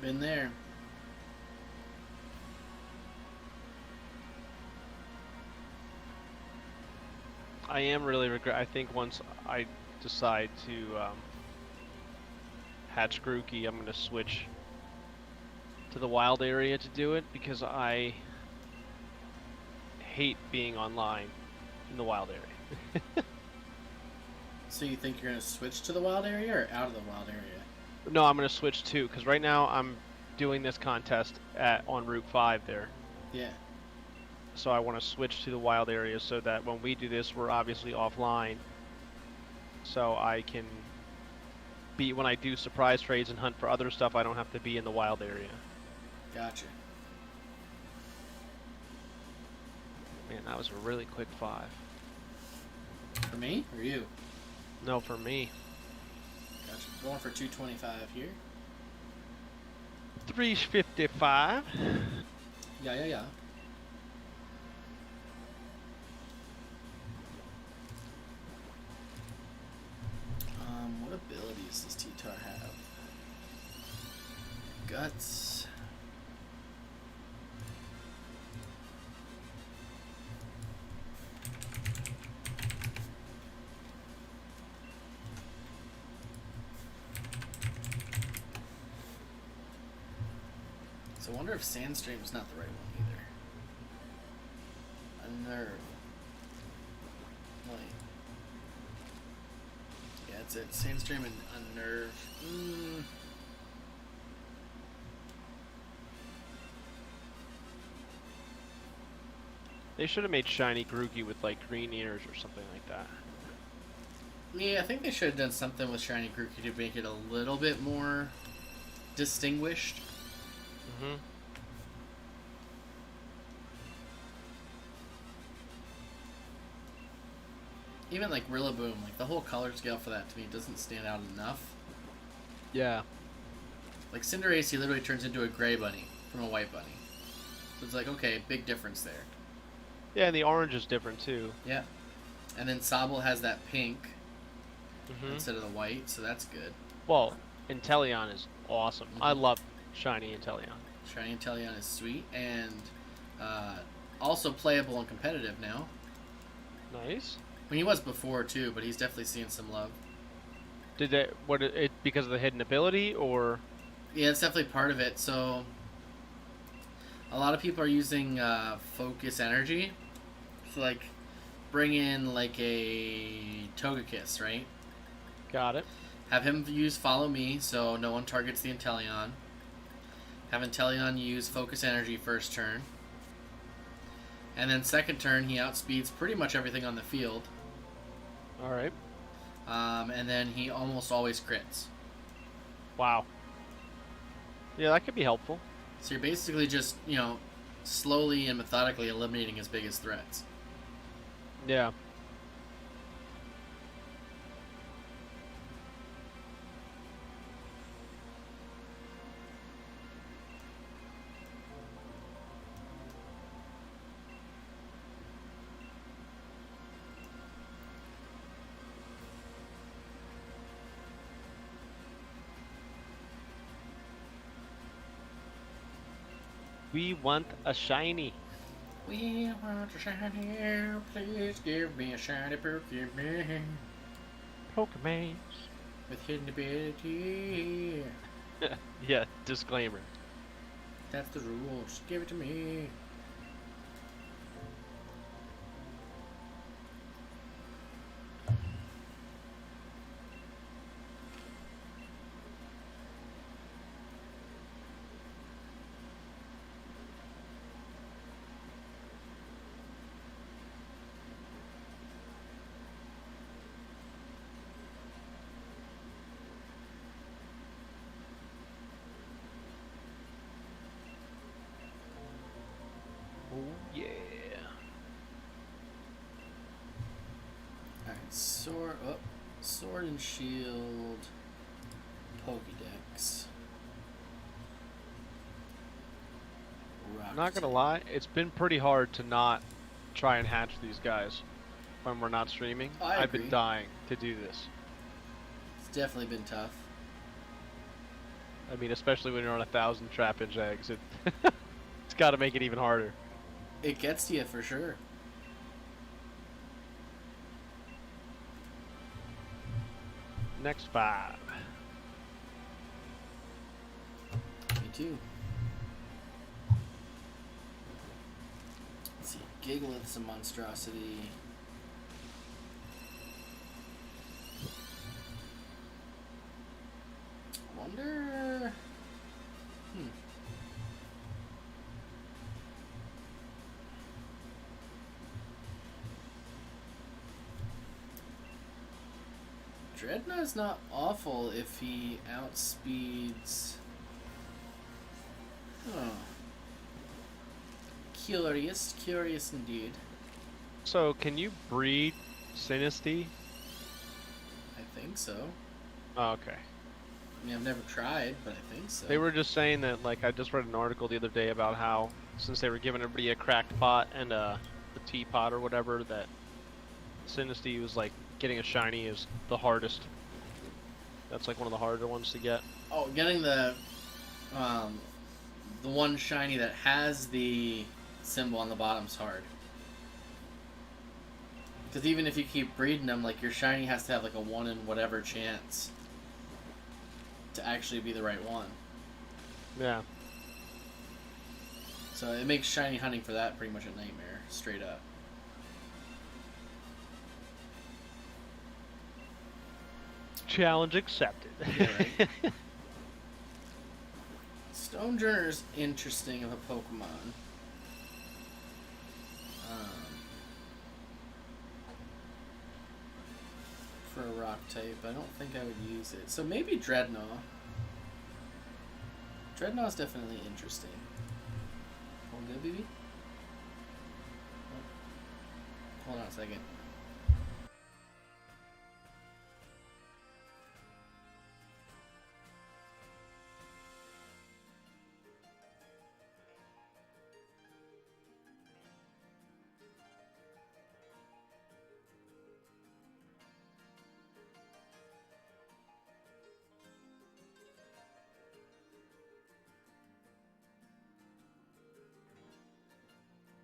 Been there. I am really I think once I decide to hatch Grookey, I'm going to switch to the wild area to do it because I hate being online in the wild area. So you think you're going to switch to the wild area or out of the wild area? No, I'm going to switch too, because right now I'm doing this contest on Route 5 there. Yeah. So I want to switch to the wild area so that when we do this, we're obviously offline. so I can be when I do surprise trades and hunt for other stuff. I don't have to be in the wild area. Gotcha. Man, that was a really quick 5. For me or you? No, for me. Gotcha. Going for 225 here. 355. Yeah. What abilities does T-Tar have? Guts. So I wonder if Sandstream's not the right one either. Unnerve. Wait. Yeah, it's it. Sandstream and Unnerve. They should have made Shiny Grookey with like green ears or something like that. Yeah, I think they should have done something with Shiny Grookey to make it a little bit more distinguished. Mm-hmm. Even like Rillaboom, like the whole color scale for that to me doesn't stand out enough. Yeah. Like Cinderace, he literally turns into a gray bunny from a white bunny. So it's like, okay, big difference there. Yeah, and the orange is different too. Yeah. And then Sobble has that pink Mm-hmm. instead of the white, so that's good. Well, Inteleon is awesome. I Mhm. love Shiny Inteleon. Shiny Inteleon is sweet and also playable and competitive now. Nice. I mean, he was before too, but he's definitely seeing some love. Did it because of the hidden ability or? Yeah, it's definitely part of it. So a lot of people are using focus energy. So like bring in like a Togekiss, right? Got it. Have him use Follow Me so no one targets the Inteleon. Have Inteleon use Focus Energy first turn. And then second turn, he outspeeds pretty much everything on the field. Alright. And then he almost always crits. Wow. Yeah, that could be helpful. So you're basically just, slowly and methodically eliminating his biggest threats. Yeah. We want a shiny. We want a shiny, please give me a shiny Pokemon Pokemon. with hidden ability. Yeah, disclaimer. That's the rule. Just give it to me. Oh yeah. Alright, Sword and Shield, Pokédex. Rock Not gonna Type. lie, it's been pretty hard to not try and hatch these guys when we're not streaming. I I've been agree. dying to do this. It's definitely been tough. I mean, especially when you're on 1,000 Trapinch eggs, it's got to make it even harder. It gets to you for sure. Next 5. Me too. Let's see. Gigalith's a monstrosity. Wonder. Dreadnought's not awful if he outspeeds... Oh. Curious indeed. So, can you breed Sinisty? I think so. Oh, okay. I mean, I've never tried, but I think so. They were just saying that, like, I just read an article the other day about how, since they were giving everybody a cracked pot and the teapot or whatever, that Sinisty was, like, getting a shiny is the hardest. That's, like, one of the harder ones to get. Oh, getting the one shiny that has the symbol on the bottom's hard. Because even if you keep breeding them, like, your shiny has to have, like, a 1 in whatever chance to actually be the right one. Yeah. So it makes shiny hunting for that pretty much a nightmare, straight up. Challenge accepted. Yeah, right? Stonejourner's interesting of a Pokemon. For a rock type, I don't think I would use it. So maybe Dreadnought. Dreadnought's definitely interesting. All good, baby? Oh. Hold on a second.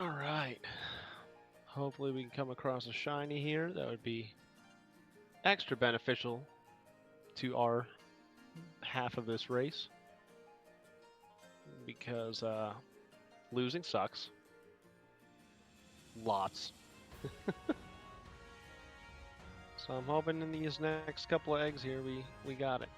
Alright. Hopefully we can come across a shiny here. That would be extra beneficial to our half of this race. Because losing sucks. Lots. So I'm hoping in these next couple of eggs here we got it.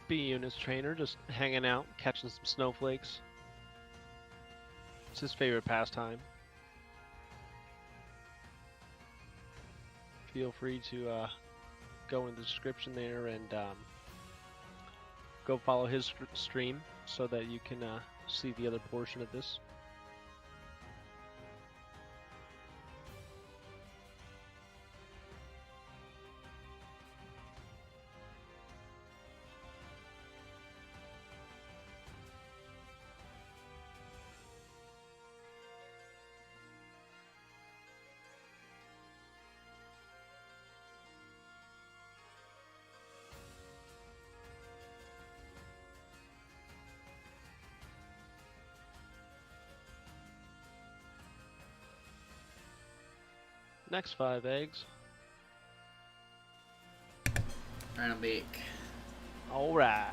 B Unit's trainer just hanging out, catching some snowflakes. It's his favorite pastime. Feel free to go in the description there and go follow his stream so that you can see the other portion of this. Next 5 eggs. Alright, I'm back. Alright.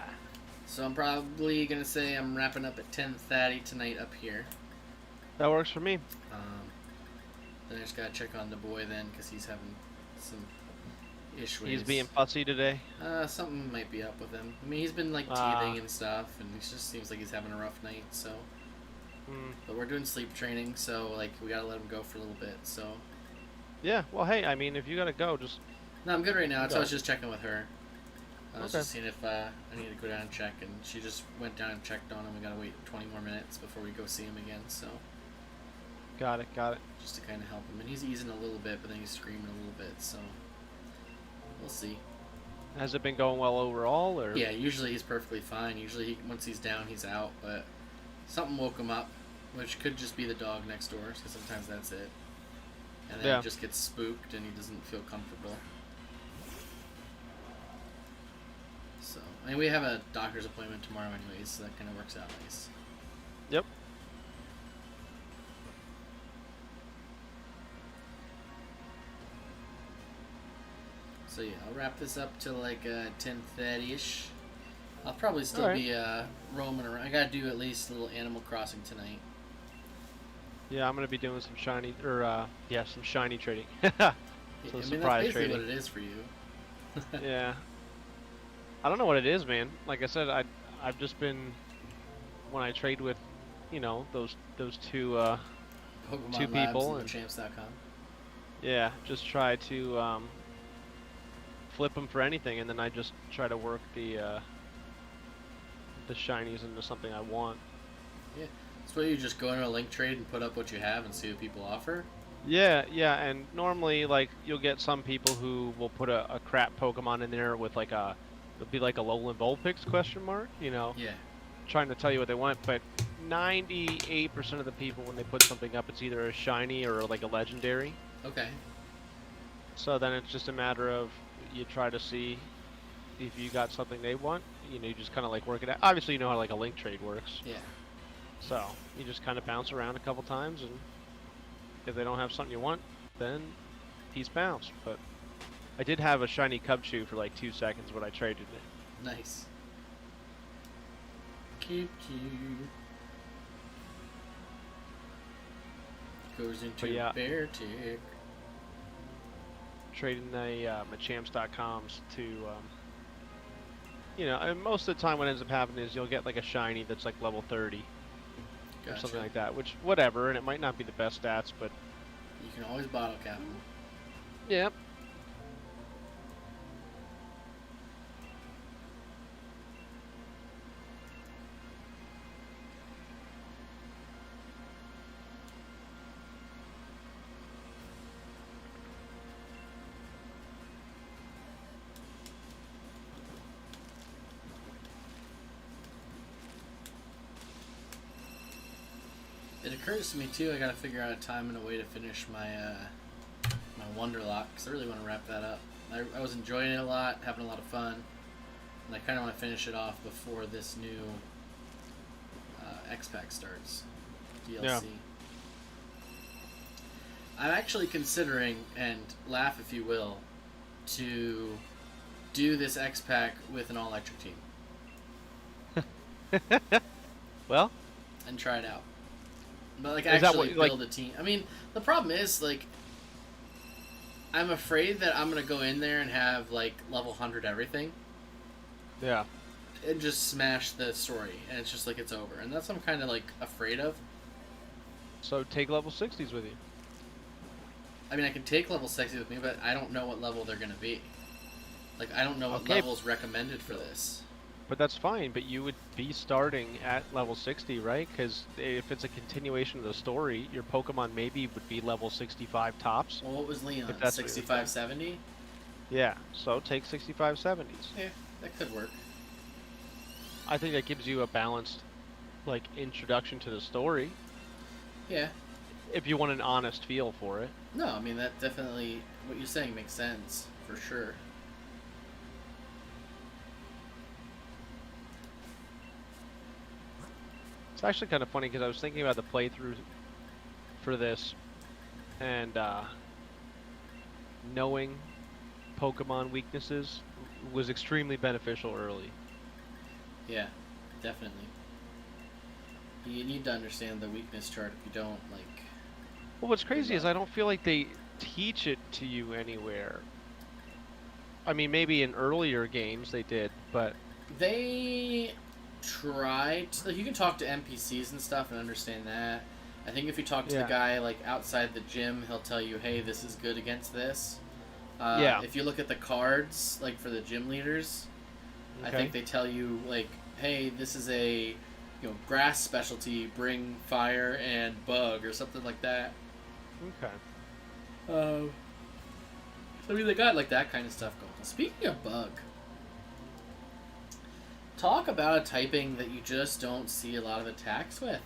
So I'm probably going to say I'm wrapping up at 10:30 tonight up here. That works for me. Then I just got to check on the boy then because he's having some issues. He's being fussy today. Something might be up with him. I mean, he's been like teething and stuff, and it just seems like he's having a rough night. So, but we're doing sleep training, so like we gotta let him go for a little bit. So, yeah. Well, hey, I mean, if you gotta go, just. No, I'm good right now. So I was just checking with her. I was Okay. just seeing if I need to go down and check, and she just went down and checked on him. We gotta wait 20 more minutes before we go see him again. So. Got it. Got it. Just to kind of help him, and he's easing a little bit, but then he's screaming a little bit. So. We'll see. Has it been going well overall, or? Yeah, usually he's perfectly fine. Usually, once he's down, he's out. But something woke him up, which could just be the dog next door, because sometimes that's it. And then he just gets spooked, and he doesn't feel comfortable. So, I mean, we have a doctor's appointment tomorrow anyways, so that kind of works out nice. Yep. So yeah, I'll wrap this up till like 10:30ish. I'll probably still be roaming around. I gotta do at least a little Animal Crossing tonight. Yeah, I'm gonna be doing some shiny, some shiny trading. So surprise that's basically trading. what it is for you. Yeah. I don't know what it is, man. Like I said, I've just been, when I trade with, those two Pokemon two Labs people and and champs.com. yeah, just try to flip them for anything, and then I just try to work the shinies into something I want. Yeah. So you just go into a link trade and put up what you have and see what people offer? Yeah, and normally, like, you'll get some people who will put a crap Pokemon in there with like it'll be like a Alolan Vulpix question mark, Yeah. trying to tell you what they want, but 98% of the people, when they put something up, it's either a shiny or like a legendary. Okay. So then it's just a matter of you try to see if you got something they want. You just kind of like work it out. Obviously, you know how like a link trade works. Yeah. So you just kind of bounce around a couple times, and if they don't have something you want, then peace bounce. But I did have a shiny Cubchoo for like 2 seconds when I traded it. Nice. Cute. Goes into yeah. bear tick. Trading the Machamps.coms to, and most of the time what ends up happening is you'll get like a shiny that's like level 30 or something like that, which, whatever, and it might not be the best stats, but you can always bottle cap them. Yep. It occurs to me too, I gotta figure out a time and a way to finish my my Wonderlock, because I really want to wrap that up. I was enjoying it a lot, having a lot of fun, and I kind of want to finish it off before this new X-Pack starts, DLC. Yeah. I'm actually considering, and laugh if you will, to do this X-Pack with an all-electric team. Well, and try it out. But like Is that actually what, build a team. I mean, the problem is like I'm afraid that I'm gonna go in there and have like level 100 everything yeah. and just smash the story, and it's just like it's over, and that's what I'm kind of like afraid of. So take level 60s with you. I mean, I can take level 60 with me, but I don't know what level they're gonna be. Like I don't know what Okay. level's recommended for this. But that's fine, but you would be starting at level 60, right? Because if it's a continuation of the story, your Pokemon maybe would be level 65 tops. Well, what was Leon? If that's what you're 65, 70? Yeah, so take 65, 70s. Yeah, that could work. I think that gives you a balanced, like, introduction to the story, Yeah. if you want an honest feel for it. No, I mean, that definitely, what you're saying makes sense, for sure. It's actually kind of funny because I was thinking about the playthrough for this, and knowing Pokemon weaknesses was extremely beneficial early. Yeah, definitely. You need to understand the weakness chart if you don't, like... Well, what's crazy is I don't feel like they teach it to you anywhere. I mean, maybe in earlier games they did, but... They try to... Like, you can talk to NPCs and stuff and understand that. I think if you talk to the guy, like, outside the gym, he'll tell you, hey, this is good against this. Yeah. If you look at the cards, like, for the gym leaders, I think they tell you, like, hey, this is a, grass specialty, bring fire and bug, or something like that. Okay. So, I mean, they got, like, that kind of stuff going. Speaking of bug, talk about a typing that you just don't see a lot of attacks with.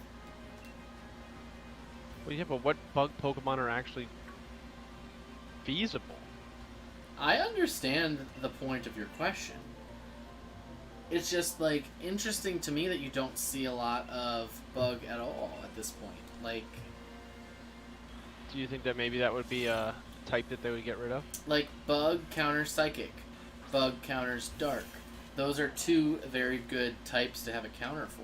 Well, yeah, but what bug Pokemon are actually feasible? I understand the point of your question. it's just like interesting to me that you don't see a lot of bug at all at this point. Like Do you think that maybe that would be a type that they would get rid of? bug counters psychic, bug counters dark. Those are two very good types to have a counter for.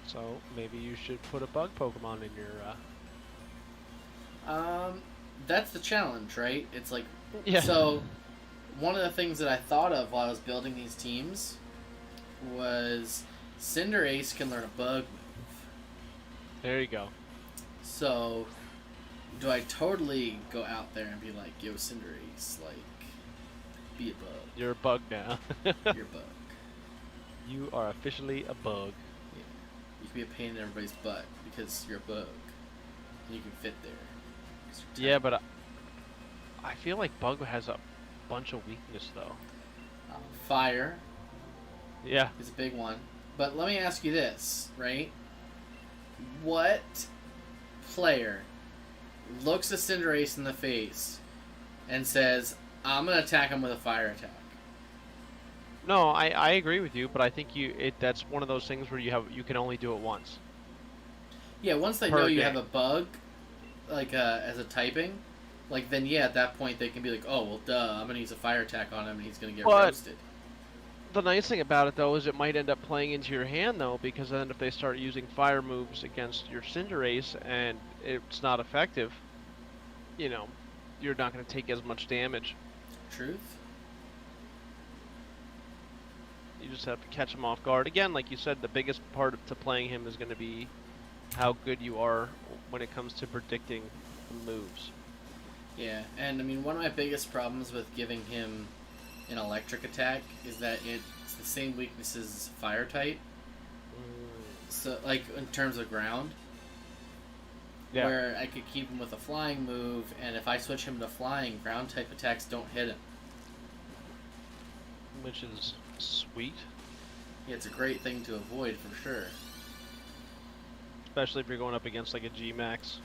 So maybe you should put a bug Pokemon in your. That's the challenge, right? It's like Yeah. so. One of the things that I thought of while I was building these teams was Cinderace can learn a bug move. There you go. So, do I totally go out there and be like, yo, Cinderace, like, be a bug. You're a bug now. You're a bug. You are officially a bug. Yeah. You can be a pain in everybody's butt because you're a bug. And you can fit there. 'Cause you're Yeah, tiny. but I feel like bug has a bunch of weakness though. Fire Yeah. is a big one. But let me ask you this, right? What player looks a Cinderace in the face and says, I'm going to attack him with a fire attack? No, I agree with you, but I think that's one of those things where you can only do it once. Yeah, once they Per know you game. have a bug, like as a typing, like then yeah, at that point they can be like, oh well, duh, I'm gonna use a fire attack on him and he's gonna get But- roasted. The nice thing about it though is it might end up playing into your hand though, because then if they start using fire moves against your Cinderace and it's not effective, you know, you're not going to take as much damage. Truth. You just have to catch him off guard. Again, like you said, the biggest part to playing him is going to be how good you are when it comes to predicting the moves. Yeah, and I mean one of my biggest problems with giving him an electric attack is that it's the same weaknesses as fire type. So like in terms of ground. Yeah. Where I could keep him with a flying move, and if I switch him to flying, ground type attacks don't hit him. Which is sweet. Yeah, it's a great thing to avoid for sure. Especially if you're going up against like a G-Max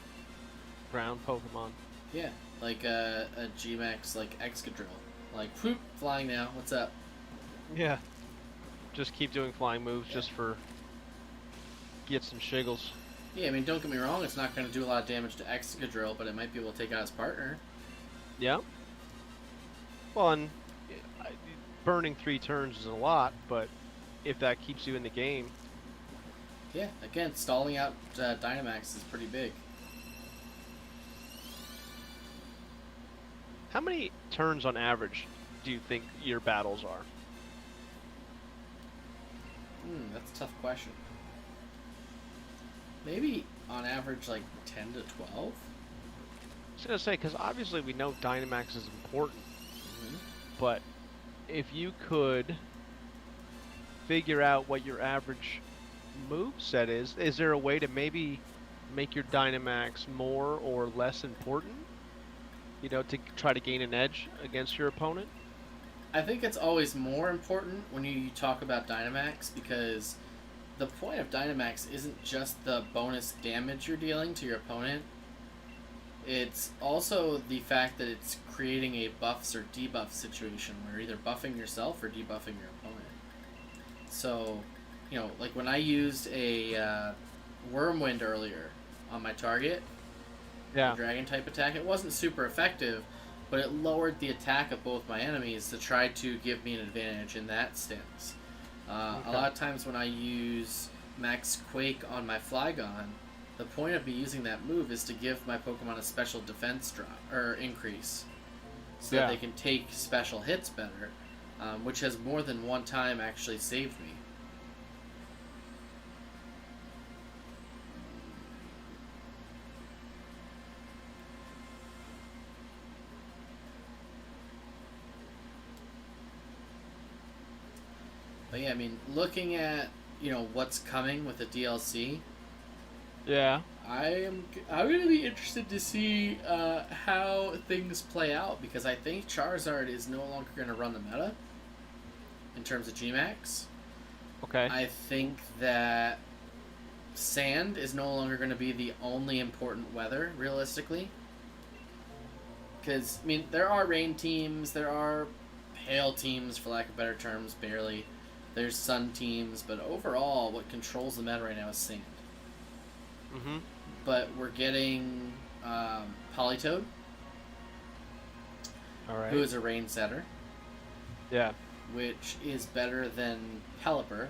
ground Pokemon. Yeah, like a G-Max, like Excadrill. Like, whoop, flying now, what's up? Yeah. Just keep doing flying moves Yeah. just for get some shiggles. Yeah, I mean, don't get me wrong, it's not going to do a lot of damage to Excadrill, but it might be able to take out his partner. Yeah. Well, and burning 3 turns is a lot, but if that keeps you in the game, Yeah, again, stalling out Dynamax is pretty big. how many turns on average do you think your battles are? That's a tough question. Maybe on average like 10 to 12? I was gonna say, because obviously we know Dynamax is important, Mm-hmm. but if you could figure out what your average move set is there a way to maybe make your Dynamax more or less important? You know, to try to gain an edge against your opponent? I think it's always more important when you talk about Dynamax because the point of Dynamax isn't just the bonus damage you're dealing to your opponent. It's also the fact that it's creating a buffs or debuff situation where you're either buffing yourself or debuffing your opponent. So, you know, like when I used a Wormwind earlier on my target, Yeah. dragon type attack, it wasn't super effective, but it lowered the attack of both my enemies to try to give me an advantage in that stance. A Okay. lot of times when I use Max Quake on my Flygon, the point of me using that move is to give my Pokemon a special defense drop or increase, so that Yeah. they can take special hits better, which has more than one time actually saved me. But yeah, I mean, looking at, you know, what's coming with the DLC, Yeah. I'm gonna be interested to see how things play out because I think Charizard is no longer gonna run the meta in terms of Gmax. Okay. I think that sand is no longer going to be the only important weather realistically. Because I mean, there are rain teams, there are hail teams, for lack of better terms, barely. There's sun teams, but overall, what controls the meta right now is sand. Mm-hmm. But we're getting Politoed, All right. who is a rain setter, Yeah. which is better than Pelipper,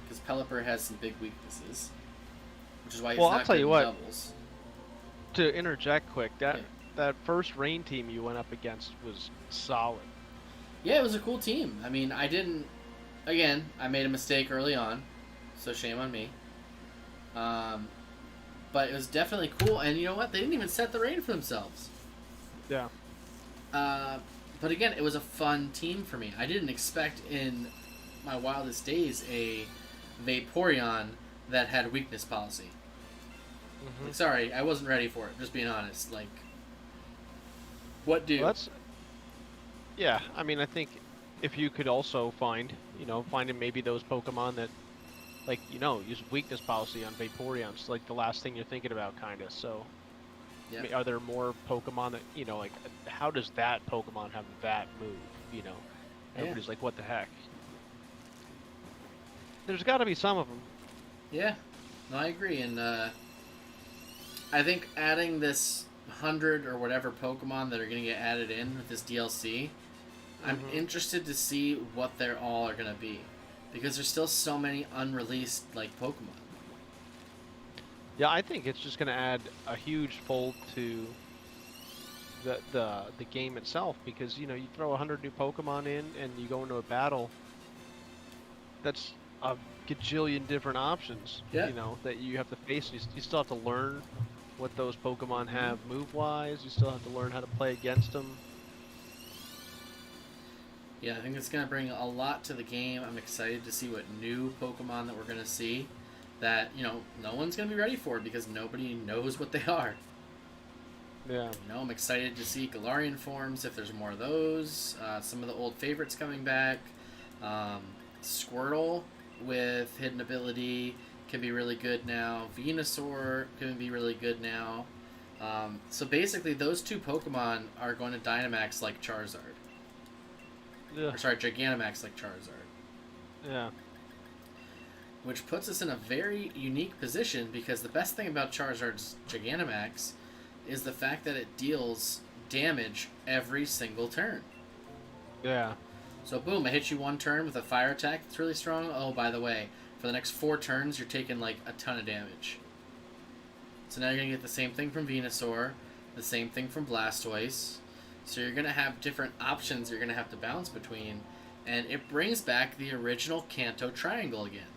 because Pelipper has some big weaknesses, which is why he's Well, not I'll tell good you in what. doubles. To interject quick, that Yeah. that first rain team you went up against was solid. Yeah, it was a cool team. I mean, I made a mistake early on, so shame on me. But it was definitely cool, and you know what? They didn't even set the rain for themselves. Yeah. But again, it was a fun team for me. I didn't expect in my wildest days a Vaporeon that had weakness policy. Mm-hmm. Like, sorry, I wasn't ready for it. Just being honest. Like, what do? Well, yeah. I mean, I think if you could also finding maybe those Pokemon that, like, use weakness policy on Vaporeons, like the last thing you're thinking about, kind of. So, Yeah. I mean, are there more Pokemon that, like, how does that Pokemon have that move? Everybody's like, what the heck? There's got to be some of them. Yeah, no, I agree, and I think adding this 100 or whatever Pokemon that are going to get added in with this DLC, I'm interested to see what they're all are going to be, because there's still so many unreleased Pokemon. Yeah, I think it's just going to add a huge fold to the game itself, because you throw 100 new Pokemon in and you go into a battle. That's a gajillion different options. Yeah. That you have to face. You still have to learn what those Pokemon have move-wise. You still have to learn how to play against them. Yeah, I think it's going to bring a lot to the game. I'm excited to see what new Pokemon that we're going to see that, no one's going to be ready for because nobody knows what they are. Yeah. I'm excited to see Galarian forms, if there's more of those. Some of the old favorites coming back. Squirtle with hidden ability can be really good now. Venusaur can be really good now. So basically, those two Pokemon are going to Dynamax like Charizard. Yeah. Or sorry, Gigantamax like Charizard. Yeah. Which puts us in a very unique position because the best thing about Charizard's Gigantamax is the fact that it deals damage every single turn. Yeah. So boom, I hit you one turn with a fire attack that's really strong. Oh, by the way, for the next 4 turns, you're taking a ton of damage. So now you're going to get the same thing from Venusaur, the same thing from Blastoise. So you're going to have different options you're going to have to bounce between. And it brings back the original Kanto Triangle again.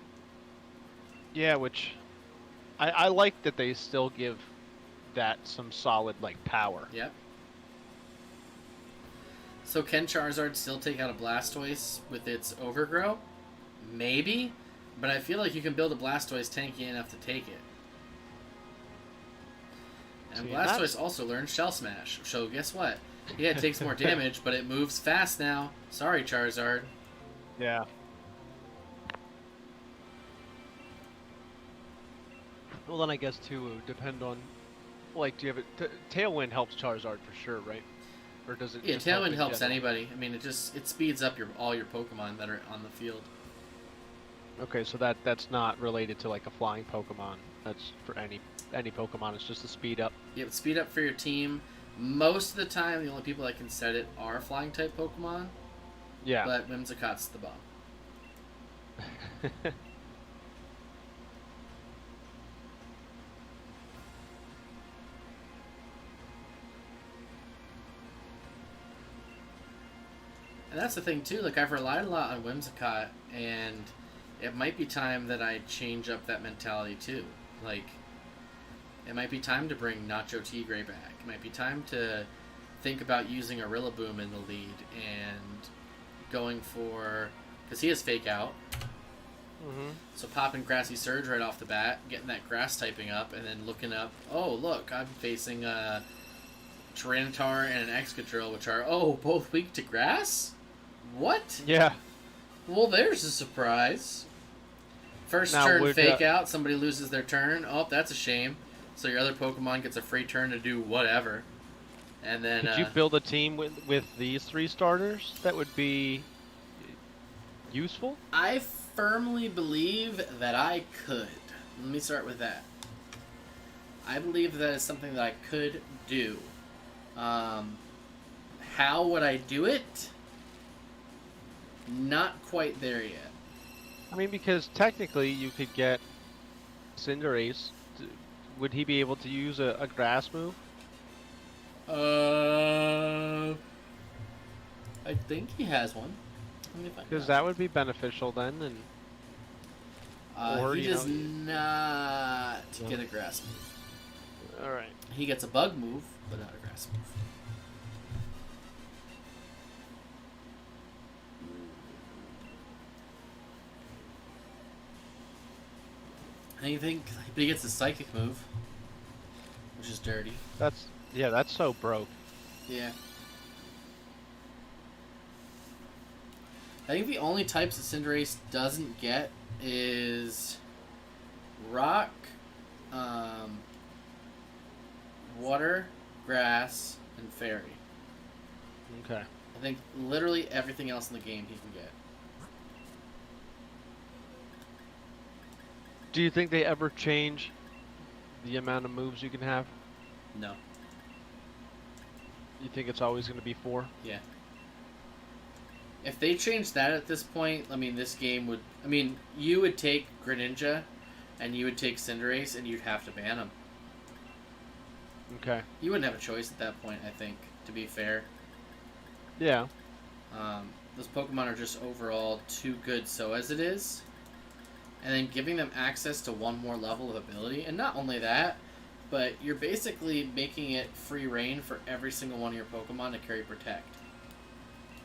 Yeah, which I like that they still give that some solid power. Yep. So can Charizard still take out a Blastoise with its Overgrow? Maybe, but I feel like you can build a Blastoise tanky enough to take it. And See, Blastoise also learned Shell Smash, so guess what? Yeah, it takes more damage, but it moves fast now. Sorry, Charizard. Yeah. Well, then I guess too, it would depend on, do you have Tailwind helps Charizard for sure, right? Or does it? Yeah, just help Tailwind in helps general? anybody. I mean, it speeds up all your Pokemon that are on the field. Okay, so that's not related to a flying Pokemon. That's for any Pokemon. It's just a speed up. Yeah, but speed up for your team. Most of the time, the only people that can set it are flying type Pokemon. Yeah. But Whimsicott's the bomb. And that's the thing too. I've relied a lot on Whimsicott, and it might be time that I change up that mentality too. It might be time to bring Nacho Tigre back. It might be time to think about using a Rillaboom in the lead and going for, because he has Fake Out. Mm-hmm. So popping Grassy Surge right off the bat, getting that grass typing up, and then looking up. Oh look, I'm facing a Tyranitar and an Excadrill, which are both weak to grass. What? Yeah. Well, there's a surprise. First Now, turn would, Fake Out, somebody loses their turn. Oh, that's a shame. So your other Pokemon gets a free turn to do whatever. And then Could you build a team with these 3 starters that would be useful? I firmly believe that I could. Let me start with that. I believe that is something that I could do. How would I do it? Not quite there yet. I mean, because technically you could get Cinderace. Would he be able to use a grass move? I think he has one. Let me find Because out. that would be beneficial then, and or, He you does know, not No. get a grass move. all right. He gets a bug move, but not a grass move. Anything, but he gets a psychic move, which is dirty. That's so broke. Yeah. I think the only types that Cinderace doesn't get is rock, water, grass, and fairy. Okay. I think literally everything else in the game he can get. Do you think they ever change the amount of moves you can have? No. You think it's always going to be 4? Yeah. If they changed that at this point, I mean, this game would... I mean, you would take Greninja, and you would take Cinderace, and you'd have to ban them. Okay. You wouldn't have a choice at that point, I think, to be fair. Yeah. Those Pokemon are just overall too good so as it is. And then giving them access to one more level of ability. And not only that, but you're basically making it free reign for every single one of your Pokemon to carry Protect.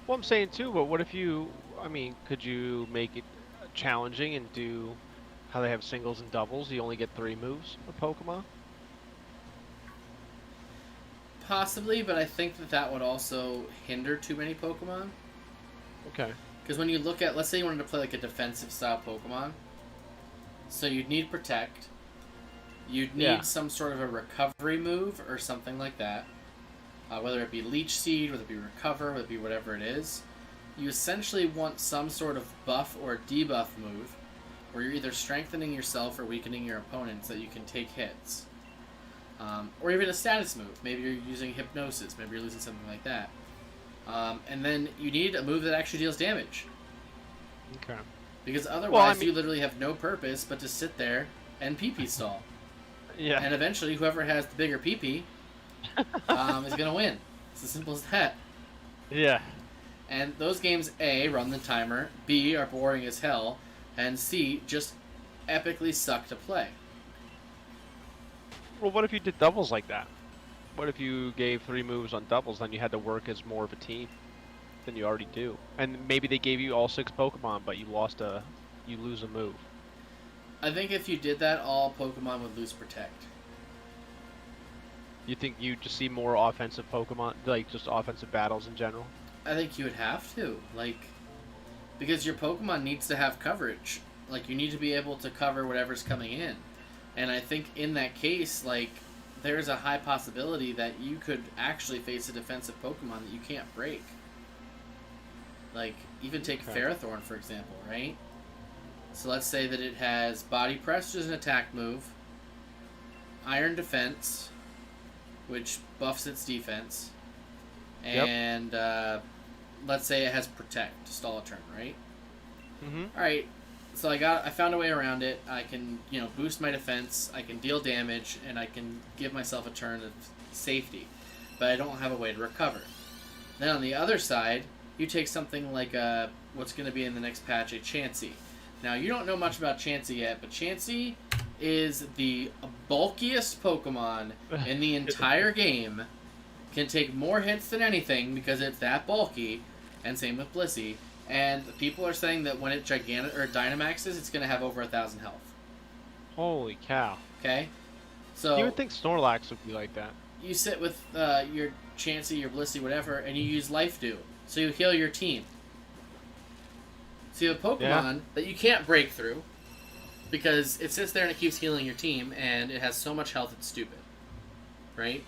Well, I'm saying too, but what if you... I mean, could you make it challenging and do how they have singles and doubles? You only get 3 moves a Pokemon? Possibly, but I think that that would also hinder too many Pokemon. Okay. Because when you look at, let's say you wanted to play like a defensive style Pokemon, so you'd need Protect, you'd need some sort of a recovery move or something like that, whether it be Leech Seed, whether it be Recover, whether it be whatever it is. You essentially want some sort of buff or debuff move, where you're either strengthening yourself or weakening your opponent so that you can take hits. Or even a status move. Maybe you're using Hypnosis, maybe you're losing something like that. And then you need a move that actually deals damage. Okay. Because otherwise, Well, I mean, you literally have no purpose but to sit there and PP stall. yeah. And eventually, whoever has the bigger PP is going to win. It's as simple as that. Yeah. And those games, A, run the timer, B, are boring as hell, and C, just epically suck to play. Well, what if you did doubles like that? What if you gave 3 moves on doubles, then you had to work as more of a team than you already do? And maybe they gave you all 6 Pokemon, but you lose a move. I think if you did that, all Pokemon would lose Protect. You think you just see more offensive Pokemon, like just offensive battles in general? I think you would have to, because your Pokemon needs to have coverage. Like, you need to be able to cover whatever's coming in. And I think in that case, there's a high possibility that you could actually face a defensive Pokemon that you can't break. Even take Okay. Ferrothorn, for example, right? So let's say that it has Body Press, which is an attack move, Iron Defense, which buffs its defense, Yep. and let's say it has Protect to stall a turn, right? Mm-hmm. Alright, so I found a way around it. I can, boost my defense, I can deal damage, and I can give myself a turn of safety. But I don't have a way to recover. Then on the other side, you take something like what's going to be in the next patch, a Chansey. Now, you don't know much about Chansey yet, but Chansey is the bulkiest Pokemon in the entire game. Can take more hits than anything because it's that bulky, and same with Blissey. And people are saying that when it Dynamaxes, it's going to have over 1,000 health. Holy cow. Okay? So You would think Snorlax would be like that. you sit with your Chansey, your Blissey, whatever, and you use Life Dew. So you heal your team. So you have a Pokemon that you can't break through because it sits there and it keeps healing your team, and it has so much health it's stupid. Right?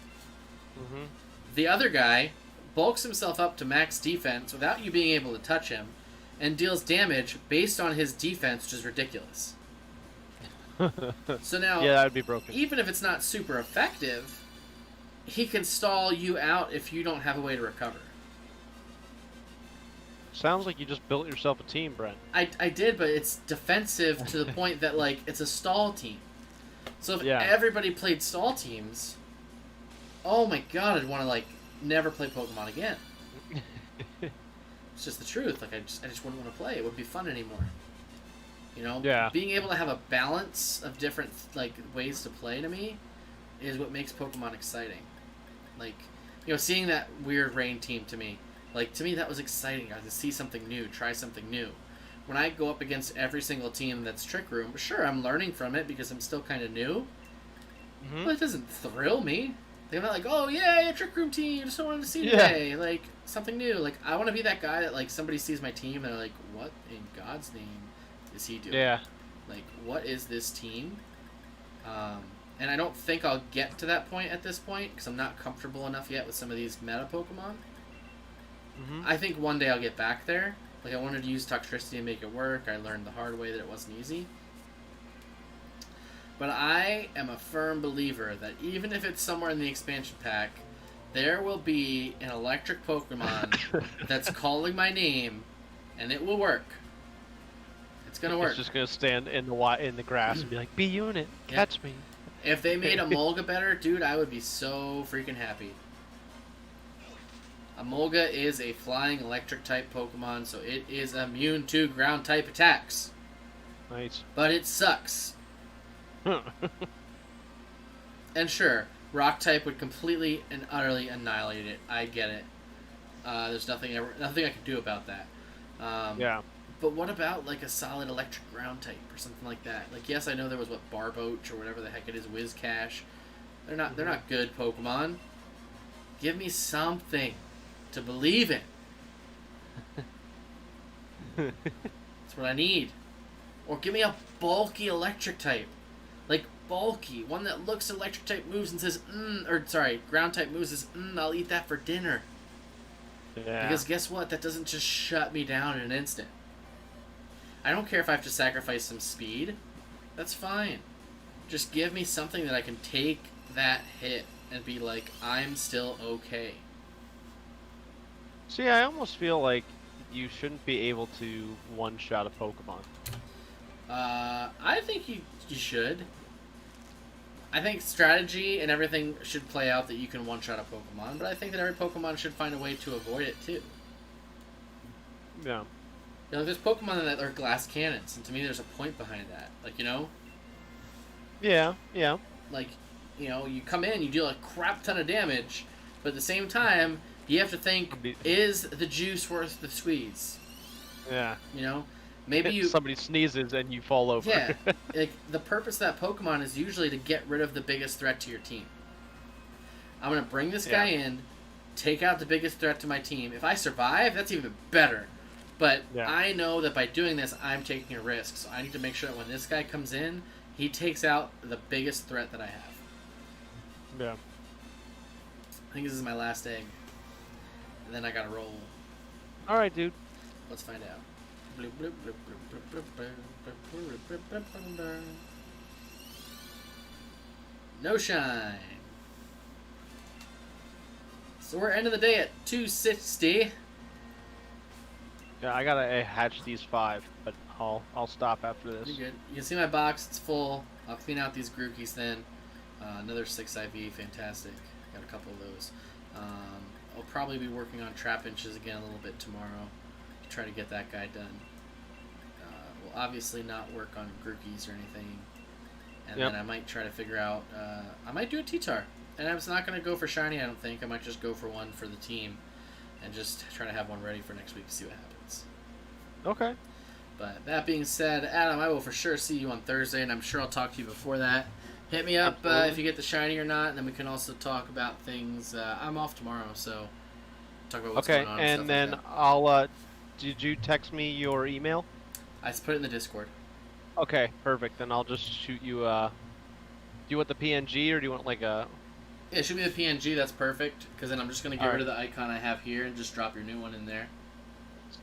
Mm-hmm. The other guy bulks himself up to max defense without you being able to touch him, and deals damage based on his defense, which is ridiculous. So now, Yeah, that would be broken. even if it's not super effective, he can stall you out if you don't have a way to recover. Sounds like you just built yourself a team, Brent. I did, but it's defensive to the point that, like, it's a stall team. So if Yeah. everybody played stall teams, oh my god, I'd want to, like, never play Pokemon again. It's just the truth. Like, I just wouldn't want to play. It wouldn't be fun anymore. You know? Yeah. Being able to have a balance of different, like, ways to play to me is what makes Pokemon exciting. Like, you know, seeing that weird rain team to me, like, to me that was exciting. I got to see something new, try something new. When I go up against every single team that's Trick Room, sure, I'm learning from it because I'm still kind of new, Mm-hmm. but it doesn't thrill me. They're not like, oh, yeah, Trick Room team, just wanted to see Yeah. today. Like, something new. Like, I want to be that guy that, like, somebody sees my team and they're like, what in God's name is he doing? Yeah. Like, what is this team? And I don't think I'll get to that point at this point because I'm not comfortable enough yet with some of these meta Pokemon. Mm-hmm. I think one day I'll get back there. Like, I wanted to use Toxtricity and make it work. I learned the hard way that it wasn't easy. But I am a firm believer that even if it's somewhere in the expansion pack, there will be an electric Pokemon that's calling my name, and it will work. It's gonna work. It's just gonna stand in the grass and be like, "B unit, Yeah. catch me." If they made Emolga better, dude, I would be so freaking happy. Emolga is a flying electric type Pokemon, so it is immune to ground type attacks. Nice. But it sucks. And sure, rock type would completely and utterly annihilate it. I get it. There's nothing I can do about that. Yeah. But what about like a solid electric ground type or something like that? Like, yes, I know there was Barboach or whatever the heck it is, Whiscash. They're not good Pokemon. Give me something to believe in. That's what I need. Or give me a bulky electric type. Like, bulky. One that looks electric type moves and says, ground type moves and says, I'll eat that for dinner. Yeah. Because guess what? That doesn't just shut me down in an instant. I don't care if I have to sacrifice some speed. That's fine. Just give me something that I can take that hit and be like, I'm still okay. See, I almost feel like you shouldn't be able to one-shot a Pokemon. I think you should. I think strategy and everything should play out that you can one-shot a Pokemon, but I think that every Pokemon should find a way to avoid it too. Yeah. You know, there's Pokemon that are glass cannons, and to me there's a point behind that. Like, you know? Yeah. Yeah. Like, you know, you come in, you deal a crap ton of damage, but at the same time, you have to think, is the juice worth the squeeze? Yeah. You know? Maybe somebody sneezes and you fall over. Yeah. Like, the purpose of that Pokemon is usually to get rid of the biggest threat to your team. I'm going to bring this guy in, take out the biggest threat to my team. If I survive, that's even better. But I know that by doing this, I'm taking a risk. So I need to make sure that when this guy comes in, he takes out the biggest threat that I have. Yeah. I think this is my last egg. And then I gotta roll. Alright, dude. Let's find out. No shine. So we're ending the day at 260. Yeah, I gotta hatch these 5, but I'll stop after this. Pretty good. You can see my box, it's full. I'll clean out these Grookies then. Another 6 IV, fantastic. Got a couple of those. I'll probably be working on Trapinches again a little bit tomorrow to try to get that guy done. We'll obviously not work on Grookies or anything. And then I might try to figure out, I might do a T-Tar. And I'm not going to go for Shiny, I don't think. I might just go for one for the team and just try to have one ready for next week to see what happens. Okay. But that being said, Adam, I will for sure see you on Thursday, and I'm sure I'll talk to you before that. Hit me up if you get the Shiny or not, and then we can also talk about things. I'm off tomorrow, so talk about what's going on. Okay, and then I'll, did you text me your email? I just put it in the Discord. Okay, perfect. Then I'll just shoot you, do you want the PNG or do you want like a It should be the PNG. That's perfect. Because then I'm just going to get All rid of the icon I have here and just drop your new one in there.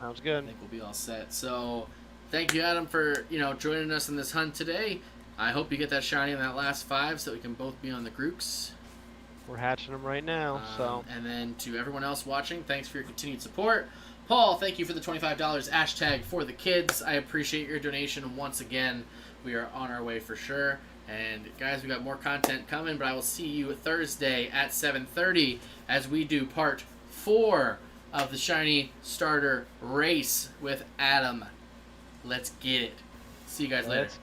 Sounds I good. think we'll be all set. So, thank you, Adam, for joining us in this hunt today. I hope you get that shiny in that last 5 so that we can both be on the groups. We're hatching them right now, so. And then to everyone else watching, thanks for your continued support. Paul, thank you for the $25 hashtag for the kids. I appreciate your donation once again. We are on our way for sure. And guys, we got more content coming, but I will see you Thursday at 7:30 as we do part 4 of the Shiny Starter Race with Adam. Let's get it. See you guys later. Let's